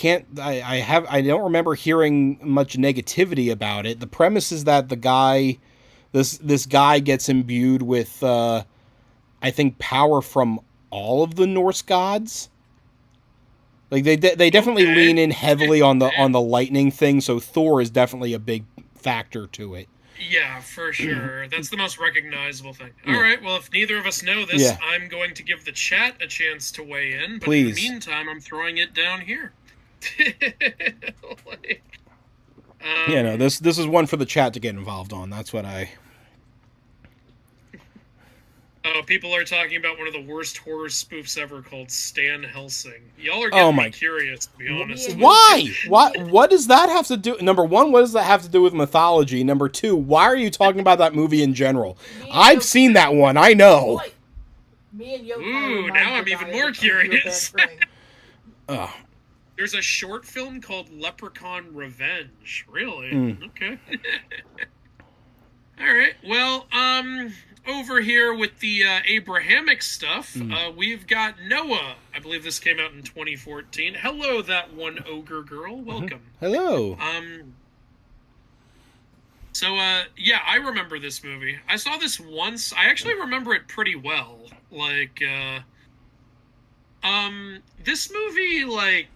don't remember hearing much negativity about it. The premise is that this guy gets imbued with I think power from all of the Norse gods. Like they definitely lean in heavily on the lightning thing, so Thor is definitely a big factor to it. Yeah, for sure. That's the most recognizable thing. All right, well, if neither of us know this, I'm going to give the chat a chance to weigh in. But please. In the meantime, I'm throwing it down here. This is one for the chat to get involved on. That's what I... People are talking about one of the worst horror spoofs ever called Stan Helsing. Y'all are getting me curious, to be honest. Why? What does that have to do... Number one, what does that have to do with mythology? Number two, why are you talking about that movie in general? I've seen that one, I know. Me and Yo. Ooh, now I'm even more curious. There's a short film called Leprechaun Revenge. Really? Okay. All right. Well, over here with the Abrahamic stuff, we've got Noah. I believe this came out in 2014. Hello, that one ogre girl. Welcome. Hello. So, yeah, I remember this movie. I saw this once. I actually remember it pretty well. Like, this movie, like,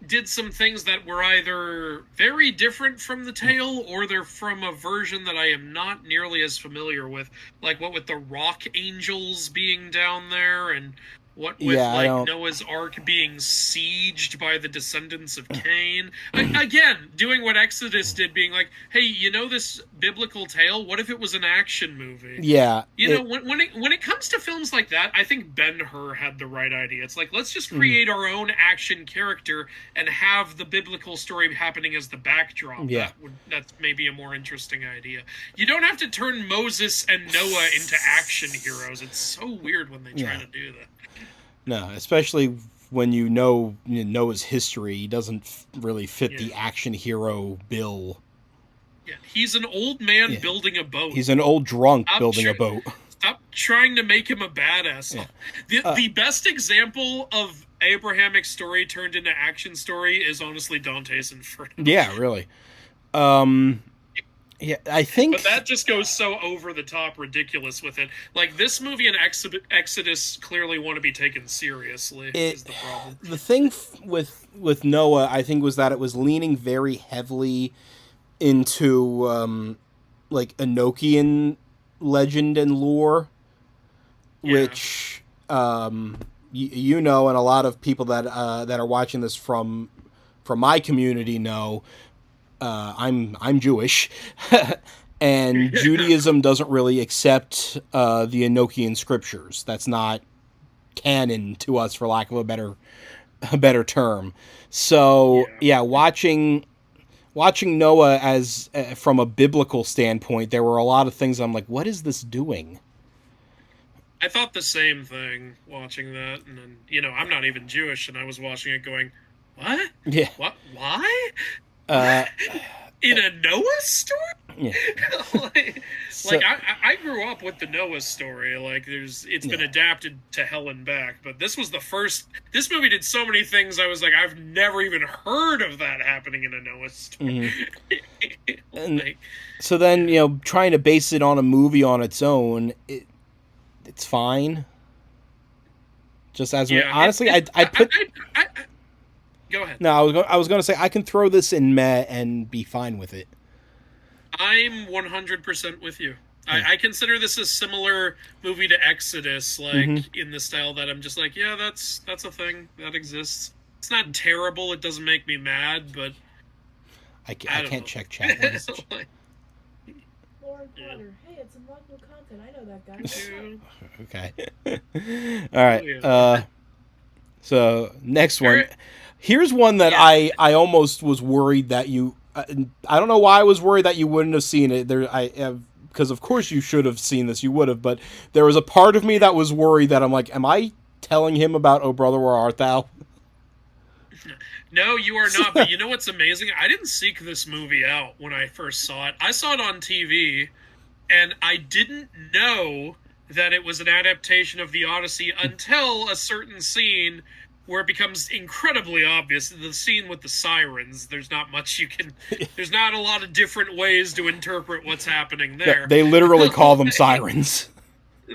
did some things that were either very different from the tale, or they're from a version that I am not nearly as familiar with. Like, what with the rock angels being down there, and what with Noah's Ark being sieged by the descendants of Cain. Again, doing what Exodus did, being like, hey, you know this biblical tale? What if it was an action movie? Yeah. When it comes to films like that, I think Ben-Hur had the right idea. It's like, let's just Mm-hmm. create our own action character and have the biblical story happening as the backdrop. Yeah. That's maybe a more interesting idea. You don't have to turn Moses and Noah into action heroes. It's so weird when they try to do that. No, especially when you know Noah's history. He doesn't really fit the action hero bill. Yeah, he's an old man building a boat. He's an old drunk building a boat. Stop trying to make him a badass. Yeah. The best example of Abrahamic story turned into action story is honestly Dante's Inferno. Yeah, really. Yeah, I think... But that just goes so over the top ridiculous with it. Like, this movie and Exodus clearly want to be taken seriously, is the problem. The thing with Noah, I think, was that it was leaning very heavily into, like, Enochian legend and lore, which, you know, and a lot of people that are watching this from my community know... I'm Jewish, and Judaism doesn't really accept the Enochian scriptures. That's not canon to us, for lack of a better term. So watching Noah as from a biblical standpoint, there were a lot of things I'm like, what is this doing? I thought the same thing watching that, and then I'm not even Jewish, and I was watching it going, what? Yeah. What? Why? In a Noah story? Yeah. I grew up with the Noah story. Like, it's been adapted to hell and back, but this was the first. This movie did so many things. I was like, I've never even heard of that happening in a Noah story. Mm-hmm. And so then, trying to base it on a movie on its own, it's fine. Just as honestly, I put. Go ahead. No, I was going to say I can throw this in meh and be fine with it. I'm 100% with you. Yeah. I consider this a similar movie to Exodus, like in the style that I'm just like, yeah, that's a thing that exists. It's not terrible. It doesn't make me mad, but I can't check chat. What is it? Lauren Potter. Hey, it's unlockable content. I know that guy. Okay. All right. So next one. Alright. Here's one that Yeah. I almost was worried that you. I don't know why I was worried that you wouldn't have seen it. Because of course you should have seen this. You would have, but there was a part of me that was worried that I'm like, am I telling him about Oh Brother Where Art Thou? No, you are not. But you know what's amazing? I didn't seek this movie out when I first saw it. I saw it on TV, and I didn't know that it was an adaptation of the Odyssey until a certain scene where it becomes incredibly obvious. The scene with the sirens, there's not much you can... There's not a lot of different ways to interpret what's happening there. They literally call them sirens.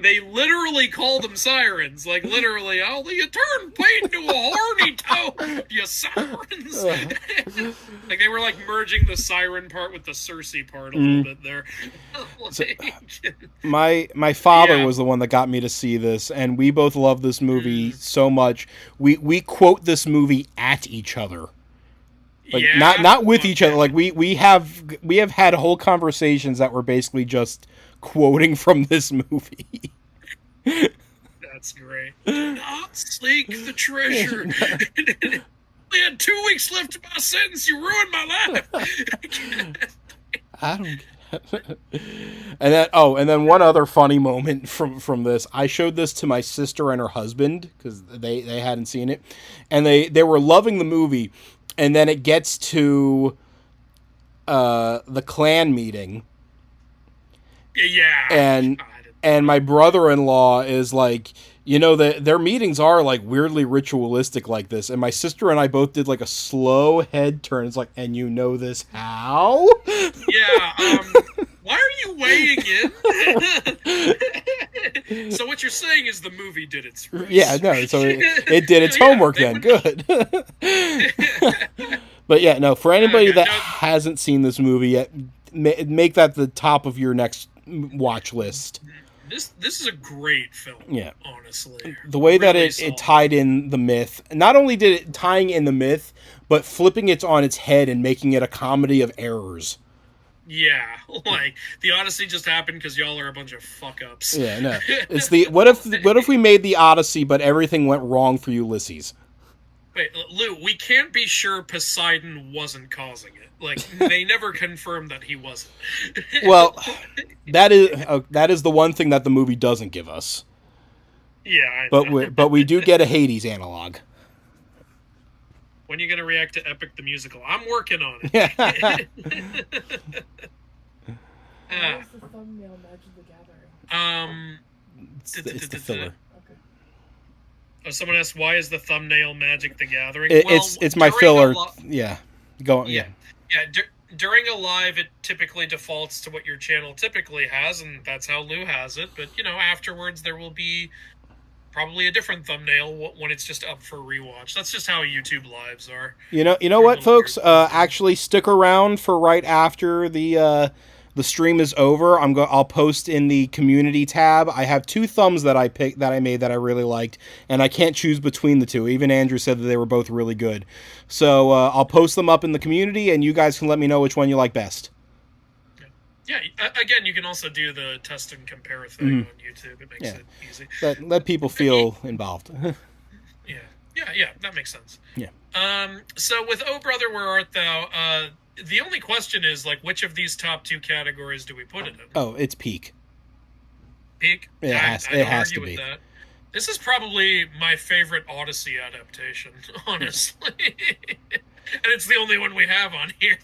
They literally call them sirens. Like, literally, oh, you turn Pate into a horny toad, you sirens. Like, they were, like, merging the siren part with the Cersei part a little bit there. My father was the one that got me to see this, and we both love this movie so much. We quote this movie at each other. Like, not with each other. Like, we have had whole conversations that were basically just quoting from this movie. That's great. Do not seek the treasure. I had 2 weeks left of my sentence. You ruined my life. I don't get it. And then one other funny moment from this. I showed this to my sister and her husband because they hadn't seen it, and they were loving the movie. And then it gets to the clan meeting. Yeah. And my brother-in-law is like, you know, their meetings are like weirdly ritualistic like this. And my sister and I both did like a slow head turn. It's like, and you know this how? Yeah, why are you weighing in? So what you're saying is the movie did its research. Yeah, no, so it did its homework then. Good. But yeah, no, for anybody that hasn't seen this movie yet, make that the top of your next watch list. This is a great film. Yeah, honestly, the way that really it tied in the myth. Not only did it tying in the myth, but flipping it on its head and making it a comedy of errors. Yeah, like the Odyssey just happened because y'all are a bunch of fuck ups. Yeah, no, it's the what if we made the Odyssey, but everything went wrong for Ulysses. Wait, Lou, we can't be sure Poseidon wasn't causing it. Like, they never confirmed that he wasn't. Well, that is the one thing that the movie doesn't give us. Yeah, I know. But we do get a Hades analog. When are you going to react to Epic the Musical? I'm working on it. What was the thumbnail Magic the Gathering? It's the filler. Oh, someone asked, why is the thumbnail Magic the Gathering? It's my filler. Yeah. Go on. Yeah. During a live, it typically defaults to what your channel typically has, and that's how Lou has it. But, afterwards there will be probably a different thumbnail when it's just up for rewatch. That's just how YouTube lives are. You know what, folks? Actually, stick around for right after the stream is over. I'll post in the community tab. I have 2 thumbs that I made that I really liked, and I can't choose between the 2. Even Andrew said that they were both really good. So I'll post them up in the community, and you guys can let me know which one you like best. Yeah. Again, you can also do the test and compare thing on YouTube. It makes it easy. Let people feel involved. Yeah. That makes sense. Yeah. So with Oh Brother, Where Art Thou? The only question is, like, which of these top 2 categories do we put it in? Oh, it's peak. Peak? It has to be. That. This is probably my favorite Odyssey adaptation, honestly. And it's the only one we have on here.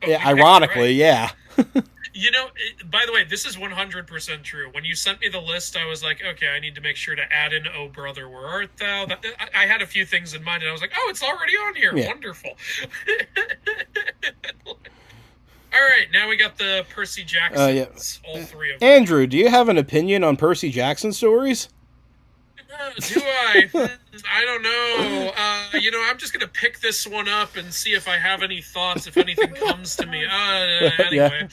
Yeah, ironically, yeah. By the way, this is 100% true. When you sent me the list, I was like, okay, I need to make sure to add in Oh Brother, Where Art Thou? I had a few things in mind, and I was like, oh, it's already on here. Yeah. Wonderful. All right, now we got the Percy Jacksons, all 3 of them. Andrew, do you have an opinion on Percy Jackson stories? Do I? I don't know. I'm just going to pick this one up and see if I have any thoughts, if anything comes to me. Anyway.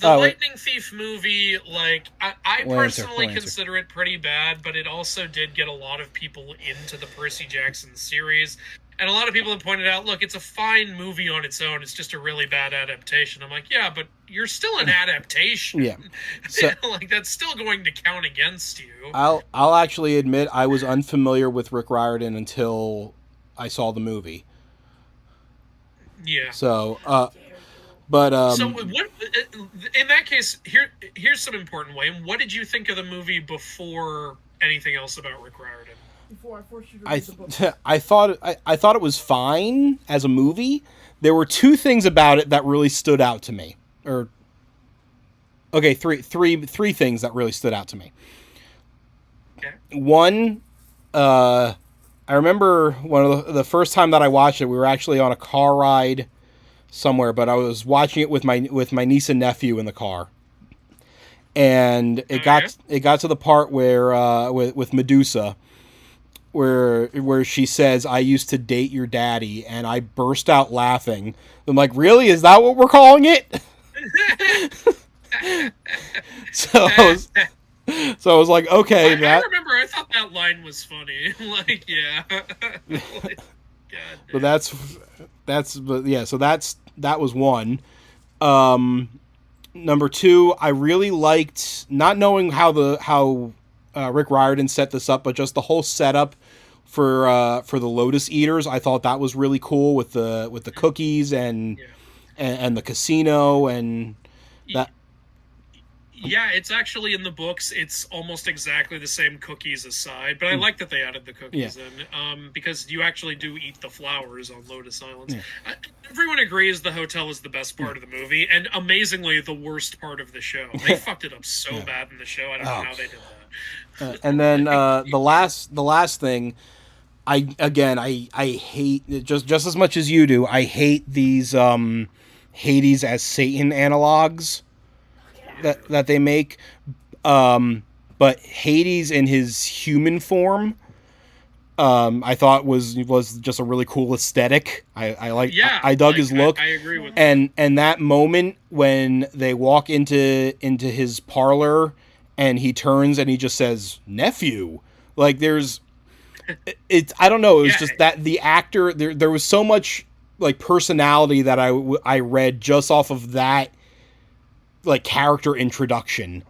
The Lightning Thief movie, like, I personally consider it pretty bad, but it also did get a lot of people into the Percy Jackson series. And a lot of people have pointed out, look, it's a fine movie on its own. It's just a really bad adaptation. I'm like, yeah, but you're still an adaptation. Yeah. So, like, that's still going to count against you. I'll actually admit I was unfamiliar with Rick Riordan until I saw the movie. Yeah. So, but so what? In that case, here's some important way. What did you think of the movie before anything else about Rick Riordan? Before I forced you to read the book. I thought it was fine as a movie. There were two things about it that really stood out to me. Three things that really stood out to me. Okay. One, I remember one of the first time that I watched it, we were actually on a car ride somewhere, but I was watching it with my niece and nephew in the car, and it got to the part where with Medusa, where she says, "I used to date your daddy," and I burst out laughing. I'm like, "Really? Is that what we're calling it?" So I was like, "Okay." I remember. I thought that line was funny. Like, yeah. Like, God. So that was one. Number two, I really liked, not knowing how Rick Riordan set this up, but just the whole setup for the Lotus Eaters. I thought that was really cool with the cookies and the casino and that. Yeah, it's actually in the books. It's almost exactly the same cookies aside, but I like that they added the cookies in, because you actually do eat the flowers on Lotus Islands. Yeah. Everyone agrees the hotel is the best part of the movie, and amazingly, the worst part of the show. They fucked it up so bad in the show. I don't know how they did that. And then the last thing, I hate, just as much as you do. I hate these Hades as Satan analogs that they make, but Hades in his human form, I thought was just a really cool aesthetic. I dug his look. I agree with that. And that moment when they walk into his parlor and he turns and he just says, "Nephew," like I don't know, it was just that the actor, there was so much like personality that I read just off of that, like, character introduction,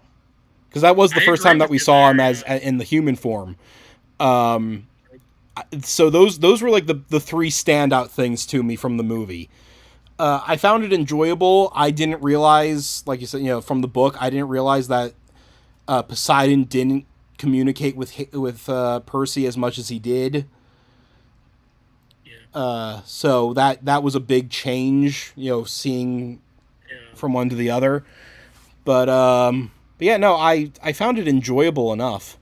because that was the first time that we saw him as in the human form. So those were like the three standout things to me from the movie. I found it enjoyable. I didn't realize, like you said, from the book, I didn't realize that Poseidon didn't communicate with Percy as much as he did. So that was a big change, seeing from one to the other. But yeah, no, I found it enjoyable enough.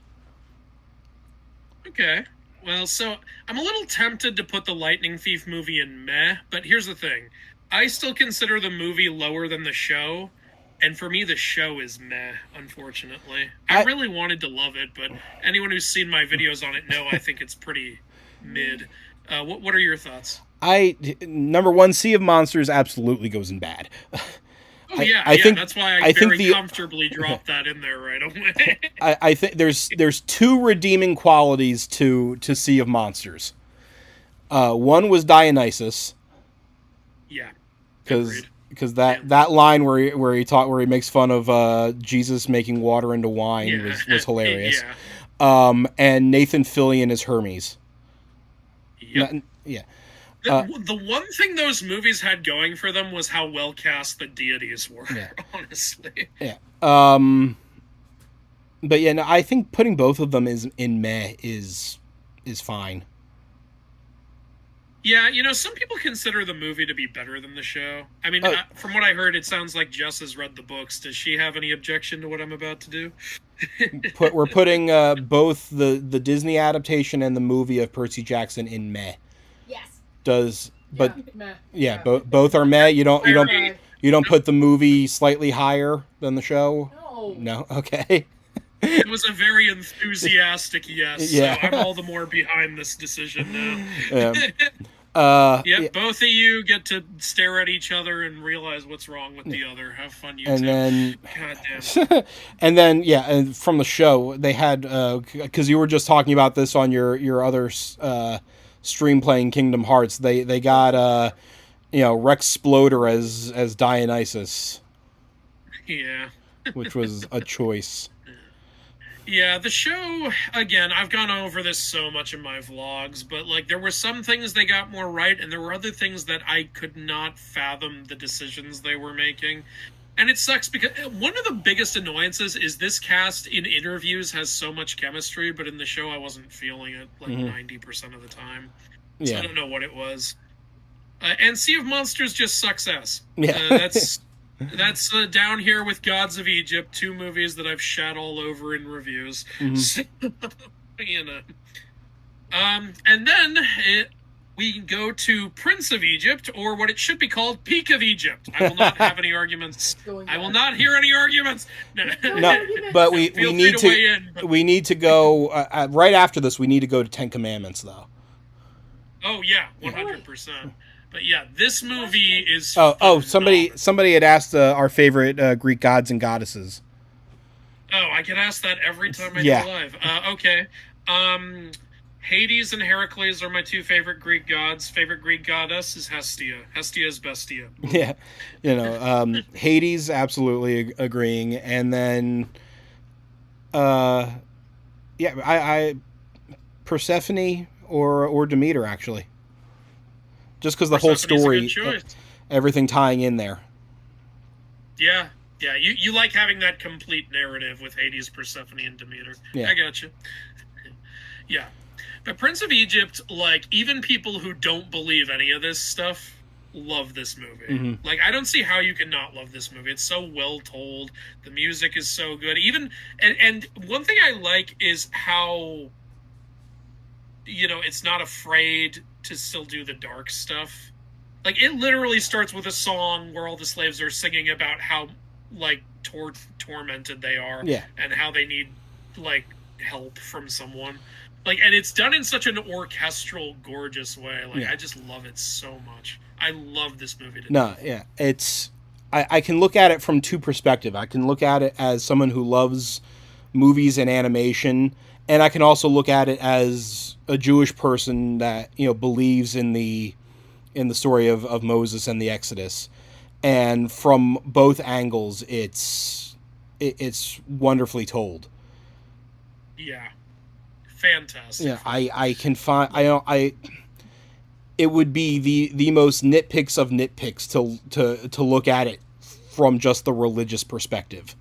Okay. Well, so I'm a little tempted to put the Lightning Thief movie in meh, but here's the thing. I still consider the movie lower than the show, and for me the show is meh, unfortunately. I really wanted to love it, but anyone who's seen my videos on it know I think it's pretty mid. What are your thoughts? Number one, Sea of Monsters absolutely goes in bad. I think that's why I very comfortably dropped that in there right away. I think there's two redeeming qualities to Sea of Monsters. One was Dionysus. Yeah. Because that line where he makes fun of Jesus making water into wine was hilarious. And Nathan Fillion as Hermes. Yep. The one thing those movies had going for them was how well cast the deities were, honestly. Yeah. But yeah, no, I think putting both of them in meh is fine. Yeah, some people consider the movie to be better than the show. I mean, from what I heard, it sounds like Jess has read the books. Does she have any objection to what I'm about to do? We're putting both the Disney adaptation and the movie of Percy Jackson in meh. Yes. Both are meh. You don't put the movie slightly higher than the show? No. Okay. It was a very enthusiastic yes. Yeah. So I'm all the more behind this decision now. Both of you get to stare at each other and realize what's wrong with the other. Have fun, you two. Goddamn. And then and from the show they had, because you were just talking about this on your other stream playing Kingdom Hearts. They got Rex Sploder as Dionysus, Yeah. which was a choice. Yeah, the show, again, I've gone over this so much in my vlogs, but, like, there were some things they got more right, and there were other things that I could not fathom the decisions they were making. And it sucks because one of the biggest annoyances is this cast in interviews has so much chemistry, but in the show I wasn't feeling it, like, 90% of the time. So Yeah. I don't know what it was. And Sea of Monsters just sucks ass. Yeah. That's Down Here with Gods of Egypt, 2 movies that I've shat all over in reviews. So, and then we go to Prince of Egypt, or what it should be called, Peak of Egypt. I will not have any arguments. I will not hear any arguments. No, but we need to go right after this. We need to go to Ten Commandments, though. Oh yeah, 100%. But yeah, this movie is. Somebody had asked our favorite Greek gods and goddesses. Oh, I get asked that every time I Yeah. do live. Okay. Hades and Hercules are my 2 favorite Greek gods. Favorite Greek goddess is Hestia. Hestia is bestia. Yeah, Hades, absolutely agreeing, and then, I Persephone or Demeter, actually. Just because the whole story, everything tying in there. Yeah, you like having that complete narrative with Hades, Persephone, and Demeter. Yeah. I gotcha. Yeah. But Prince of Egypt, like, even people who don't believe any of this stuff love this movie. Like, I don't see how you can not love this movie. It's so well told. The music is so good. And one thing I like is how, it's not afraid to still do the dark stuff. Like, it literally starts with a song where all the slaves are singing about how, like, tormented they are. Yeah. And how they need, like, help from someone. Like, and it's done in such an orchestral, gorgeous way. Like, Yeah. I just love it so much. I love this movie. It's... I can look at it from 2 perspectives. I can look at it as someone who loves movies and animation, and I can also look at it as a Jewish person that, believes in the story of Moses and the Exodus. And from both angles, it's wonderfully told. Yeah. Fantastic. Yeah, I can find... it would be the most nitpicks of nitpicks to look at it from just the religious perspective.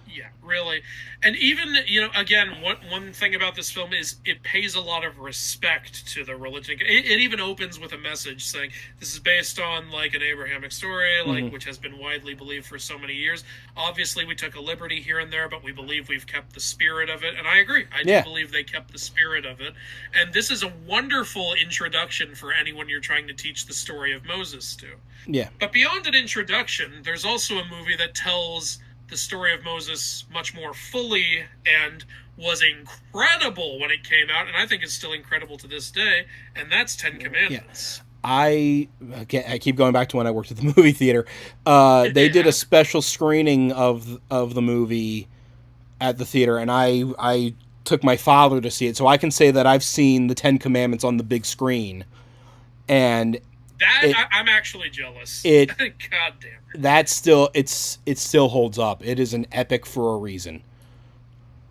Yeah, really. And even, again, one thing about this film is it pays a lot of respect to the religion. It even opens with a message saying this is based on, like, an Abrahamic story, like, which has been widely believed for so many years. Obviously, we took a liberty here and there, but we believe we've kept the spirit of it. And I agree. I do believe they kept the spirit of it. And this is a wonderful introduction for anyone you're trying to teach the story of Moses to. Yeah. But beyond an introduction, there's also a movie that tells the story of Moses much more fully and was incredible when it came out, and I think it's still incredible to this day, and that's 10 Commandments. I keep going back to when I worked at the movie theater. They did a special screening of the movie at the theater, and I took my father to see it, so I can say that I've seen the 10 Commandments on the big screen, and I'm actually jealous. God damn. It still holds up. It is an epic for a reason.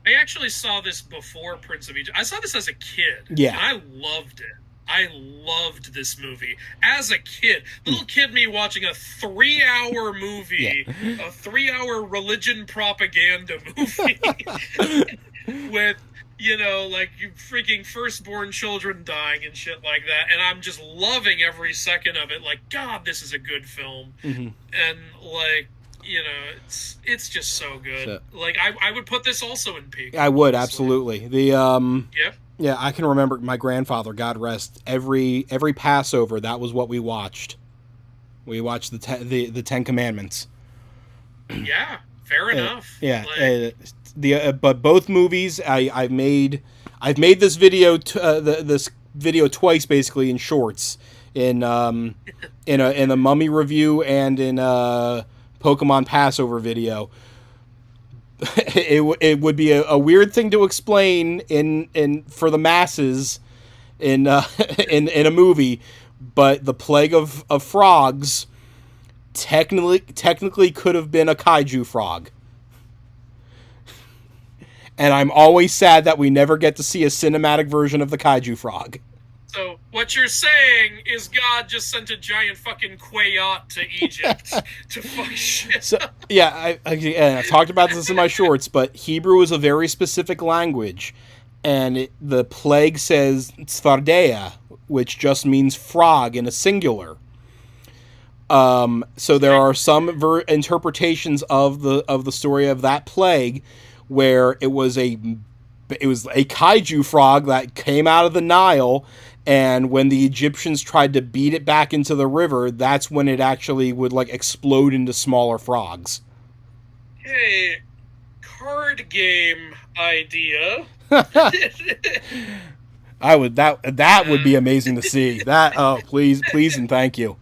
I actually saw this before Prince of Egypt. I saw this as a kid. Yeah. And I loved it. I loved this movie. As a kid. Little kid me watching a 3-hour movie. A 3-hour religion propaganda movie. With, like, you freaking firstborn children dying and shit like that. And I'm just loving every second of it. Like, God, this is a good film. And, like, it's just so good. So, like, I would put this also in peak. I would, absolutely. Yep. Yeah, I can remember my grandfather, God rest, every Passover, that was what we watched. We watched the 10 Commandments. Yeah, fair enough. Yeah, but both movies, I've made this video this video twice, basically, in shorts, in a Mummy review and in a Pokemon Passover video. It would be a weird thing to explain in for the masses in in a movie, but the plague of frogs technically could have been a kaiju frog. And I'm always sad that we never get to see a cinematic version of the kaiju frog. So what you're saying is God just sent a giant fucking Quayot to Egypt to fuck shit. So yeah, I talked about this in my shorts, but Hebrew is a very specific language, and the plague says Tzfardea, which just means frog in a singular. So there are some interpretations of the story of that plague where it was a kaiju frog that came out of the Nile, and when the Egyptians tried to beat it back into the river, that's when it actually would like explode into smaller frogs. Hey, card game idea. That would be amazing to see. That please and thank you.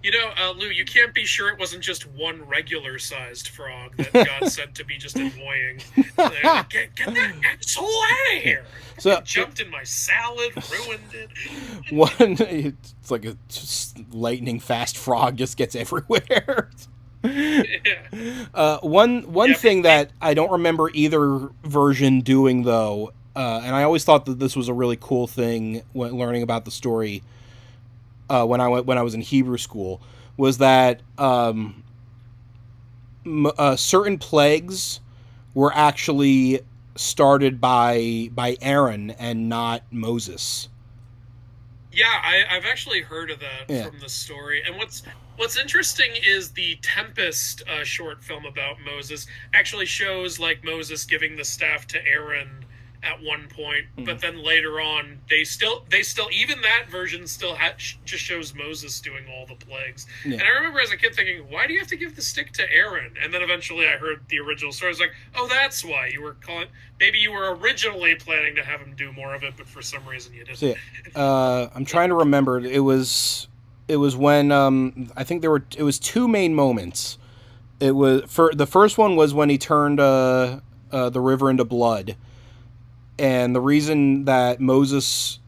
You know, Lou, you can't be sure it wasn't just one regular-sized frog that God sent to be just annoying. Like, get that asshole out of here! So it jumped in my salad, ruined it. It's like a lightning fast frog just gets everywhere. Yeah. One thing that I don't remember either version doing though, and I always thought that this was a really cool thing when learning about the story. When I was in Hebrew school, was that certain plagues were actually started by Aaron and not Moses. Yeah, I've actually heard of that from the story. And what's interesting is the Tempest short film about Moses actually shows like Moses giving the staff to Aaron at one point, but then later on they still even that version still just shows Moses doing all the plagues. And I remember as a kid thinking, why do you have to give the stick to Aaron? And then eventually I heard the original story. I was like, oh, that's why you were maybe you were originally planning to have him do more of it, but for some reason you didn't. So, I'm trying to remember. It was when I think it was two main moments. It was the first one was when he turned the river into blood. And the reason that Moses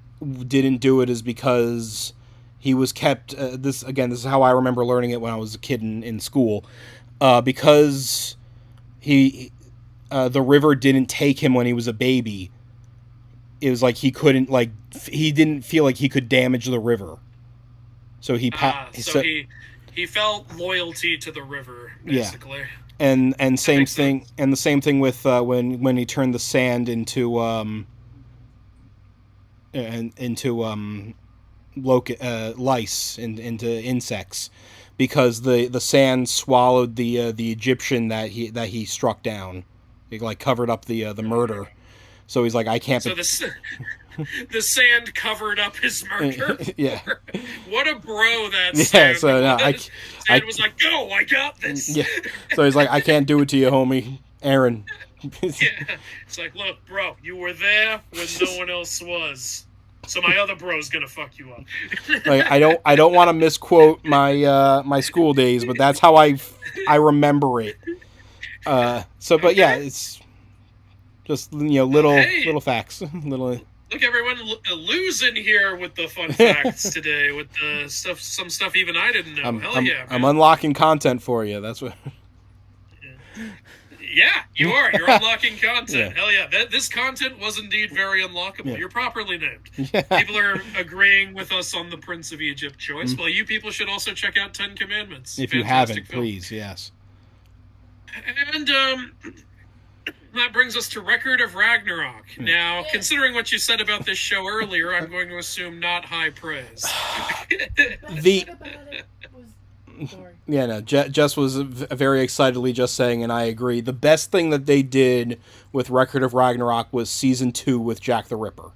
didn't do it is because he was kept. This is how I remember learning it when I was a kid in school. Because the river didn't take him when he was a baby. It was like he didn't feel like he could damage the river. So he felt loyalty to the river, basically. Yeah. And same thing, and the same thing with when he turned the sand into lice, into insects, because the sand swallowed the Egyptian that he struck down. It like covered up the murder. So he's like, I can't. So the sand covered up his murder. Yeah. What a bro that sand. So no, Sand was like, go, I got this. Yeah. So he's like, I can't do it to you, homie, Aaron. Yeah. It's like, look, bro, you were there when no one else was. So my other bro's gonna fuck you up. Like, I don't want to misquote my school days, but that's how I remember it. But yeah, it's just little facts, little. Look, everyone, Lou's in here with the fun facts today, with the some stuff even I didn't know. I'm unlocking content for you. That's what. Yeah, you are. You're unlocking content. Yeah. Hell yeah. This content was indeed very unlockable. Yeah. You're properly named. Yeah. People are agreeing with us on the Prince of Egypt choice. Well, you people should also check out 10 Commandments. If you haven't, please, yes. And that brings us to Record of Ragnarok. Now, considering what you said about this show earlier, I'm going to assume not high praise. Yeah, no, Jess was very excitedly just saying, and I agree, the best thing that they did with Record of Ragnarok was Season 2 with Jack the Ripper.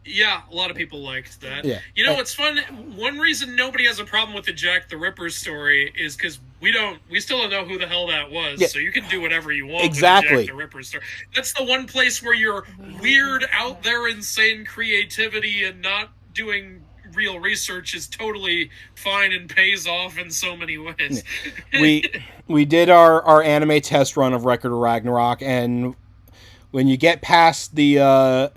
Yeah, a lot of people liked that. Yeah. You know what's fun? One reason nobody has a problem with the Jack the Ripper story is because we still don't know who the hell that was. Yeah. So you can do whatever you want with the Jack the Ripper story. That's the one place where your weird, out there, insane creativity and not doing real research is totally fine and pays off in so many ways. We did our anime test run of Record of Ragnarok, and when you get past the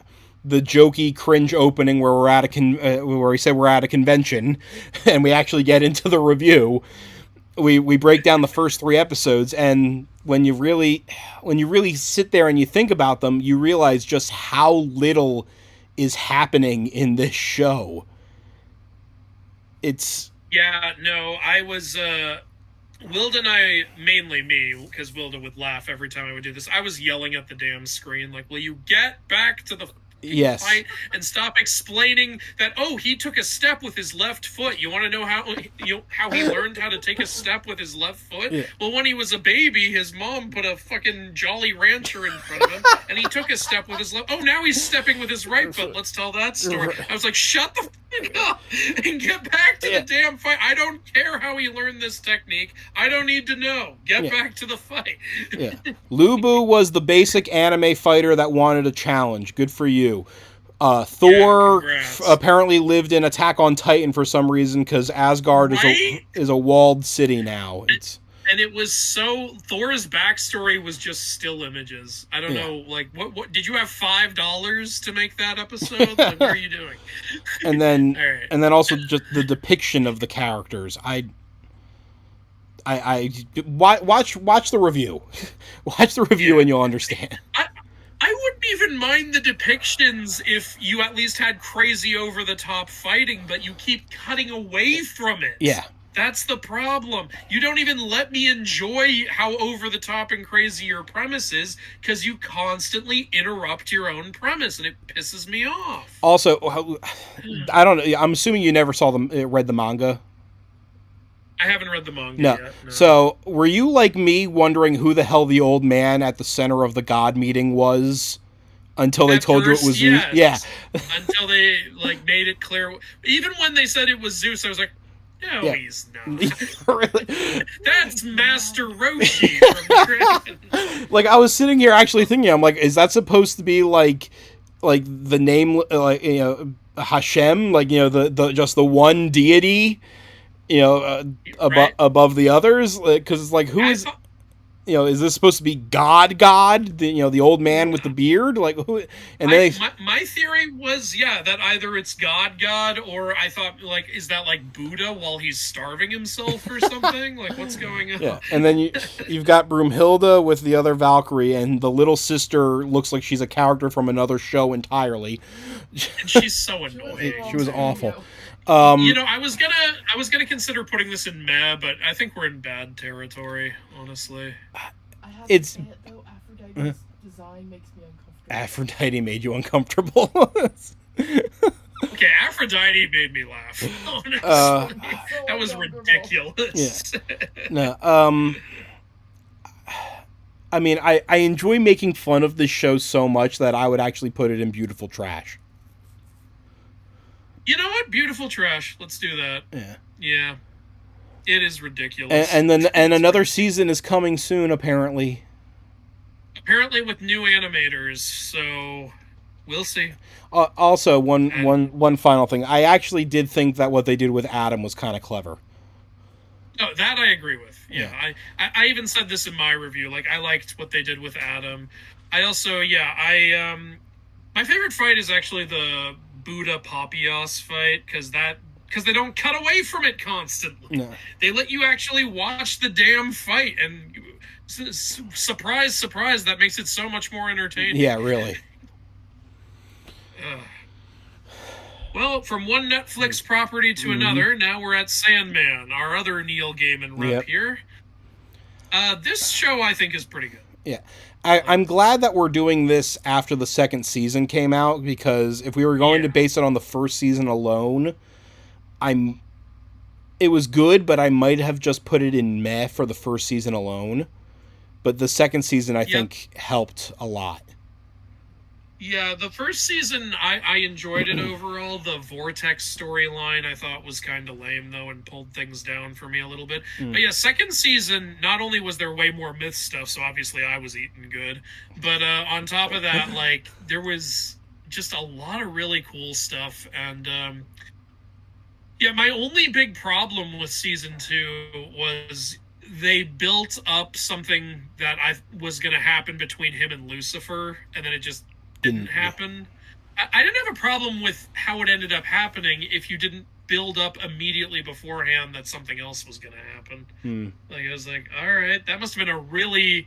the jokey cringe opening where we're at where we say we're at a convention, and we actually get into the review. We break down the first 3 episodes, and when you really sit there and you think about them, you realize just how little is happening in this show. It's... Yeah, no, I was, Wilda and I, mainly me, because Wilda would laugh every time I would do this, I was yelling at the damn screen, like, will you get back to the fight and stop explaining that, oh, he took a step with his left foot. You want to know how he learned how to take a step with his left foot? Yeah. Well, when he was a baby, his mom put a fucking Jolly Rancher in front of him, and he took a step with his left... Oh, now he's stepping with his right foot. Let's tell that story. I was like, shut the fuck up and get back to the damn fight. I don't care how he learned this technique. I don't need to know. Get back to the fight. Lubu was the basic anime fighter that wanted a challenge. Good for you. Thor apparently lived in Attack on Titan for some reason, because Asgard is a walled city now. And it was Thor's backstory was just still images. I don't know, like, what did you have $5 to make that episode? Like, what are you doing? And then and then also just the depiction of the characters. I watch the review. Watch the review and you'll understand. I wouldn't even mind the depictions if you at least had crazy over-the-top fighting, but you keep cutting away from it. Yeah. That's the problem. You don't even let me enjoy how over-the-top and crazy your premise is, because you constantly interrupt your own premise, and it pisses me off. Also, I don't know. I'm assuming you never read the manga. I haven't read the manga yet. No. So, were you like me wondering who the hell the old man at the center of the god meeting was until they told you it was Zeus? Yeah. Until they made it clear. Even when they said it was Zeus, I was like, no, he's not. Really? That's Master Roshi from Dragon. Like, I was sitting here actually thinking, I'm like, is that supposed to be like the name, Hashem? Like, the just the one deity? Above the others, because it's like, who is, is this supposed to be God, the old man with the beard, like who? And my theory was that either it's God, or I thought, like, is that like Buddha while he's starving himself or something? Like, what's going on? Yeah, and then you've got Broomhilda with the other Valkyrie, and the little sister looks like she's a character from another show entirely. And she's so annoying. She was awful. I was gonna consider putting this in meh, but I think we're in bad territory, honestly. I have to say it, though, Aphrodite's design makes me uncomfortable. Aphrodite made you uncomfortable. Okay, Aphrodite made me laugh. Honestly, that was ridiculous. Yeah. No. I mean, I enjoy making fun of this show so much that I would actually put it in beautiful trash. You know what? Beautiful trash. Let's do that. Yeah. It is ridiculous. And another season is coming soon, apparently. Apparently with new animators, so we'll see. Also, one final thing. I actually did think that what they did with Adam was kind of clever. No, that I agree with. Yeah. I even said this in my review. Like, I liked what they did with Adam. I also, my favorite fight is actually the Buddha Papias fight, because they don't cut away from it constantly. No. They let you actually watch the damn fight, and surprise, that makes it so much more entertaining. Yeah, really. Well, from one Netflix property to another, now we're at Sandman, our other Neil Gaiman rep here. This show, I think, is pretty good. Yeah. I'm glad that we're doing this after the second season came out, because if we were going to base it on the first season alone, it was good, but I might have just put it in meh for the first season alone. But the second season, I think, helped a lot. Yeah, the first season, I enjoyed it overall. The Vortex storyline I thought was kind of lame, though, and pulled things down for me a little bit. But yeah, second season, not only was there way more myth stuff, so obviously I was eating good, but on top of that, like, there was just a lot of really cool stuff, and my only big problem with season 2 was they built up something that was going to happen between him and Lucifer, and then it just didn't happen. I didn't have a problem with how it ended up happening if you didn't build up immediately beforehand that something else was going to happen. Like, I was like, all right, that must have been a really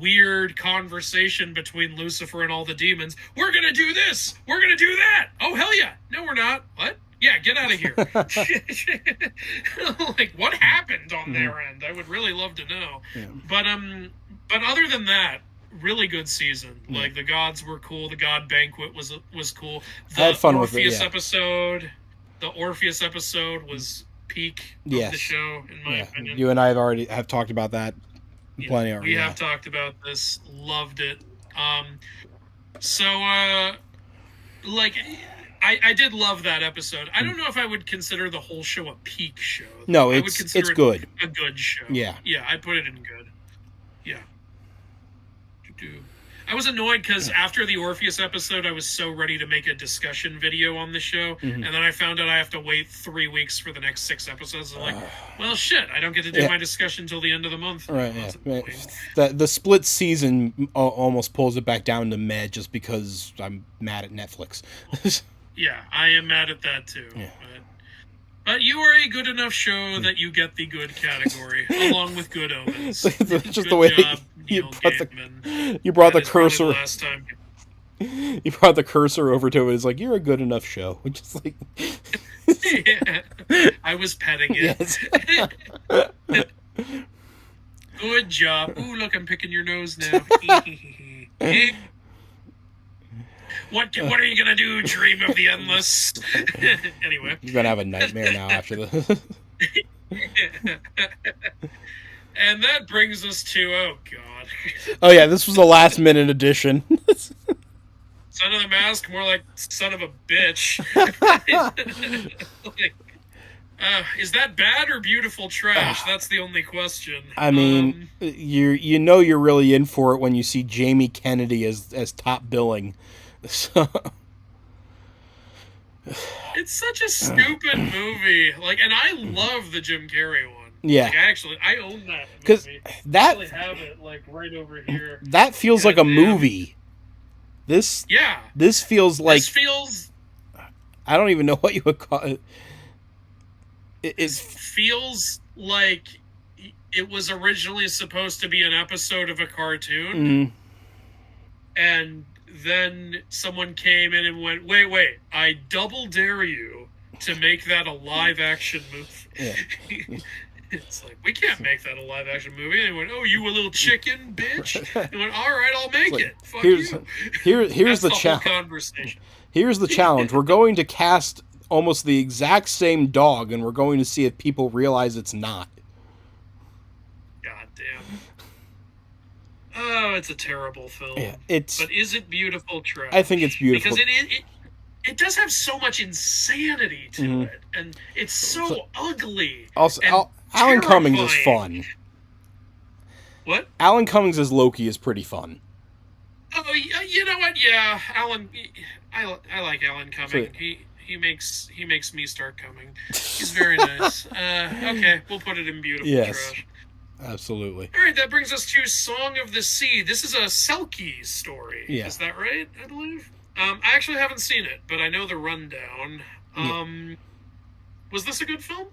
weird conversation between Lucifer and all the demons. We're going to do this. We're going to do that. Oh, hell yeah. No, we're not. What? Yeah, get out of here. Like, what happened on their end? I would really love to know. Yeah. But other than that, really good season. Like, the gods were cool. The god banquet was cool. I had fun Orpheus with it, episode. The Orpheus episode was peak of the show, in my opinion. You and I have talked about that plenty already. We have talked about this. Loved it. Like, I did love that episode. I don't know if I would consider the whole show a peak show. No, I would consider it good. A good show. Yeah. Yeah, I'd put it in good. Yeah. I was annoyed because after the Orpheus episode, I was so ready to make a discussion video on the show, and then I found out I have to wait 3 weeks for the next 6 episodes. I'm like, well, shit, I don't get to do my discussion until the end of the month. Right, The split season almost pulls it back down to meh just because I'm mad at Netflix. Yeah, I am mad at that too. Yeah. But you are a good enough show that you get the good category, along with good Omens. Just good the way job, you brought the cursor. Last time. You brought the cursor over to it. It's like, you're a good enough show. Which is like, yeah, I was petting it. Yes. Good job. Ooh, look, I'm picking your nose now. What are you gonna do? Dream of the endless? Anyway, you're gonna have a nightmare now after this. And that brings us to God. Oh yeah, this was a last minute addition. Son of the Mask, more like son of a bitch. Like, is that bad or beautiful trash? That's the only question. I mean, you know you're really in for it when you see Jamie Kennedy as top billing. So it's such a stupid movie. Like, and I love the Jim Carrey one. Yeah. Like, I own that movie. I actually have it, like, right over here. That feels like a movie. This feels like... This feels... I don't even know what you would call it. It feels like it was originally supposed to be an episode of a cartoon. Mm-hmm. And then someone came in and went, wait, I double dare you to make that a live-action movie. Yeah. It's like, we can't make that a live-action movie. And they went, oh, you a little chicken, bitch? And went, all right, I'll make it. Fuck you. Here's the challenge. Conversation. Here's the challenge. We're going to cast almost the exact same dog, and we're going to see if people realize it's not. God damn. Oh, it's a terrible film. Yeah, but is it beautiful trash? I think it's beautiful. Because it does have so much insanity to it, and it's so ugly. Also, Alan Cummings is fun. What? Alan Cummings as Loki is pretty fun. Oh, you know what? Yeah, Alan. I like Alan Cummings. He makes me start coming. He's very nice. Okay, we'll put it in beautiful trash. Absolutely. All right, that brings us to Song of the Sea. This is a Selkie story. Yeah. Is that right? I believe. I actually haven't seen it, but I know the rundown. Was this a good film?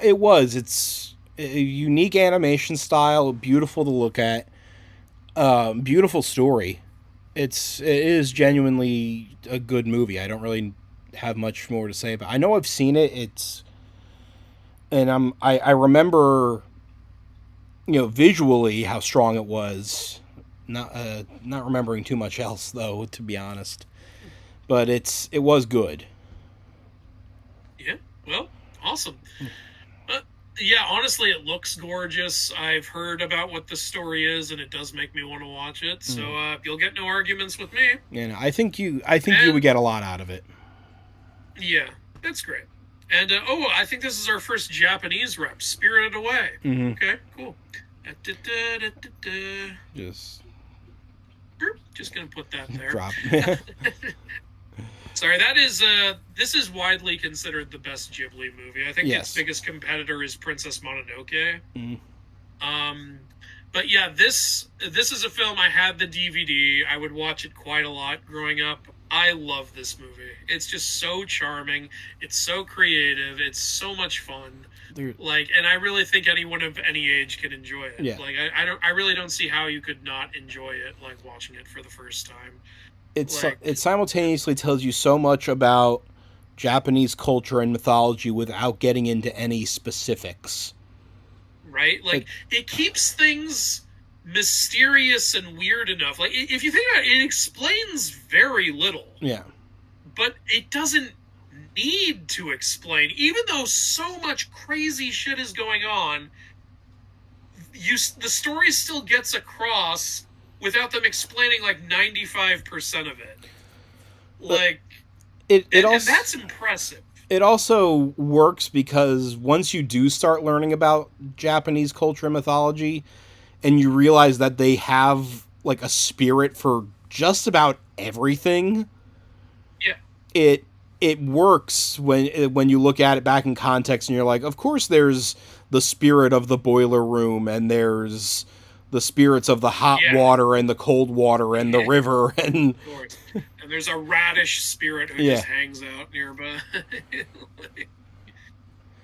It was. It's a unique animation style, beautiful to look at, beautiful story. It is genuinely a good movie. I don't really have much more to say, but I know I've seen it. I remember, visually how strong it was. Not remembering too much else though, to be honest. But it was good. Yeah. Well, awesome. Yeah, honestly, it looks gorgeous. I've heard about what the story is, and it does make me want to watch it. So you'll get no arguments with me. Yeah, I think you would get a lot out of it. Yeah, that's great. And I think this is our first Japanese rep, Spirited Away. Mm-hmm. Okay, cool. Just gonna put that there. Drop. Sorry, this is widely considered the best Ghibli movie. I think its biggest competitor is Princess Mononoke. Mm. But yeah, this is a film. I had the DVD. I would watch it quite a lot growing up. I love this movie. It's just so charming. It's so creative. It's so much fun. Like, and I really think anyone of any age can enjoy it. Yeah. Like, I really don't see how you could not enjoy it, like, watching it for the first time. It simultaneously tells you so much about Japanese culture and mythology without getting into any specifics. Right? Like, it keeps things mysterious and weird enough. Like, if you think about it, it explains very little. Yeah. But it doesn't need to explain. Even though so much crazy shit is going on, the story still gets across without them explaining, like, 95% of it. Like, and that's impressive. It also works because once you do start learning about Japanese culture and mythology, and you realize that they have, like, a spirit for just about everything, yeah, it works when you look at it back in context, and you're like, of course there's the spirit of the boiler room, and there's the spirits of the hot water and the cold water and the river, and of course. And there's a radish spirit who just hangs out nearby.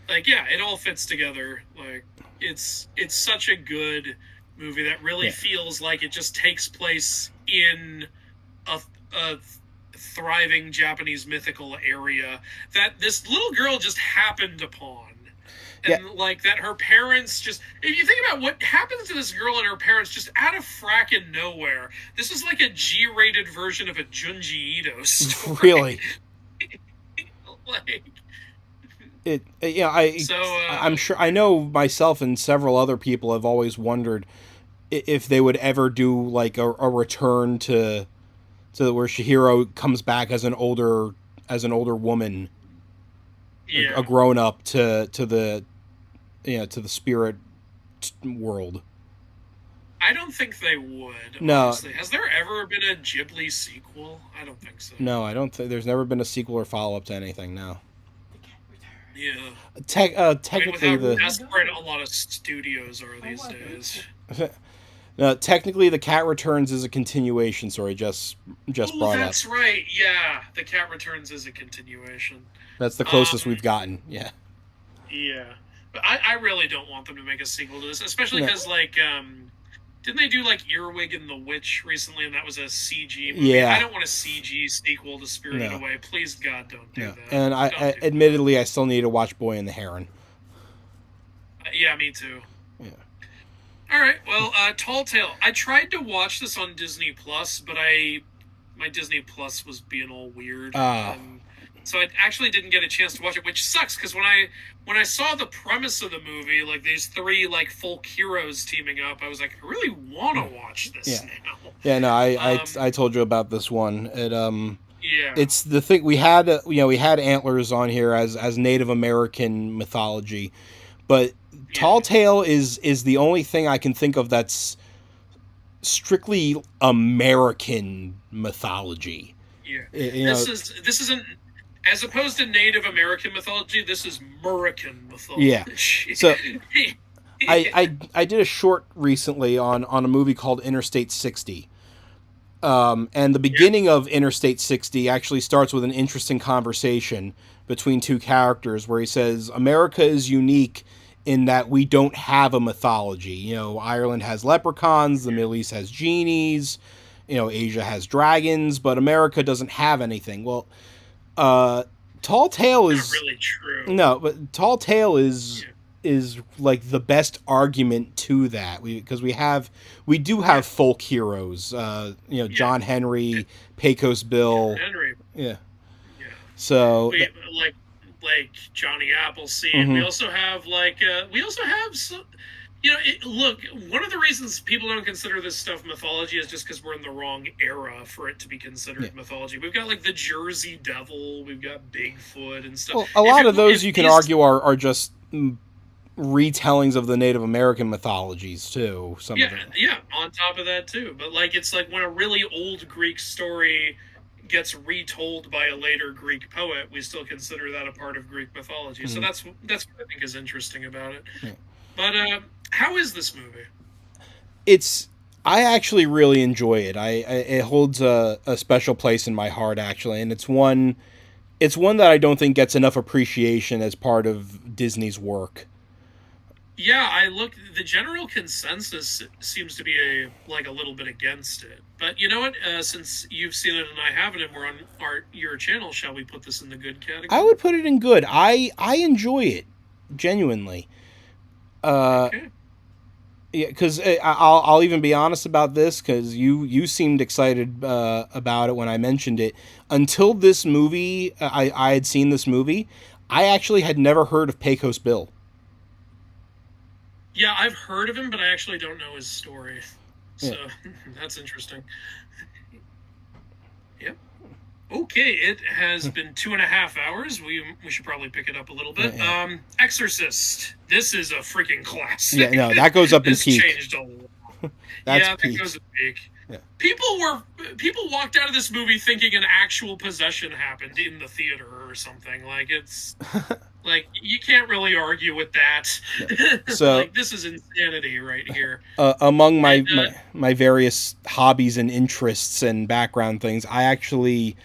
like, yeah, it all fits together. Like, it's such a good movie that really feels like it just takes place in a thriving Japanese mythical area that this little girl just happened upon. And, like, that her parents just... If you think about what happens to this girl and her parents just out of frackin' nowhere, this is like a G-rated version of a Junji Ito story. Really? Like... I'm sure... I know myself and several other people have always wondered if they would ever do, like, a return to where Chihiro comes back as an older woman... a grown up to the spirit world. I don't think they would. No. Honestly. Has there ever been a Ghibli sequel? I don't think so. No, I don't think there's never been a sequel or follow up to anything. No. Yeah. Technically, how desperate a lot of studios are these days. Technically, The Cat Returns is a continuation story. Just brought up. That's right. Yeah, The Cat Returns is a continuation. That's the closest we've gotten. Yeah. Yeah, but I really don't want them to make a sequel to this, especially because like, didn't they do like Earwig and the Witch recently, and that was a CG movie? Yeah. I don't want a CG sequel to Spirited Away. Please, God, don't do that. And admittedly, I still need to watch Boy and the Heron. Yeah, me too. Yeah. All right. Well, Tall Tale. I tried to watch this on Disney Plus, but my Disney Plus was being all weird. So I actually didn't get a chance to watch it, which sucks because when I saw the premise of the movie, like these three like folk heroes teaming up, I was like, I really want to watch this now. Yeah, no, I told you about this one. It's the thing we had Antlers on here as Native American mythology, but Tall Tale is the only thing I can think of that's strictly American mythology. Yeah, this isn't. As opposed to Native American mythology, this is Murican mythology. Yeah. So I did a short recently on a movie called Interstate 60. And the beginning of Interstate 60 actually starts with an interesting conversation between two characters where he says, America is unique in that we don't have a mythology. You know, Ireland has leprechauns, the Middle East has genies, Asia has dragons, but America doesn't have anything. Well, Tall Tale is not really true. No, but Tall Tale is like the best argument to that because we do have folk heroes. John Henry, Pecos Bill. Henry. Yeah. So like Johnny Appleseed. Mm-hmm. We also have some. Look, one of the reasons people don't consider this stuff mythology is just because we're in the wrong era for it to be considered mythology. We've got, like, the Jersey Devil, we've got Bigfoot and stuff. Well, a lot of those you can argue are just retellings of the Native American mythologies, too. Yeah, on top of that, too. But, like, it's like when a really old Greek story gets retold by a later Greek poet, we still consider that a part of Greek mythology. Mm-hmm. So that's what I think is interesting about it. Yeah. But, how is this movie? I actually really enjoy it. It holds a special place in my heart, actually, and it's one that I don't think gets enough appreciation as part of Disney's work. Yeah, the general consensus seems to be a little bit against it. But you know what? Since you've seen it and I haven't, and we're on your channel, shall we put this in the good category? I would put it in good. I enjoy it, genuinely. Okay. Yeah, because I'll even be honest about this, because you seemed excited about it when I mentioned it. Until this movie, I had seen this movie, I actually had never heard of Pecos Bill. Yeah, I've heard of him, but I actually don't know his story. So, that's interesting. Yep. Okay, it has been 2.5 hours. We should probably pick it up a little bit. Yeah. Exorcist. This is a freaking classic. Yeah, no, that goes up in peak. This changed a lot. That goes in peak. Yeah. People walked out of this movie thinking an actual possession happened in the theater or something. Like, it's like, you can't really argue with that. Yeah. So like, this is insanity right here. Among my various hobbies and interests and background things, I actually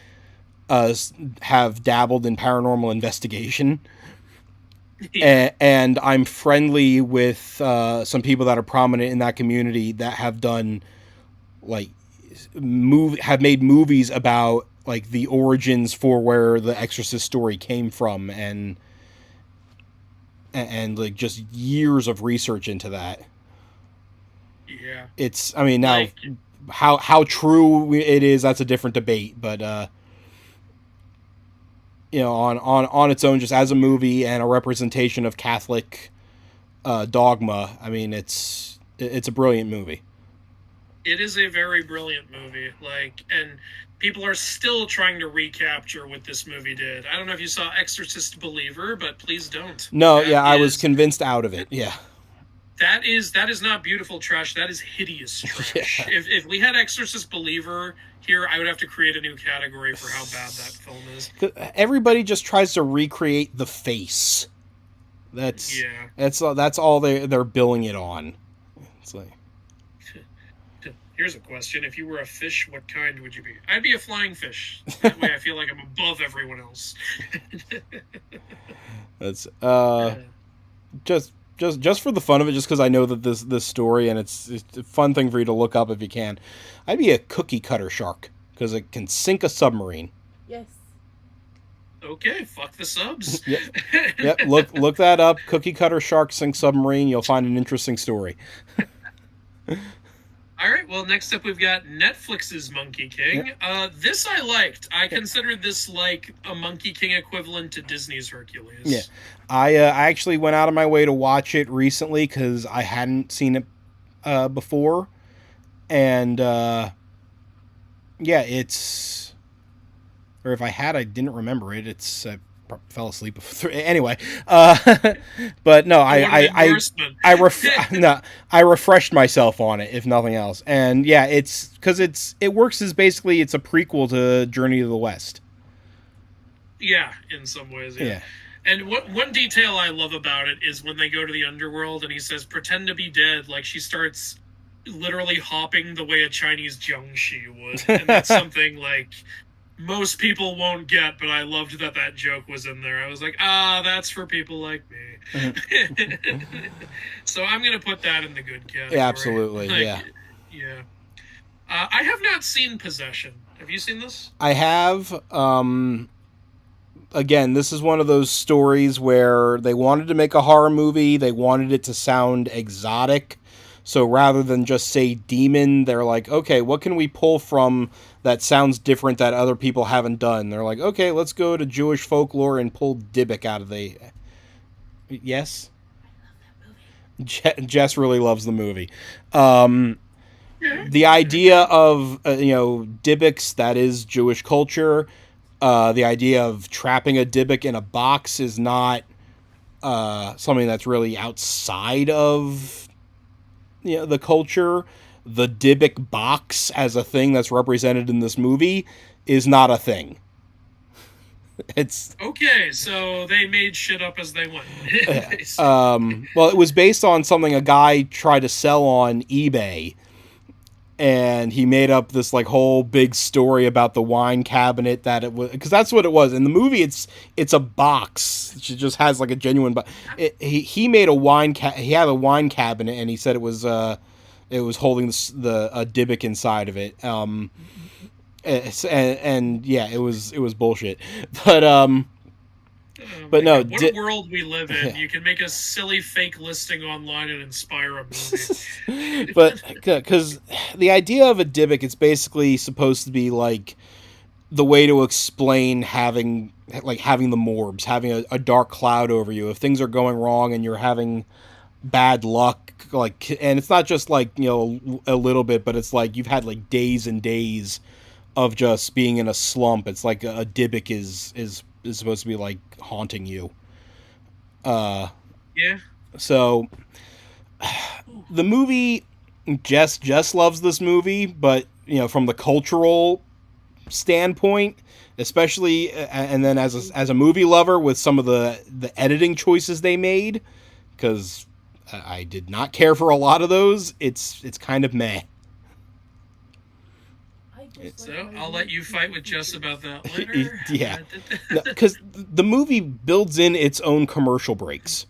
have dabbled in paranormal investigation. Yeah. And I'm friendly with some people that are prominent in that community that have done have made movies about like the origins for where the Exorcist story came from, and like just years of research into that. Yeah. It's, I mean, now like, how true it is, that's a different debate, but you know, on its own, just as a movie and a representation of Catholic dogma, I mean, it's a brilliant movie. It is a very brilliant movie, and people are still trying to recapture what this movie did. I don't know if you saw Exorcist Believer, but please don't. No, I was convinced out of it. Yeah. That is not beautiful trash. That is hideous trash. Yeah. If we had Exorcist Believer here, I would have to create a new category for how bad that film is. Everybody just tries to recreate the face. That's all they're billing it on. It's like, here's a question. If you were a fish, what kind would you be? I'd be a flying fish. That way I feel like I'm above everyone else. That's just for the fun of it, just because I know that this story, and it's a fun thing for you to look up if you can. I'd be a cookie cutter shark, because it can sink a submarine. Yes. Okay, fuck the subs. Yep. Look that up. Cookie cutter shark sink submarine. You'll find an interesting story. All right, well, next up we've got Netflix's Monkey King. This I liked. I considered this like a Monkey King equivalent to Disney's Hercules. Yeah, I actually went out of my way to watch it recently because I hadn't seen it before. And, it's... Or if I had, I didn't remember it. It's... fell asleep anyway, but no, I refreshed myself on it, if nothing else, and yeah, it's because it works as basically it's a prequel to Journey to the West. Yeah, in some ways, yeah. And one detail I love about it is when they go to the underworld and he says, "Pretend to be dead," like she starts literally hopping the way a Chinese jiangshi would, and that's something like most people won't get, but I loved that joke was in there. I was like, that's for people like me. Mm-hmm. So I'm going to put that in the good category. Yeah, absolutely, yeah. Yeah. I have not seen Possession. Have you seen this? I have. Again, this is one of those stories where they wanted to make a horror movie. They wanted it to sound exotic. So rather than just say demon, they're like, okay, what can we pull from that sounds different that other people haven't done? They're like, okay, let's go to Jewish folklore and pull Dybbuk out of the... Yes? I love that movie. Jess really loves the movie. The idea of, Dybbuks, that is Jewish culture. The idea of trapping a Dybbuk in a box is not something that's really outside of... the culture. The Dybbuk box as a thing that's represented in this movie is not a thing. It's okay, so they made shit up as they went. Well, it was based on something a guy tried to sell on eBay, and he made up this like whole big story about the wine cabinet that it was, because that's what it was in the movie. It's a box. She just has like a genuine box. He made a he had a wine cabinet, and he said it was holding a Dybbuk inside of it. And yeah, it was bullshit. But no, what a world we live in. You can make a silly fake listing online and inspire a movie. But because the idea of a Dybbuk, it's basically supposed to be like the way to explain having the morbs, having a dark cloud over you. If things are going wrong and you're having bad luck, like, and it's not just like, you know, a little bit, but it's like you've had like days and days of just being in a slump. It's like a Dybbuk is supposed to be like haunting you. Yeah. So the movie, Jess loves this movie, but you know, from the cultural standpoint, especially, and then as a movie lover, with some of the editing choices they made, because I did not care for a lot of those. It's kind of meh. So I'll let you fight with Jess about that later. Yeah, because the movie builds in its own commercial breaks.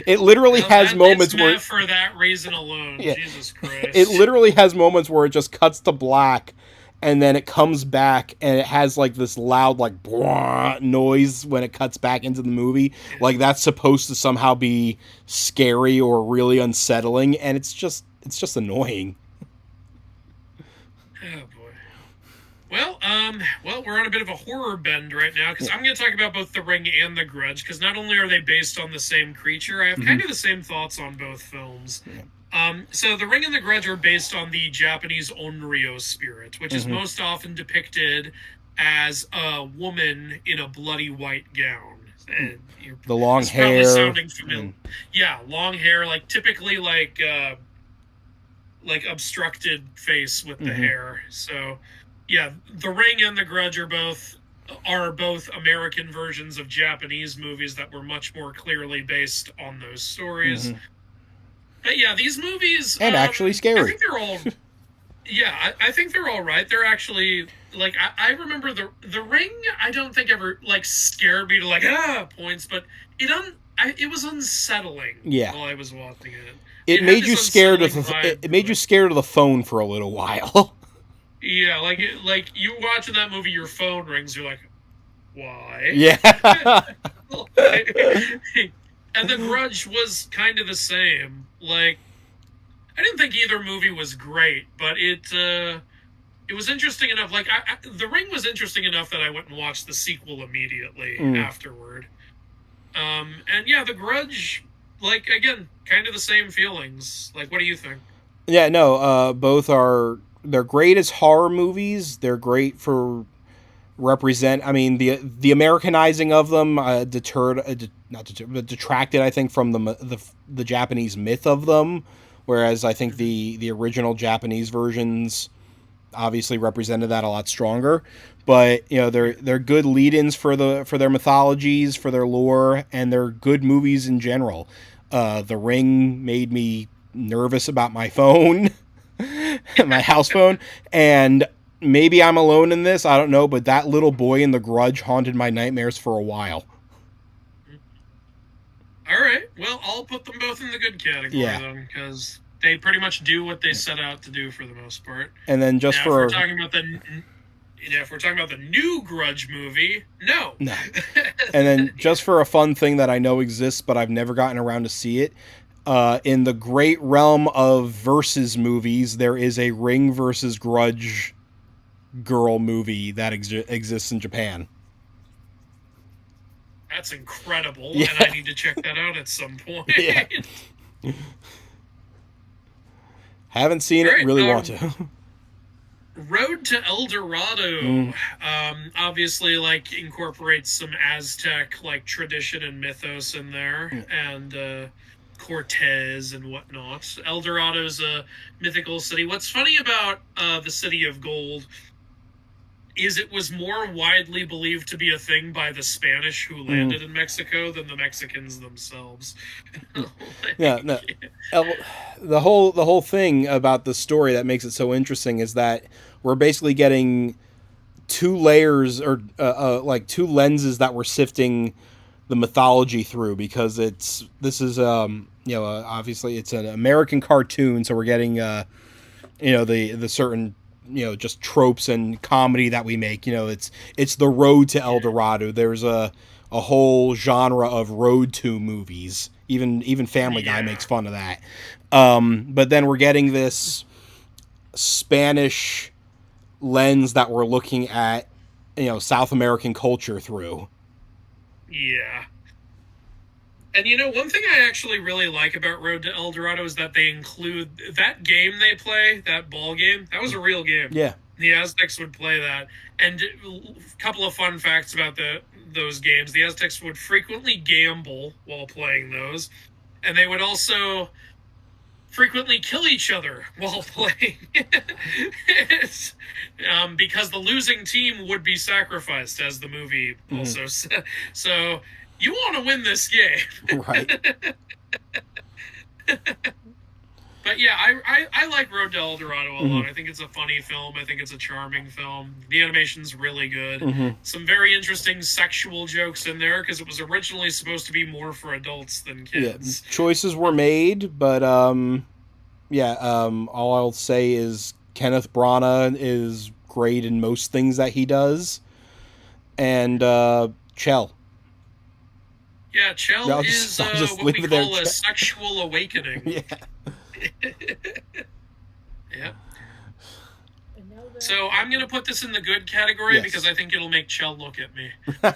It literally has moments where, for that reason alone, yeah, Jesus Christ. It literally has moments where it just cuts to black, and then it comes back, and it has like this loud like noise when it cuts back into the movie. Like that's supposed to somehow be scary or really unsettling, and it's just annoying. Oh boy. Well, we're on a bit of a horror bend right now, because I'm going to talk about both The Ring and The Grudge, because not only are they based on the same creature, I have kind of the same thoughts on both films. So The Ring and The Grudge are based on the Japanese Onryo spirit, which is most often depicted as a woman in a bloody white gown. And the long hair. Probably sounding familiar. Yeah, long hair, like typically like obstructed face with the hair. So yeah, The Ring and The Grudge are both American versions of Japanese movies that were much more clearly based on those stories. But yeah, these movies and actually scary. I think they're all I think they're all right. They're actually like I remember the Ring. I don't think ever like scared me to like points, but it was unsettling. Yeah, while I was watching it. It made you scared of it made you scared of the phone for a little while. Yeah, like you watching that movie, your phone rings. You're like, why? Yeah. And The Grudge was kind of the same. Like, I didn't think either movie was great, but it was interesting enough. Like, The Ring was interesting enough that I went and watched the sequel immediately afterward. And yeah, The Grudge, like, again, kind of the same feelings. Like, what do you think? Yeah, no, they're great as horror movies. They're great for I mean, the Americanizing of them detracted, I think, from the Japanese myth of them, whereas I think the original Japanese versions obviously represented that a lot stronger. But you know, they're good lead-ins for their mythologies, for their lore, and they're good movies in general. The Ring made me nervous about my phone, my house phone, and maybe I'm alone in this, I don't know, but that little boy in The Grudge haunted my nightmares for a while. All right, well, I'll put them both in the good category then, because they pretty much do what they set out to do for the most part. And then if we're talking about the new Grudge movie, no. And then just for a fun thing that I know exists, but I've never gotten around to see it, in the great realm of versus movies, there is a Ring versus Grudge girl movie that exists in Japan. That's incredible, and I need to check that out at some point. Yeah. Haven't seen it, really want to. Road to El Dorado, obviously, like, incorporates some Aztec, like, tradition and mythos in there, and Cortez and whatnot. El Dorado's a mythical city. What's funny about the City of Gold is it was more widely believed to be a thing by the Spanish who landed in Mexico than the Mexicans themselves. Yeah, no. The whole thing about the story that makes it so interesting is that we're basically getting two layers or like two lenses that we're sifting the mythology through, because this is obviously it's an American cartoon, so we're getting the certain just tropes and comedy that we make. It's the road to El Dorado. There's a whole genre of road to movies. Even Family Guy makes fun of that. But then we're getting this Spanish lens that we're looking at South American culture through. Yeah. And one thing I actually really like about Road to El Dorado is that they include that game they play, that ball game. That was a real game. Yeah. The Aztecs would play that. And a couple of fun facts about those games. The Aztecs would frequently gamble while playing those. And they would also frequently kill each other while playing. Because the losing team would be sacrificed, as the movie also said. So you want to win this game. Right. But yeah, I like Road to El Dorado a lot. I think it's a funny film. I think it's a charming film. The animation's really good. Some very interesting sexual jokes in there, because it was originally supposed to be more for adults than kids. Yeah, choices were made, but all I'll say is Kenneth Branagh is great in most things that he does. And Chell. Yeah, Chell is what we call a sexual awakening. Yeah. Yeah. So I'm going to put this in the good category because I think it'll make Chell look at me. All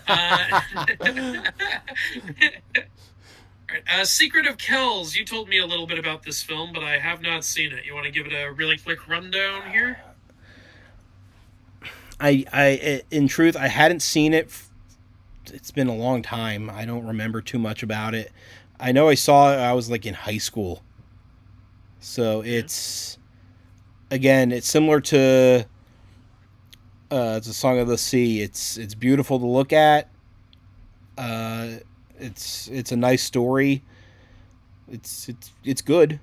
right, Secret of Kells. You told me a little bit about this film, but I have not seen it. You want to give it a really quick rundown here? In truth, I hadn't seen it. It's been a long time. I don't remember too much about it. I know I saw it. I was like in high school. So it's similar to it's a Song of the Sea. It's beautiful to look at. It's a nice story. It's good.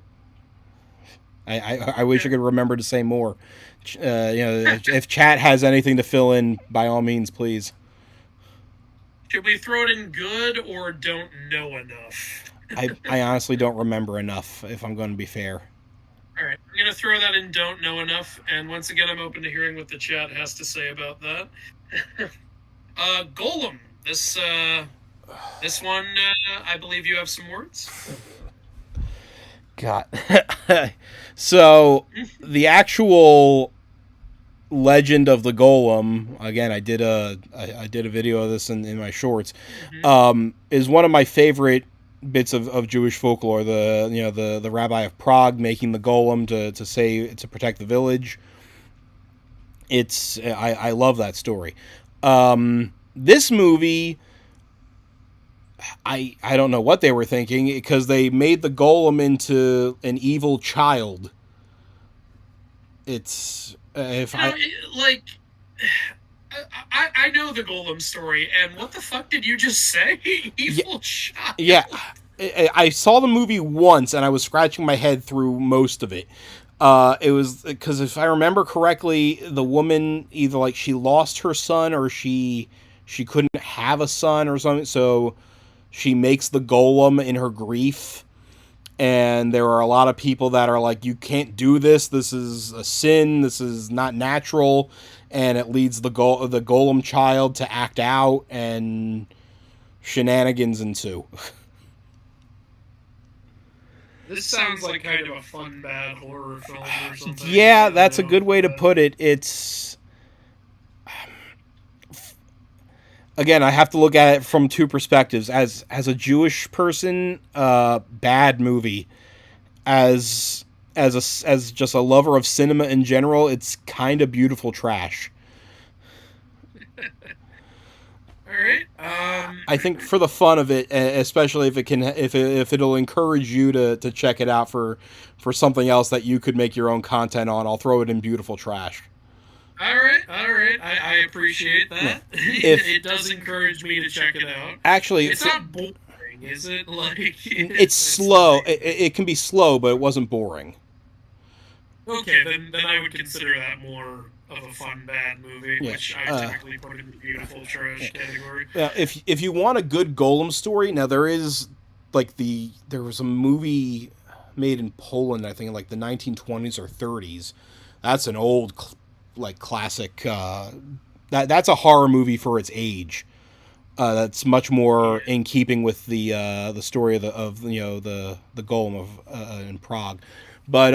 I wish I could remember to say more. If chat has anything to fill in, by all means, please. Should we throw it in good or don't know enough? I honestly don't remember enough, if I'm going to be fair. All right, I'm going to throw that in don't know enough, and once again, I'm open to hearing what the chat has to say about that. Golem. This one, I believe you have some words. God. So, the actual legend of the Golem, again, I did a video of this in my shorts, is one of my favorite bits of Jewish folklore. The Rabbi of Prague making the Golem to protect the village. I love that story. This movie, I don't know what they were thinking, because they made the Golem into an evil child. I know the Golem story, and what the fuck did you just say? Evil child. Yeah, I saw the movie once, and I was scratching my head through most of it. It was because, if I remember correctly, the woman either she lost her son, or she couldn't have a son or something, so she makes the Golem in her grief. And there are a lot of people that are like, you can't do this. This is a sin. This is not natural. And it leads the Golem child to act out, and shenanigans ensue. This sounds like kind of a fun, bad horror film or something. Yeah, that's a good way to put it. It's... Again, I have to look at it from two perspectives. As a Jewish person, bad movie. As just a lover of cinema in general, it's kind of beautiful trash. All right. I think for the fun of it, especially if it'll encourage you to check it out for something else that you could make your own content on, I'll throw it in beautiful trash. All right. I appreciate that. It does encourage me to check it out. Actually, It's not boring, is it? Like it's slow. It can be slow, but it wasn't boring. Okay, then I would consider that more of a fun bad movie, Yeah, which I typically put in the beautiful trash category. Now, if you want a good Golem story, now there was a movie made in Poland, I think in like the 1920s or 30s. That's an old classic. That's a horror movie for its age. That's much more in keeping with the story of the Golem of in Prague, but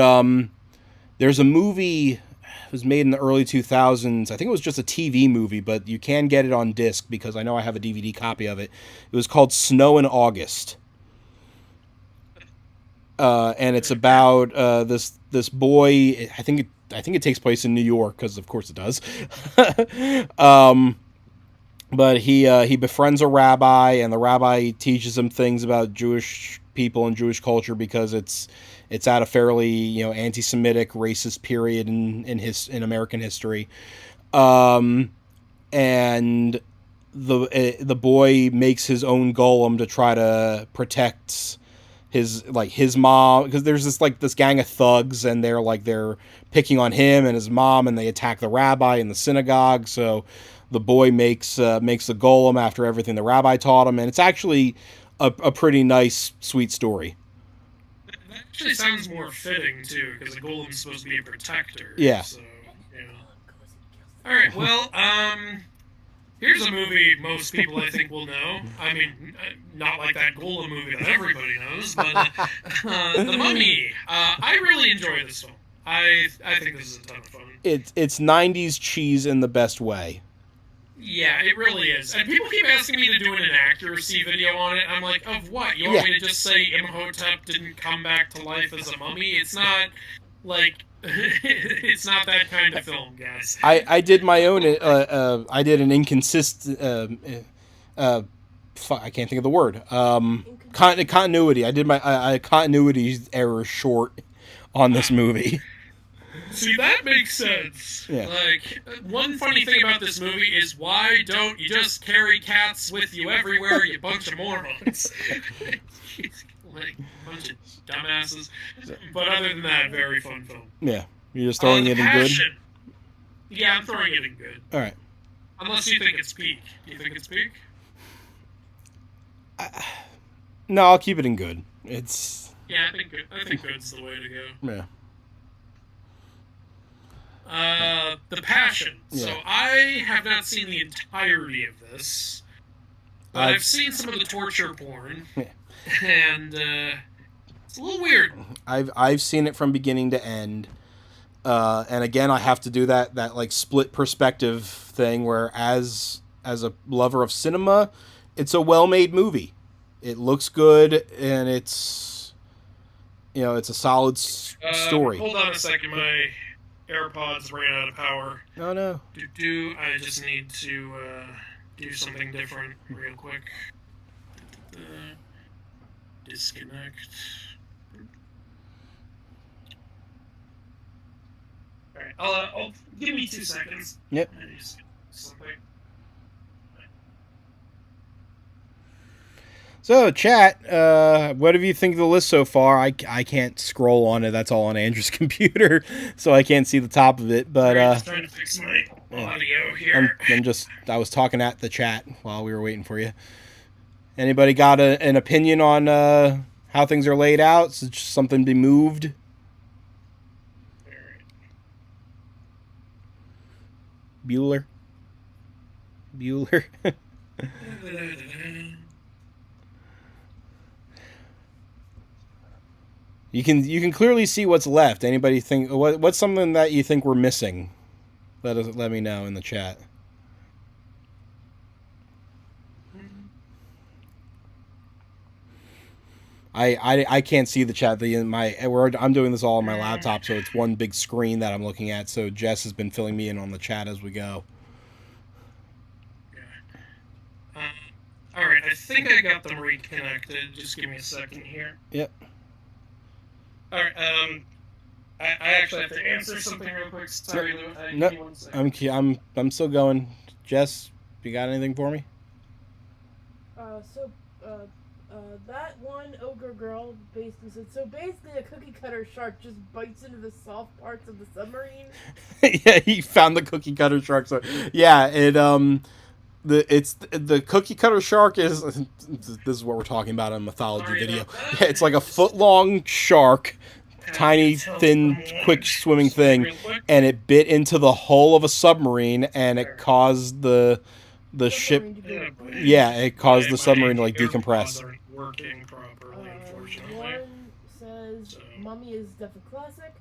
there's a movie. It was made in the early 2000s. I think it was just a TV movie, but you can get it on disc because I know I have a DVD copy of it. It was called Snow in August, and it's about this boy. I think it takes place in New York because of course it does. But he befriends a rabbi, and the rabbi teaches him things about Jewish people and Jewish culture because it's at a fairly anti-Semitic, racist period in American history, and the boy makes his own golem to try to protect his mom, because there's this gang of thugs, and they're picking on him and his mom, and they attack the rabbi in the synagogue. So the boy makes the golem after everything the rabbi taught him, and it's actually a pretty nice, sweet story. That actually sounds more fitting too, because a golem's supposed to be a protector. Yeah. So, All right. Well, here's a movie most people I think will know. I mean, not like that Golem movie that everybody knows, but The Mummy. I really enjoy this film. I think this is a ton of fun. It's 90s cheese in the best way. Yeah, it really is. And people keep asking me to do an inaccuracy video on it. I'm like, of what? You want me to just say Imhotep didn't come back to life as a mummy? It's not like it's not that kind of film, guys. I did my own. I did an inconsistent. I can't think of the word. Continuity. I did my continuity error short on this movie. See, that makes sense. Yeah. Like, one funny thing about this movie is why don't you just carry cats with you everywhere, you bunch of morons? Like, bunch of dumbasses. But other than that, very fun film. Yeah. You're just throwing it in good? Yeah, I'm throwing it in good. Alright. Unless you think it's peak. Do you think it's peak? No, I'll keep it in good. It's... Yeah, I think good's the way to go. Yeah. The Passion. Yeah. So I have not seen the entirety of this, but I've seen some of the torture porn, and it's a little weird. I've seen it from beginning to end, and again I have to do that like split perspective thing where as a lover of cinema, it's a well-made movie. It looks good, and it's it's a solid story. Hold on a second, my AirPods ran out of power. Oh no. I just need to do something different real quick. Disconnect. Alright, I'll give me 2 seconds. Yep. Something. So, chat, what do you think of the list so far? I can't scroll on it. That's all on Andrew's computer, so I can't see the top of it. But I'm just trying to fix my audio here. I was talking at the chat while we were waiting for you. Anybody got an opinion on how things are laid out? Is just something be moved? Bueller. You can clearly see what's left. Anybody think what's something that you think we're missing? Let me know in the chat. I can't see the chat. I'm doing this all on my laptop, so it's one big screen that I'm looking at. So Jess has been filling me in on the chat as we go. All right, I think I got them reconnected. Just give me a second here. Yep. All right. I actually have to answer something real quick. Sorry, Lou. No, Give me 1 second. I'm still going. Jess, you got anything for me? That one ogre girl basically said, so basically a cookie cutter shark just bites into the soft parts of the submarine. Yeah, he found the cookie cutter shark. So yeah, the cookie cutter shark is this is what we're talking about in a mythology Sorry video. about that. Yeah, it's like a foot-long shark, tiny, Have to tell thin, someone quick swimming thing, real quick. and it bit into the hull of a submarine, and it caused the ship. Submarine to go Yeah, boom. Yeah, it caused the My submarine to like AirPods decompress. aren't working properly, unfortunately. One says So- Mummy is definitely classic.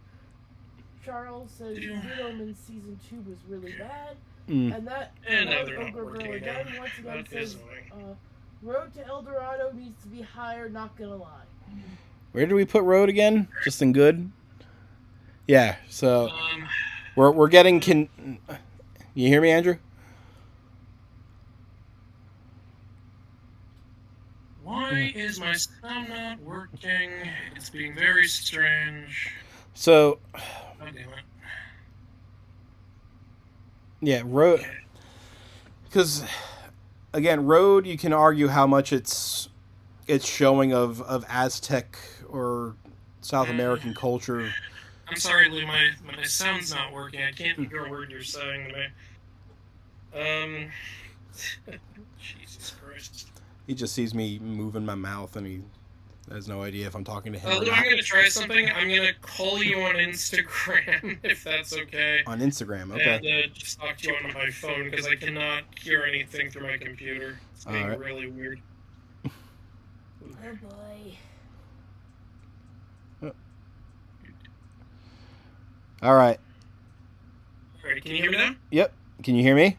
Charles says Yeah. Good Omens season 2 was really bad. Mm. And that And now one they're not ogre working girl again. again once again That is says annoying. Road to El Dorado needs to be higher, not gonna lie. Where did we put road again? Just in good. Yeah. So Um, we're getting You hear me, Andrew? why is my sound not working? It's being very strange. So God damn it. yeah, road. Because again, road. You can argue how much it's showing of Aztec or South American culture. I'm sorry, Lou, my sound's not working. I can't hear a word you're saying to me. Jesus Christ. He just sees me moving my mouth, and he has no idea if I'm talking to him or Lou, not. I'm gonna try something. I'm gonna call you on Instagram, if that's okay. On Instagram, okay. And just talk to you on my phone, because I cannot hear anything through my computer. It's being Alright. really weird. Oh boy. All right. Alright, can you hear me now? Yep. Can you hear me?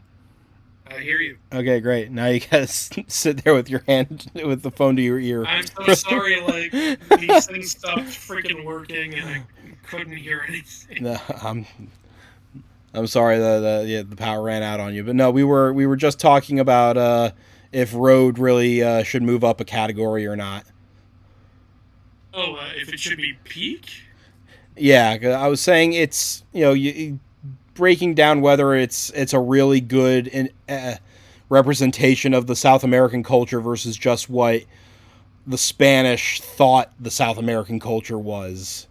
I hear you. Okay, great. Now you gotta sit there with your hand with the phone to your ear. I'm so sorry, like, these things stopped freaking working, and I couldn't hear anything. No, I'm sorry the power ran out on you, but no, we were just talking about if road really should move up a category or not. Oh, if it should be peak? Yeah, 'cause I was saying it's breaking down whether it's a really good representation of the South American culture versus just what the Spanish thought the South American culture was.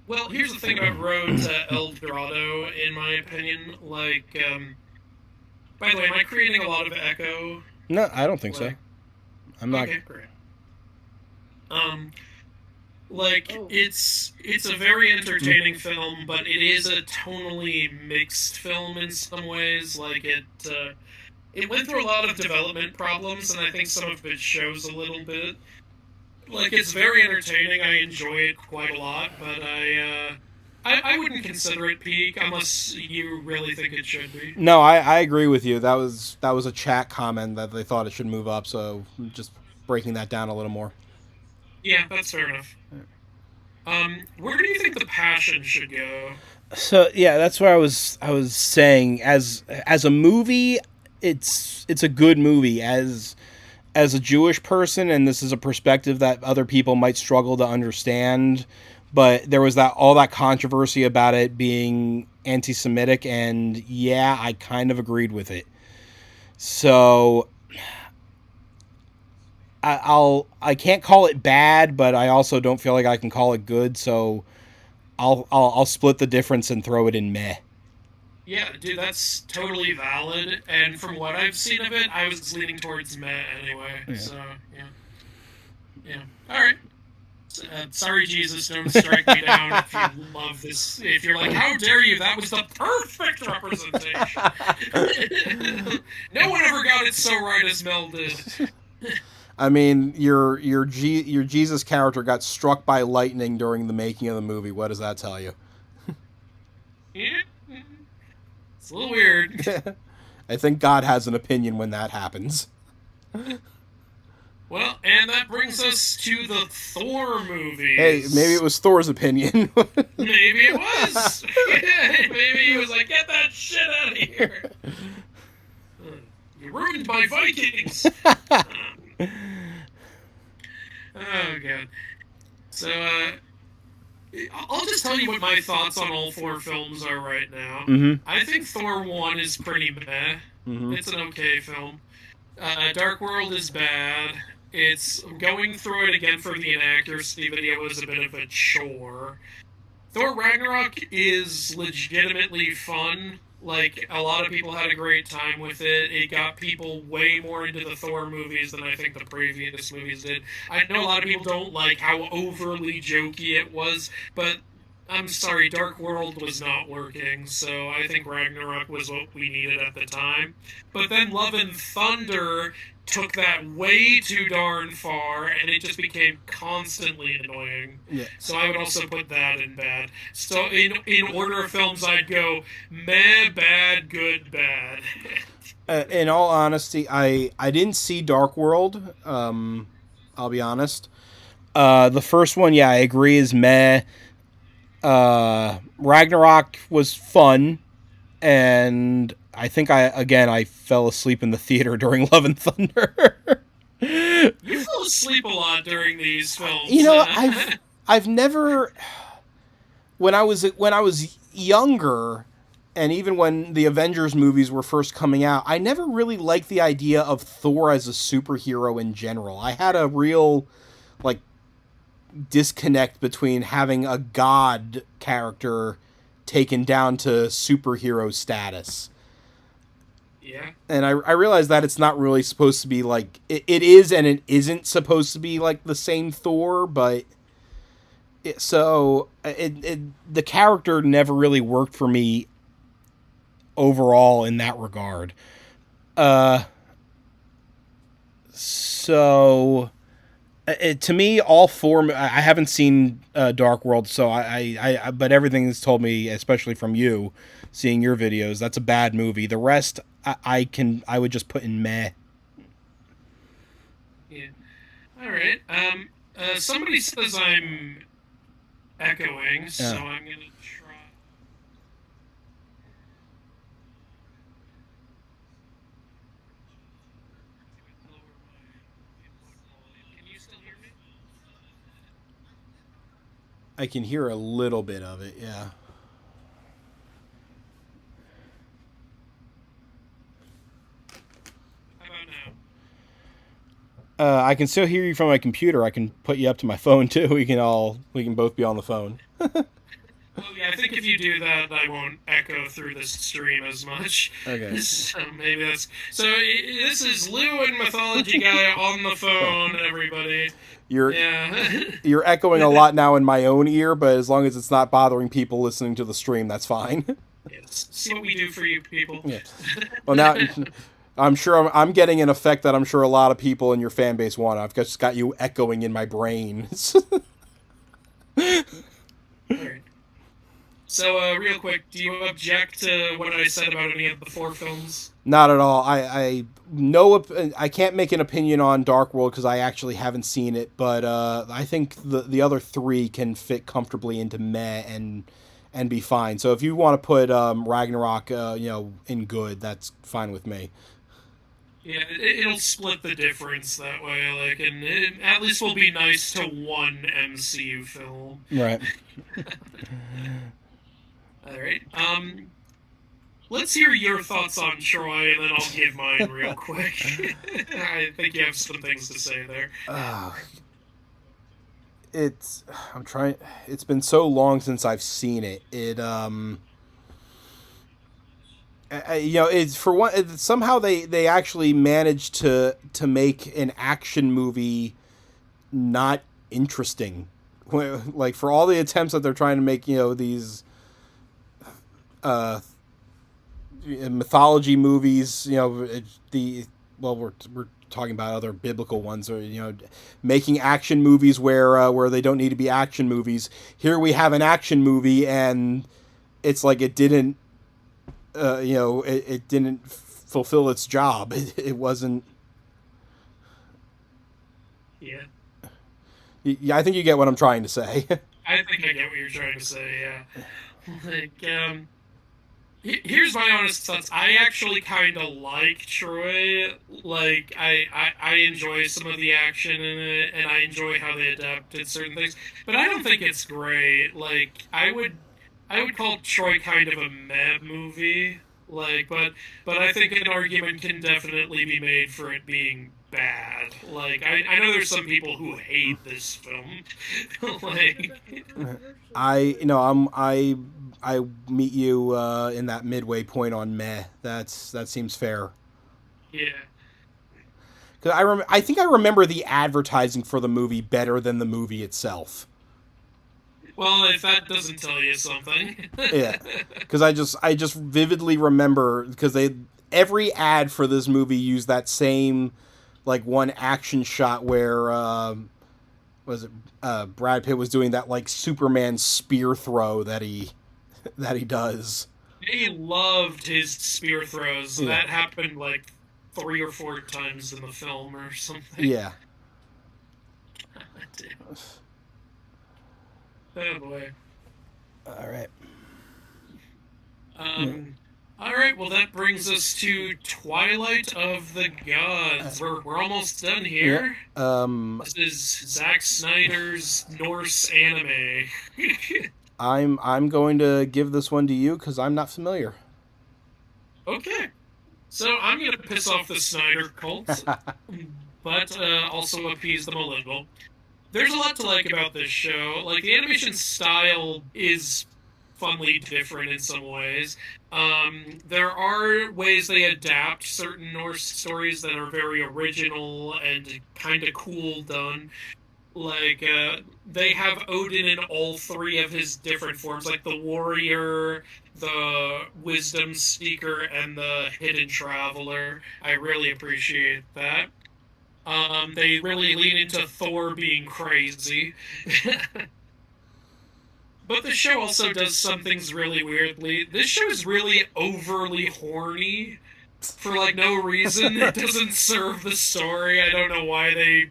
Well, here's the thing about Road to El Dorado, in my opinion. Like, by the way, am I creating a lot of echo? No, I don't think so. I'm not. Okay, great. It's a very entertaining film, but it is a tonally mixed film in some ways. Like, it went through a lot of development problems, and I think some of it shows a little bit. Like, it's very entertaining. I enjoy it quite a lot, but I wouldn't consider it peak unless you really think it should be. No, I agree with you. That was a chat comment that they thought it should move up. So just breaking that down a little more. Yeah, that's fair enough. Where do you think The Passion should go? So yeah, that's what I was saying. As a movie, it's a good movie. As a Jewish person, and this is a perspective that other people might struggle to understand, but there was all that controversy about it being anti-Semitic, and yeah, I kind of agreed with it. So I can't call it bad, but I also don't feel like I can call it good. So I'll split the difference and throw it in meh. Yeah, dude, that's totally valid. And from what I've seen of it, I was leaning towards meh anyway. Yeah. So yeah. All right. Sorry, Jesus, don't strike me down if you love this. If you're like, how dare you? That was the perfect representation. No one ever got it so right as Mel did. I mean, your Jesus character got struck by lightning during the making of the movie. What does that tell you? Yeah. It's a little weird. I think God has an opinion when that happens. Well, and that brings us to the Thor movies. Hey, maybe it was Thor's opinion. Maybe it was. Maybe he was like, get that shit out of here. You ruined my Vikings. Oh, God. So, I'll just tell you what my thoughts on all four films are right now. Mm-hmm. I think Thor 1 is pretty meh. Mm-hmm. It's an okay film. Dark World is bad. It's going through it again for the inaccuracy video was a bit of a chore. Thor Ragnarok is legitimately fun. Like, a lot of people had a great time with it. It got people way more into the Thor movies than I think the previous movies did. I know a lot of people don't like how overly jokey it was, but I'm sorry, Dark World was not working, so I think Ragnarok was what we needed at the time. But then Love and Thunder took that way too darn far, and it just became constantly annoying. Yeah. So I would also put that in bad. So in order of films, I'd go meh, bad, good, bad. In all honesty, I didn't see Dark World. I'll be honest. The first one, yeah, I agree, is meh. Ragnarok was fun, and I think I fell asleep in the theater during Love and Thunder. You fall asleep a lot during these films. You know, I've never, when I was younger, and even when the Avengers movies were first coming out, I never really liked the idea of Thor as a superhero in general. I had a real, like, disconnect between having a god character taken down to superhero status. Yeah. And I realize that it's not really supposed to be like... It is and it isn't supposed to be like the same Thor, but... the character never really worked for me overall in that regard. To me, all four... I haven't seen Dark World, so but everything's told me, especially from you, seeing your videos, that's a bad movie. The rest, I would just put in meh. Yeah. All right. Somebody says I'm echoing, so I'm gonna try. Can you still hear me? I can hear a little bit of it, yeah. How about now? I can still hear you from my computer. I can put you up to my phone too. We can both be on the phone. Oh yeah, I think if you do that, I won't echo through the stream as much. Okay. So maybe that's... So this is Lou and Mythology Guy on the phone, everybody. You're Yeah. you're echoing a lot now in my own ear, but as long as it's not bothering people listening to the stream, that's fine. Yes. See what we do for you people. Yeah. Well, now I'm sure I'm getting an effect that I'm sure a lot of people in your fan base want. I've just got you echoing in my brain. Alright. So, real quick, do you object to what I said about any of the four films? Not at all. I can't make an opinion on Dark World because I actually haven't seen it, but I think the other three can fit comfortably into meh and be fine. So if you want to put Ragnarok, in good, that's fine with me. Yeah, it'll split the difference that way, like, and it at least will be nice to one MCU film. Right. Alright, let's hear your thoughts on Troy, and then I'll give mine real quick. I think you have some things to say there. It's been so long since I've seen it. It's for one, somehow they actually managed to make an action movie not interesting. Like, for all the attempts that they're trying to make, these mythology movies, we're talking about other biblical ones, or making action movies where they don't need to be action movies. Here we have an action movie, and it's like it didn't it didn't fulfill its job. It wasn't. Yeah. Yeah, I think you get what I'm trying to say. I think I get what you're trying to say, yeah. Like, Here's my honest thoughts. I actually kind of like Troy. Like, I enjoy some of the action in it, and I enjoy how they adapted certain things. But I don't think it's great. Like, I would call Troy kind of a meh movie. Like, but I think an argument can definitely be made for it being bad. Like, I know there's some people who hate this film. Like, I meet you in that midway point on meh. That seems fair. yeah. Because I think I remember the advertising for the movie better than the movie itself. Well, if that doesn't tell you something. Yeah, because I just vividly remember, because every ad for this movie used that same, like, one action shot where Brad Pitt was doing that, like, Superman spear throw that he does. He loved his spear throws. Yeah. That happened like 3 or 4 times in the film or something. Yeah. Oh boy. All right. All right. Well, that brings us to Twilight of the Gods. We're almost done here. Yeah. This is Zack Snyder's Norse anime. I'm going to give this one to you because I'm not familiar. Okay. So I'm going to piss off the Snyder cult, but also appease them a little. There's a lot to like about this show. Like, the animation style is funly different in some ways. There are ways they adapt certain Norse stories that are very original and kind of cool done. Like, they have Odin in all 3 of his different forms, like the warrior, the wisdom seeker, and the hidden traveler. I really appreciate that. They really lean into Thor being crazy. But the show also does some things really weirdly. This show is really overly horny for, like, no reason. It doesn't serve the story. I don't know why they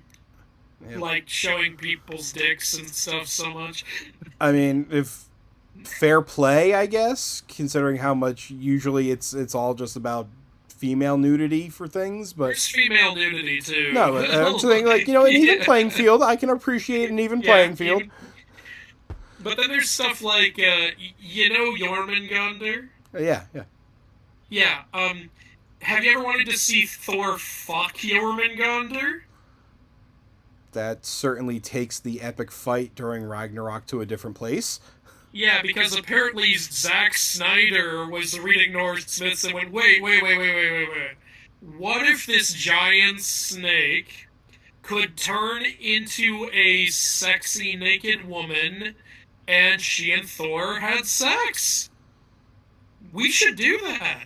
like showing people's dicks and stuff so much. I mean, if fair play, I guess, considering how much usually it's all just about female nudity for things, but there's female nudity too. No, but I'm saying, like, an even playing field. I can appreciate an even playing field. But then there's stuff like, Jormungandr? Yeah. Yeah. Have you ever wanted to see Thor fuck Jormungandr? That certainly takes the epic fight during Ragnarok to a different place. Yeah, because apparently Zack Snyder was reading Norse myths and went, wait. What if this giant snake could turn into a sexy naked woman and she and Thor had sex? We should do that.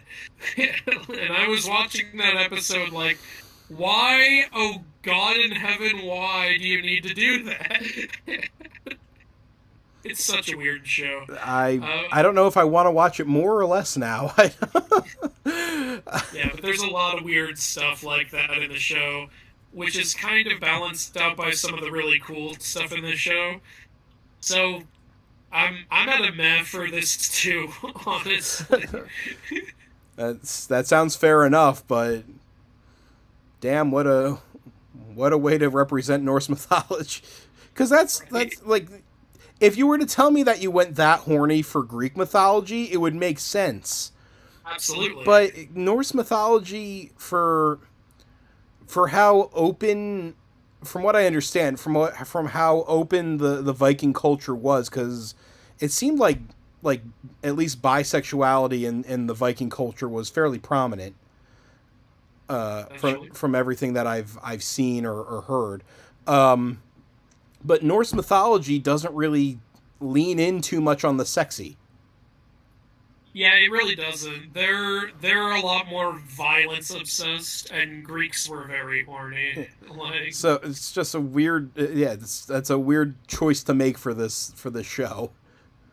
And I was watching that episode like, why, oh God in heaven, why do you need to do that? It's such a weird show. I don't know if I want to watch it more or less now. Yeah, but there's a lot of weird stuff like that in the show, which is kind of balanced out by some of the really cool stuff in the show. So I'm at a meh for this too, honestly. That sounds fair enough, but damn, what a way to represent Norse mythology. Because that's like, if you were to tell me that you went that horny for Greek mythology, it would make sense. Absolutely. But Norse mythology, for how open, from what I understand, from how open the Viking culture was, because it seemed like at least bisexuality in the Viking culture was fairly prominent. From everything that I've seen or heard. But Norse mythology doesn't really lean in too much on the sexy. Yeah, it really doesn't. They're a lot more violence obsessed, and Greeks were very horny. Like, so it's just a weird, that's a weird choice to make for this show.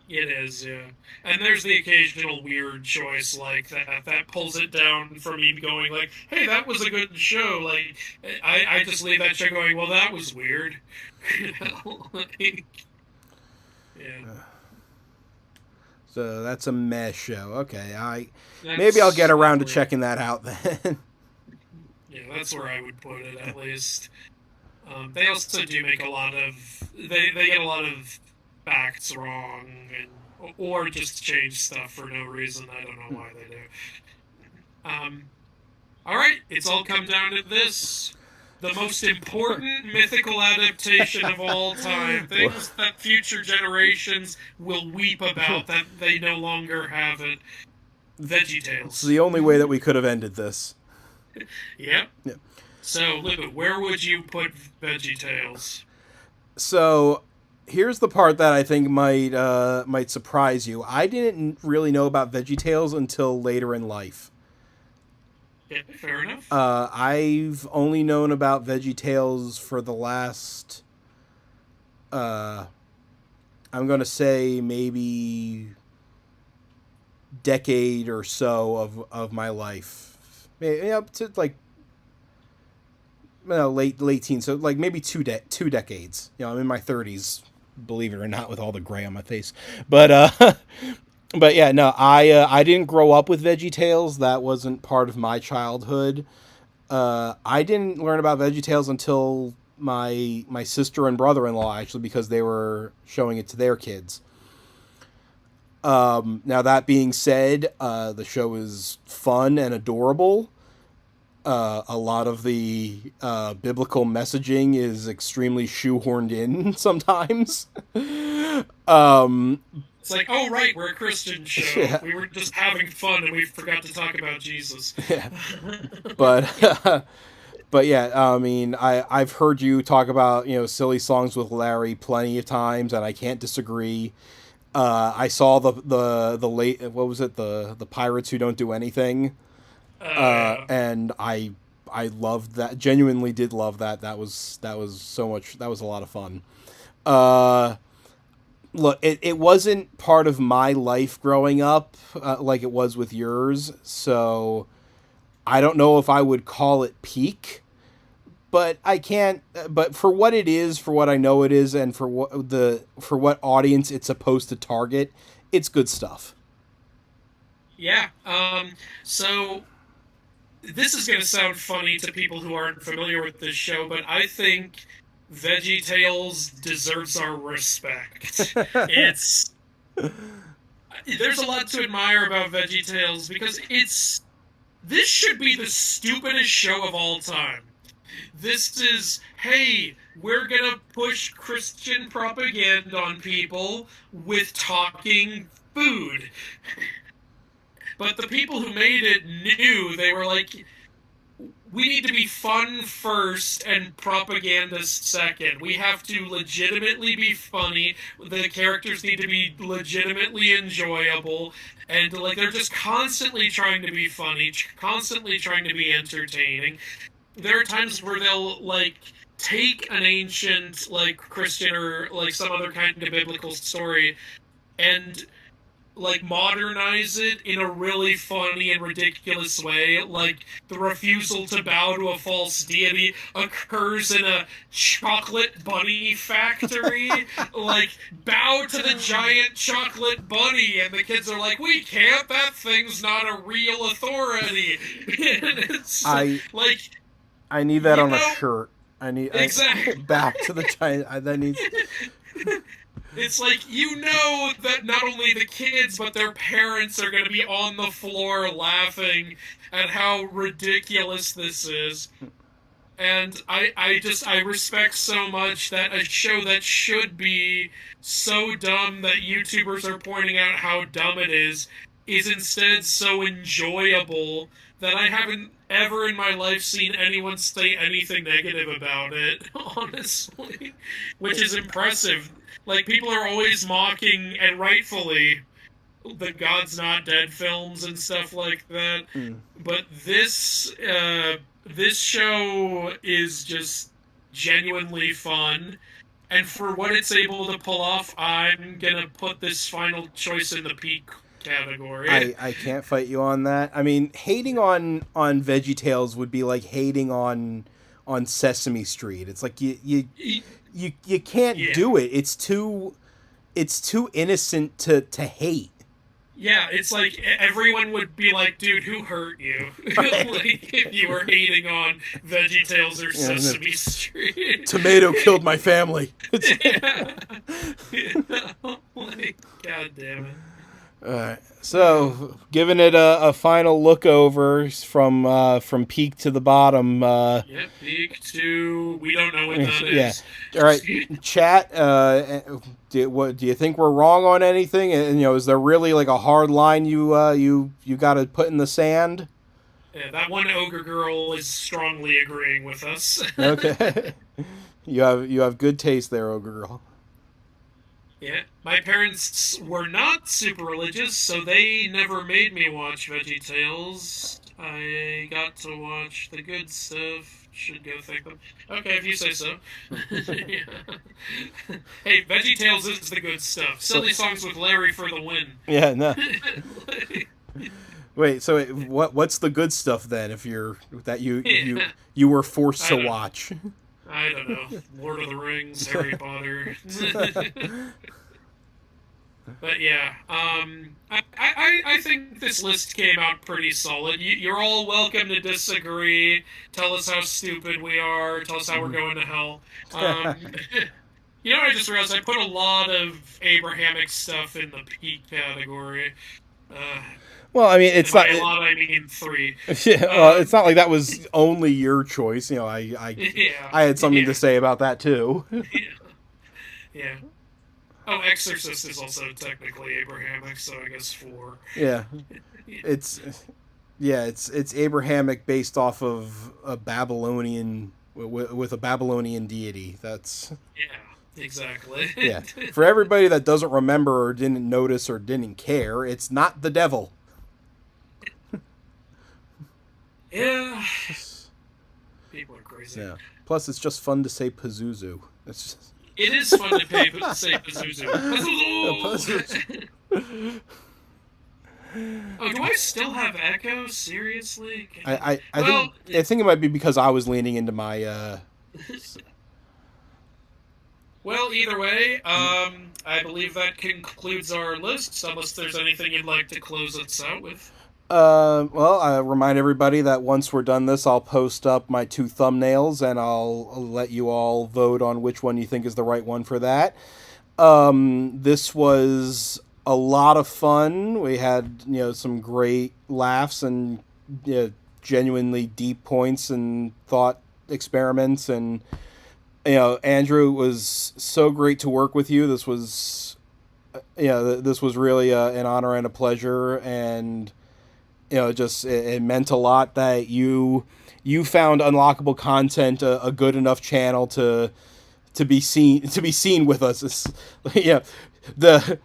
It is, yeah. And there's the occasional weird choice like that pulls it down for me going like, hey, that was a good show. Like, I just leave that show going, well, that was weird. Like, yeah. So that's a meh show. Okay, maybe I'll get around to checking that out then. Yeah, that's where I would put it, at least. They also do make a lot of... They get a lot of facts wrong, or just change stuff for no reason. I don't know why they do. Alright, it's all come down to this. The most important mythical adaptation of all time. Things that future generations will weep about, that they no longer have it. Veggie Tales. It's the only way that we could have ended this. Yep. Yeah. So, Libet, where would you put Veggie Tales? So, here's the part that I think might surprise you. I didn't really know about Veggie Tales until later in life. Yeah, fair enough. I've only known about Veggie Tales for the last, I'm going to say maybe decade or so of my life. Maybe up to like late teens, so like maybe two decades. I'm in my 30s, believe it or not, with all the gray on my face. But but yeah, no, I didn't grow up with Veggie Tales. That wasn't part of my childhood. I didn't learn about Veggie Tales until my sister and brother-in-law, actually, because they were showing it to their kids. Now, that being said, the show is fun and adorable. A lot of the biblical messaging is extremely shoehorned in sometimes. It's like, oh, right, we're a Christian show. Yeah. We were just having fun and we forgot to talk about Jesus. Yeah. But yeah, I mean, I've heard you talk about, silly songs with Larry plenty of times, and I can't disagree. I saw the late, what was it, the Pirates Who Don't Do Anything, and I loved that. Genuinely did love that. That was so much. That was a lot of fun. Look, it wasn't part of my life growing up like it was with yours, so I don't know if I would call it peak. But I can't. But for what it is, for what I know it is, and for what audience it's supposed to target, it's good stuff. Yeah. So this is going to sound funny to people who aren't familiar with this show, but I think Veggie Tales deserves our respect. There's a lot to admire about Veggie Tales because this should be the stupidest show of all time. This is, hey, we're gonna push Christian propaganda on people with talking food. But the people who made it knew, they were like, we need to be fun first and propaganda second. We have to legitimately be funny. The characters need to be legitimately enjoyable. And like they're just constantly trying to be funny, constantly trying to be entertaining. There are times where they'll like take an ancient like Christian or like some other kind of biblical story and like modernize it in a really funny and ridiculous way. Like the refusal to bow to a false deity occurs in a chocolate bunny factory. Like bow to the giant chocolate bunny, and the kids are like, we can't, that thing's not a real authority. And it's I need that on a shirt. Exactly. Back to the giant. That needs. It's like, that not only the kids, but their parents are going to be on the floor laughing at how ridiculous this is. And I respect so much that a show that should be so dumb that YouTubers are pointing out how dumb it is instead so enjoyable that I haven't ever in my life seen anyone say anything negative about it, honestly. Which is impressive. Like, people are always mocking, and rightfully, the God's Not Dead films and stuff like that. But this show is just genuinely fun. And for what it's able to pull off, I'm gonna put this final choice in the peak category. I can't fight you on that. I mean, hating on Veggie Tales would be like hating on Sesame Street. It's like you can't do it. It's too innocent to hate. Yeah, it's like everyone would be like, dude, who hurt you? Like, if you were hating on Veggie Tales or Sesame Street. Tomato killed my family. Yeah. Like, God damn it. Alright, so giving it a final look over from peak to the bottom. Peak to we don't know what that is. All right, chat. Do you think we're wrong on anything? And is there really like a hard line you got to put in the sand? Yeah, that one ogre girl is strongly agreeing with us. Okay, you have good taste there, ogre girl. Yeah, my parents were not super religious, so they never made me watch Veggie Tales. I got to watch the good stuff. Should go thank them. Okay, if you say so. Yeah. Hey, Veggie Tales is the good stuff. Silly songs with Larry for the win. Yeah, no. Wait, so what's the good stuff then? If you were forced to watch. I don't know. Lord of the Rings, Harry Potter. But yeah, I think this list came out pretty solid. You're all welcome to disagree. Tell us how stupid we are. Tell us how we're going to hell. I just realized I put a lot of Abrahamic stuff in the peak category. Well, I mean, it's not a lot. I mean 3. Yeah, well, it's not like that was only your choice. I had something to say about that too. Yeah. Oh, Exorcist is also technically Abrahamic, so I guess 4. Yeah, it's Abrahamic based off of a Babylonian with a Babylonian deity. That's exactly. Yeah, for everybody that doesn't remember or didn't notice or didn't care, it's not the devil. Yeah. People are crazy. Yeah. Plus, it's just fun to say Pazuzu. It's just... It is fun to say Pazuzu. Pazuzu! Oh, do I still have echo? Seriously? I think it might be because I was leaning into my... Well, either way, I believe that concludes our list, unless there's anything you'd like to close us out with. Well, I remind everybody that once we're done this, I'll post up my 2 thumbnails, and I'll let you all vote on which one you think is the right one for that. This was a lot of fun. We had, some great laughs and genuinely deep points and thought experiments, and Andrew, it was so great to work with you. This was really an honor and a pleasure, and it meant a lot that you found Unlockable Content a good enough channel to be seen with us. It's, the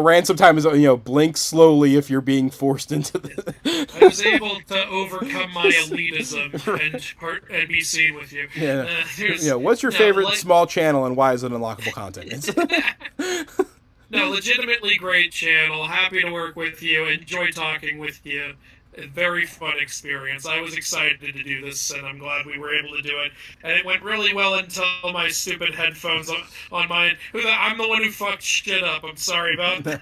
ransom time is blink slowly if you're being forced into the... I was able to overcome my elitism and be seen with you. What's your favorite small channel and why is it Unlockable Content? No, legitimately great channel. Happy to work with you. Enjoy talking with you. A very fun experience. I was excited to do this, and I'm glad we were able to do it. And it went really well until my stupid headphones on mine. I'm the one who fucked shit up. I'm sorry about that.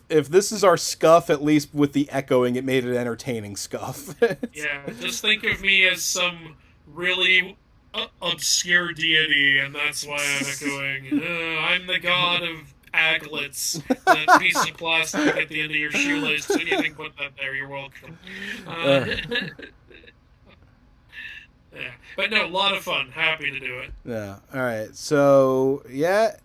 If this is our scuff, at least with the echoing, it made it entertaining scuff. Yeah, just think of me as some really obscure deity, and that's why I'm echoing. I'm the god of aglets, that piece of plastic at the end of your shoelace. So you can put that there. You're welcome. Yeah, but no, a lot of fun. Happy to do it. Yeah. All right. So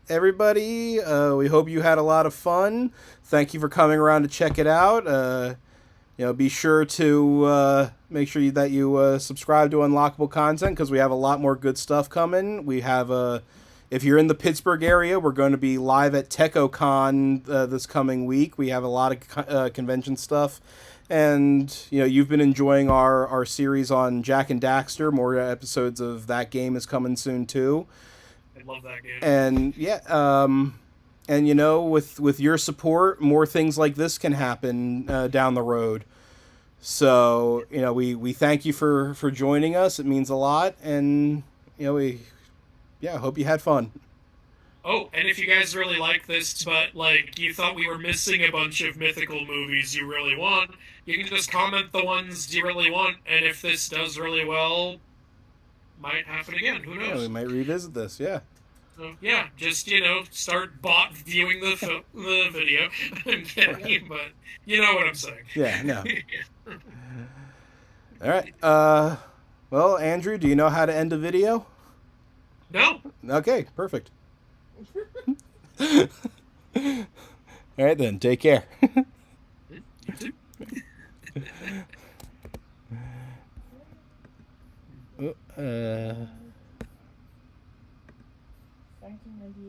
everybody, we hope you had a lot of fun. Thank you for coming around to check it out. Be sure to make sure that you subscribe to Unlockable Content because we have a lot more good stuff coming. We have if you're in the Pittsburgh area, we're going to be live at TechoCon this coming week. We have a lot of convention stuff. And, you've been enjoying our series on Jack and Daxter. More episodes of that game is coming soon, too. I love that game. And, with your support, more things like this can happen down the road. So, we thank you for joining us. It means a lot. And, I hope you had fun. Oh, and if you guys really like this, but, like, you thought we were missing a bunch of mythical movies you really want, you can just comment the ones you really want, and if this does really well, might happen again. Who knows? Yeah, we might revisit this, yeah. So, yeah, just, start bot viewing the video. I'm kidding, but you know what I'm saying. Yeah, no. All right. Well, Andrew, do you know how to end a video? No. Okay, perfect. All right, then. Take care. You too. Uh... 1998.